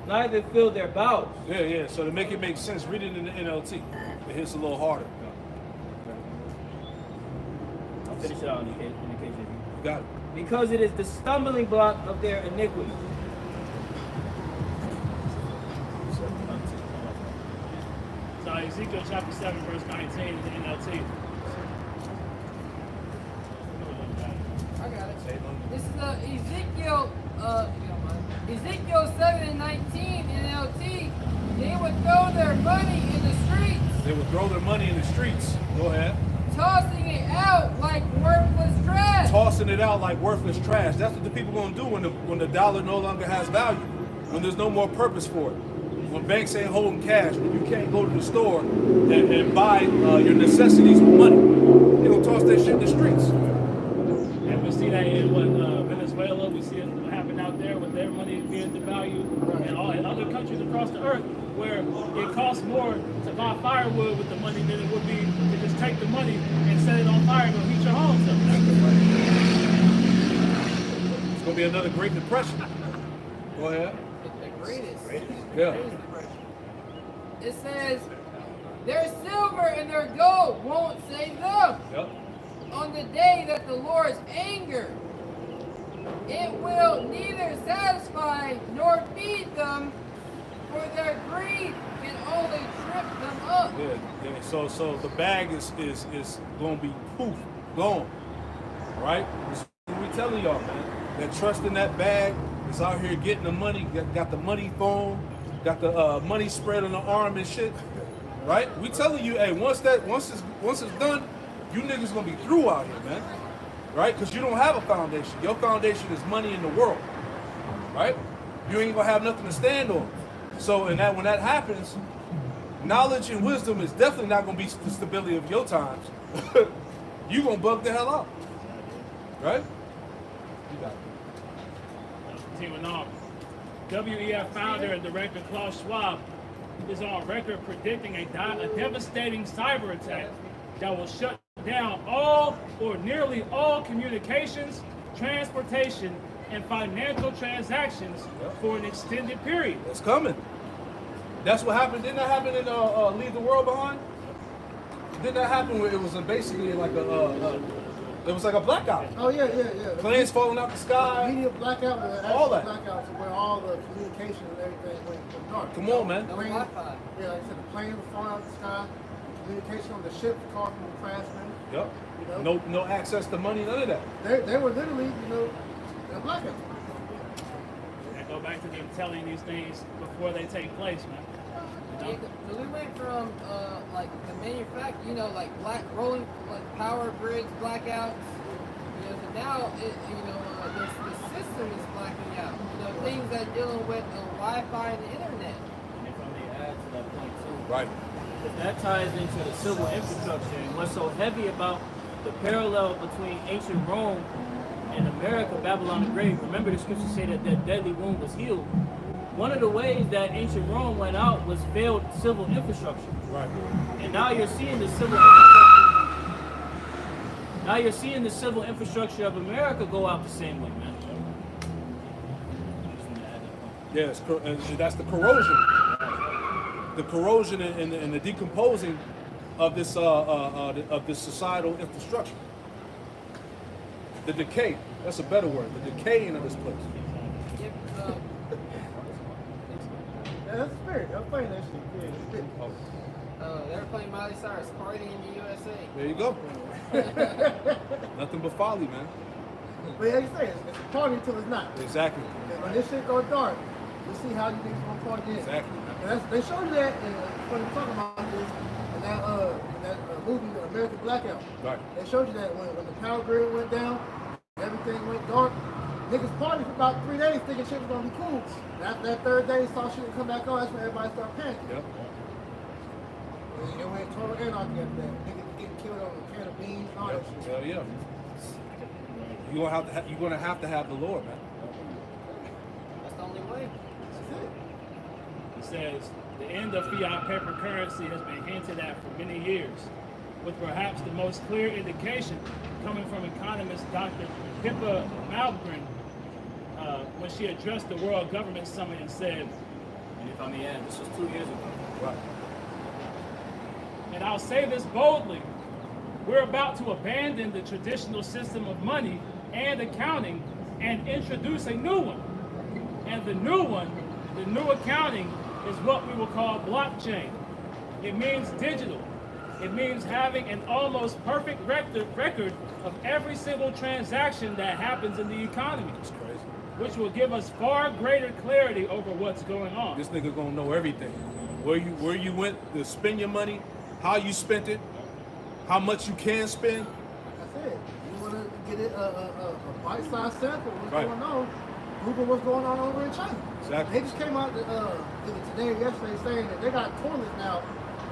neither fill their bowels. Yeah. So to make it make sense, read it in the NLT. It hits a little harder. I'll finish it out in the case You got it. because it is the stumbling block of their iniquity. So Ezekiel chapter 7, verse 19 in the NLT. I got it. This is Ezekiel, Ezekiel 7 and 19 NLT. They would throw their money in the streets, They would throw their money in the streets. Go ahead. tossing it out like worthless trash. Tossing it out like worthless trash. That's what the people gonna do when the dollar no longer has value. When there's no more purpose for it. When banks ain't holding cash, when you can't go to the store and buy your necessities with money, they gonna toss that shit in the streets. And we see that in Venezuela. We see it happen out there with their money being devalued, and all in other countries across the earth where it costs more to buy firewood with the money than it would be to just take the money and set it on fire and go heat your homes up. It's gonna be another Great Depression. Go ahead. The greatest. Yeah. It says, their silver and their gold won't save them. Yep. On the day that the Lord's anger, it will neither satisfy nor feed them, for their greed can only trip them up. Yeah. So the bag is gonna be poof, gone. Right? That's what we telling y'all, man. That trust in that bag is out here getting the money, got the money phone, got the money spread on the arm and shit. Right? We telling you, hey, once it's done, you niggas gonna be through out here, man. Right? Because you don't have a foundation. Your foundation is money in the world. Right? You ain't gonna have nothing to stand on. So when that happens, knowledge and wisdom is definitely not gonna be the stability of your times. You gonna bug the hell out. Right? You got it. Continuing on. WEF founder and director Klaus Schwab is on record predicting a devastating cyber attack that will shut down all or nearly all communications, transportation, and financial transactions for an extended period. It's coming. That's what happened. Didn't that happen in Leave the World Behind? Didn't that happen where it was basically like it was like a blackout? Oh yeah. Planes falling out the sky. Media blackout, All that. blackout to where all the communication and everything went dark. Come on, man. No Plane- Wi-Fi. Yeah, like I said, the plane was falling out of the sky. Communication on the ship, the car from the crashing. Yep. You know? No access to money, none of that. They were literally, in a blackout. And go back to them telling these things before they take place, man. Yeah, so we went from like the manufacturer, like rolling like power grids, blackouts. So now the system is blacking out. Things that dealing with the Wi-Fi and the internet. And if I may add to that point too, Right. because that ties into the civil infrastructure and what's so heavy about the parallel between ancient Rome and America, Babylon the Great. Remember the scriptures say that that deadly wound was healed. One of the ways that ancient Rome went out was failed civil infrastructure. Right. And now you're seeing the civil infrastructure. Now you're seeing the civil infrastructure of America go out the same way, man. Yes, and that's the corrosion. The corrosion and the decomposing of this societal infrastructure. The decay. That's a better word. The decaying of this place. Yep, Yeah, that's the spirit. I'm playing that shit. Yeah, the spirit. Oh, they were playing Miley Cyrus, Party in the USA. there you go. Nothing but folly, man. But like you say, it's a party until it's not. Exactly. And when this shit goes dark, you see how you niggas gonna party in. Exactly. And they showed you that, and when they talking about this, in that movie, The American Blackout. Right. They showed you that when the power grid went down, everything went dark. Niggas partied for about 3 days thinking shit was gonna be cool. And after that third day, saw shit come back on, that's when everybody started panicking. Yep. And it went total anarchy after that. Niggas getting killed on a can of beans and all that shit. Hell yeah. You're gonna have to have the Lord, man. Explain. That's it. It says, the end of fiat paper currency has been hinted at for many years, with perhaps the most clear indication coming from economist Dr. Pippa Malmgren when she addressed the World Government Summit and said, And if I may add, this was 2 years ago. Right. and I'll say this boldly, we're about to abandon the traditional system of money and accounting and introduce a new one. And the new one, the new accounting, is what we will call blockchain. It means digital. It means having an almost perfect record of every single transaction that happens in the economy, It's crazy. which will give us far greater clarity over what's going on. This nigga gonna know everything. Where you went to spend your money, how you spent it, how much you can spend. That's it. You want to get it a bite-sized sample of what's Right. going on, Google what's going on over in China. Exactly. They just came out today or yesterday saying that they got toilets now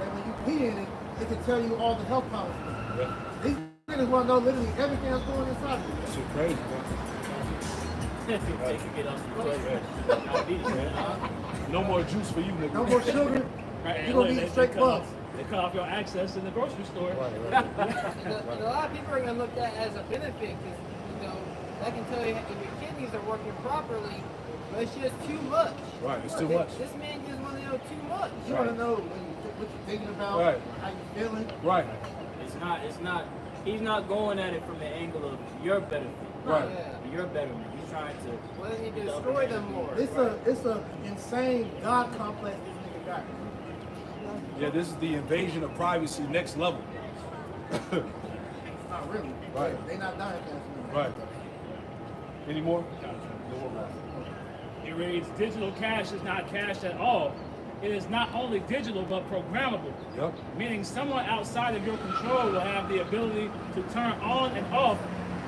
that when you pee in it, it can tell you all the health problems. Yeah. These niggas want to know literally everything that's going inside of you. That shit crazy, man. They can get us the toilet. Diabetes, man. No more juice for you, nigga. No more sugar. Right, You and gonna look, be straight bugs. they cut off your access to the grocery store. And a lot of people are going to look at that as a benefit because, that can tell you if your kidneys are working properly, but it's just too much. Right, it's too much. This man just want to know too much. You want to know what you're thinking about, Right. how you feeling. Right. It's not, he's not going at it from the angle of your benefit. Right. Yeah. Your betterment. He's trying to. Well, then you destroy them more. It's a insane God complex this nigga got. Yeah, this is the invasion of privacy next level. Not really. Right. They not dying fast enough. Right. Any more? It reads, digital cash is not cash at all. It is not only digital, but programmable. Yep. Meaning someone outside of your control will have the ability to turn on and off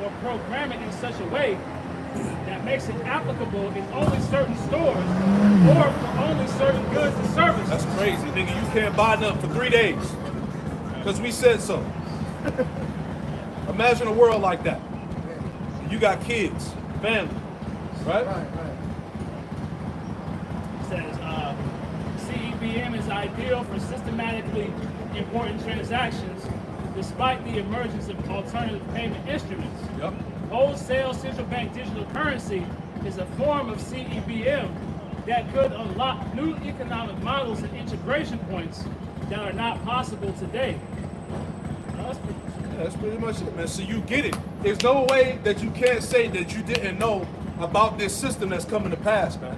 or program it in such a way that makes it applicable in only certain stores or for only certain goods and services. That's crazy, nigga. You can't buy nothing for 3 days. Because we said so. Imagine a world like that. You got kids, family, right? Right. It says, CEBM is ideal for systematically important transactions despite the emergence of alternative payment instruments. Yep. Wholesale central bank digital currency is a form of CEBM that could unlock new economic models and integration points that are not possible today. That's pretty much it, man. So you get it. There's no way that you can't say that you didn't know about this system that's coming to pass, man.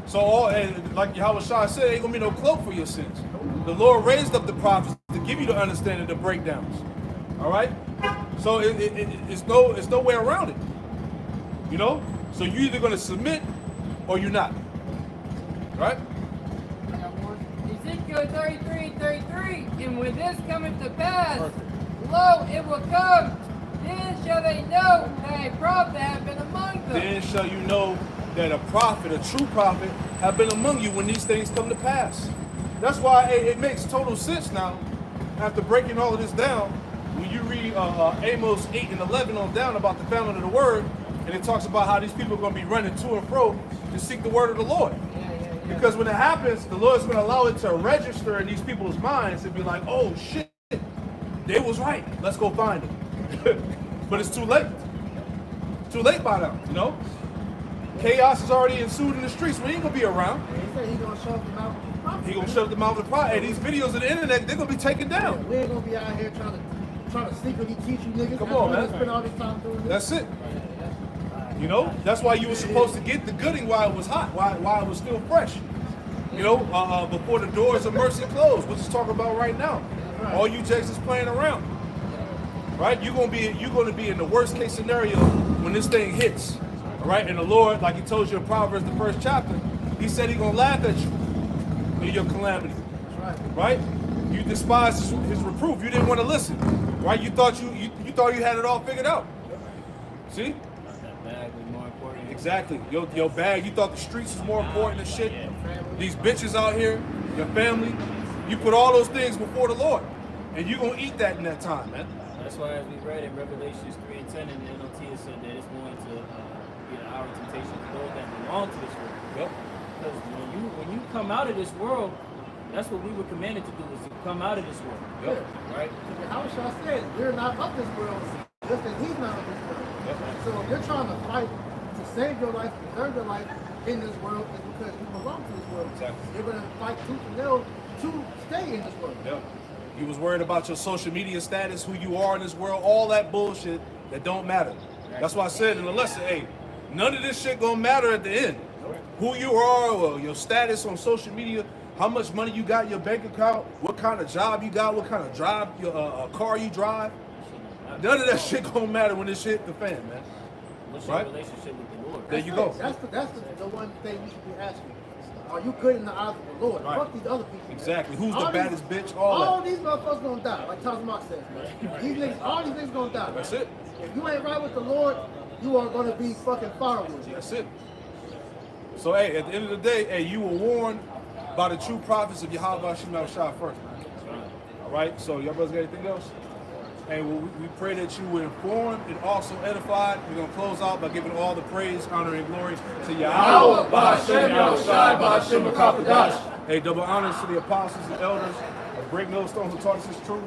So all, and like Yahweh Shah said, ain't gonna be no cloak for your sins. The Lord raised up the prophets to give you the understanding, the breakdowns. All right. So it's no way around it. You know. So you're either gonna submit or you're not. Right. Ezekiel 33:33, and when this cometh to pass, lo, it will come. Then shall they know that a prophet hath been among them. Then shall you know that a prophet, a true prophet, have been among you when these things come to pass. That's why it makes total sense now, after breaking all of this down, when you read Amos 8 and 11 on down about the famine of the word, and it talks about how these people are going to be running to and fro to seek the word of the Lord. Yeah. Because when it happens, the Lord's going to allow it to register in these people's minds and be like, oh shit, they was right. Let's go find them. But it's too late. Too late by now, you know? Chaos is already ensued in the streets. We ain't going to be around. He said he's gonna shut them out. He going to shut the mouth of the pride. And these videos on the internet, they're going to be taken down. We ain't gonna be out here trying to secretly teach you niggas. Come on, man. Spend all this time doing this. That's it. You know? That's why you were supposed to get the gooding while it was hot, while it was still fresh. You know, before the doors of mercy closed, which is talking about right now. All you jakes is playing around. Right? You're gonna be in the worst case scenario when this thing hits. All right? And the Lord, like he told you in Proverbs, the 1st chapter, he said he's gonna laugh at you in your calamity. Right? You despised his reproof. You didn't want to listen. Right? You thought you had it all figured out. See? That bag was more important. Exactly. Your bag, you thought the streets was more important than shit. These bitches out here, your family, you put all those things before the Lord. And you're going to eat that in that time, man. That's why, as we read in Revelations 3 and 10 in the NLT, it said that it's going to be an hour of temptation for those that belong to this world. Yep. Because when you come out of this world, that's what we were commanded to do, is to come out of this world. Yep. Right? Because how shall I say it? You're not of this world, just as he's not of this world. Yep. So if you're trying to fight to save your life, preserve your life in this world, it's because you belong to this world. Exactly. You're going to fight tooth and nail to stay in this world. Yep. You was worried about your social media status, who you are in this world, all that bullshit that don't matter. That's why I said in the lesson, hey, none of this shit gonna matter at the end. Who you are, or your status on social media, how much money you got in your bank account, what kind of job you got, what kind of car you drive. None of that shit gonna matter when this shit hit the fan, man. What's Right? your relationship with the Lord? There you go. That's the one thing you should be asking. Are you good in the eyes of the Lord? Right. Fuck these other people. Exactly. Who's the All baddest these- bitch? All that. these motherfuckers gonna die, like Thomas Mark says, man. These niggas, all these niggas gonna die. That's it. If you ain't right with the Lord, you are gonna be fucking firewood. That's it. So, hey, at the end of the day, hey, you were warned by the true prophets of Yahweh Shemel Shah first. All right? So, y'all brothers got anything else? Hey, well, we pray that you were informed and also edified. We're going to close out by giving all the praise, honor, and glory to Yahweh. Hey, double honors to the apostles and elders of Great Millstone who taught us this truth.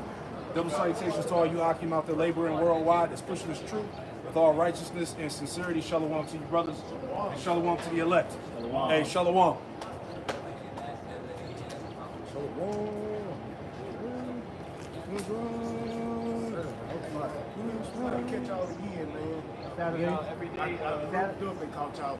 Double salutations to all you Akim out there laboring worldwide that's pushing this truth with all righteousness and sincerity. Shalom to you brothers, and shalom to the elect. Shalom. Hey, shalom. Catch y'all again, man. We out every day. Do it, they call y'all.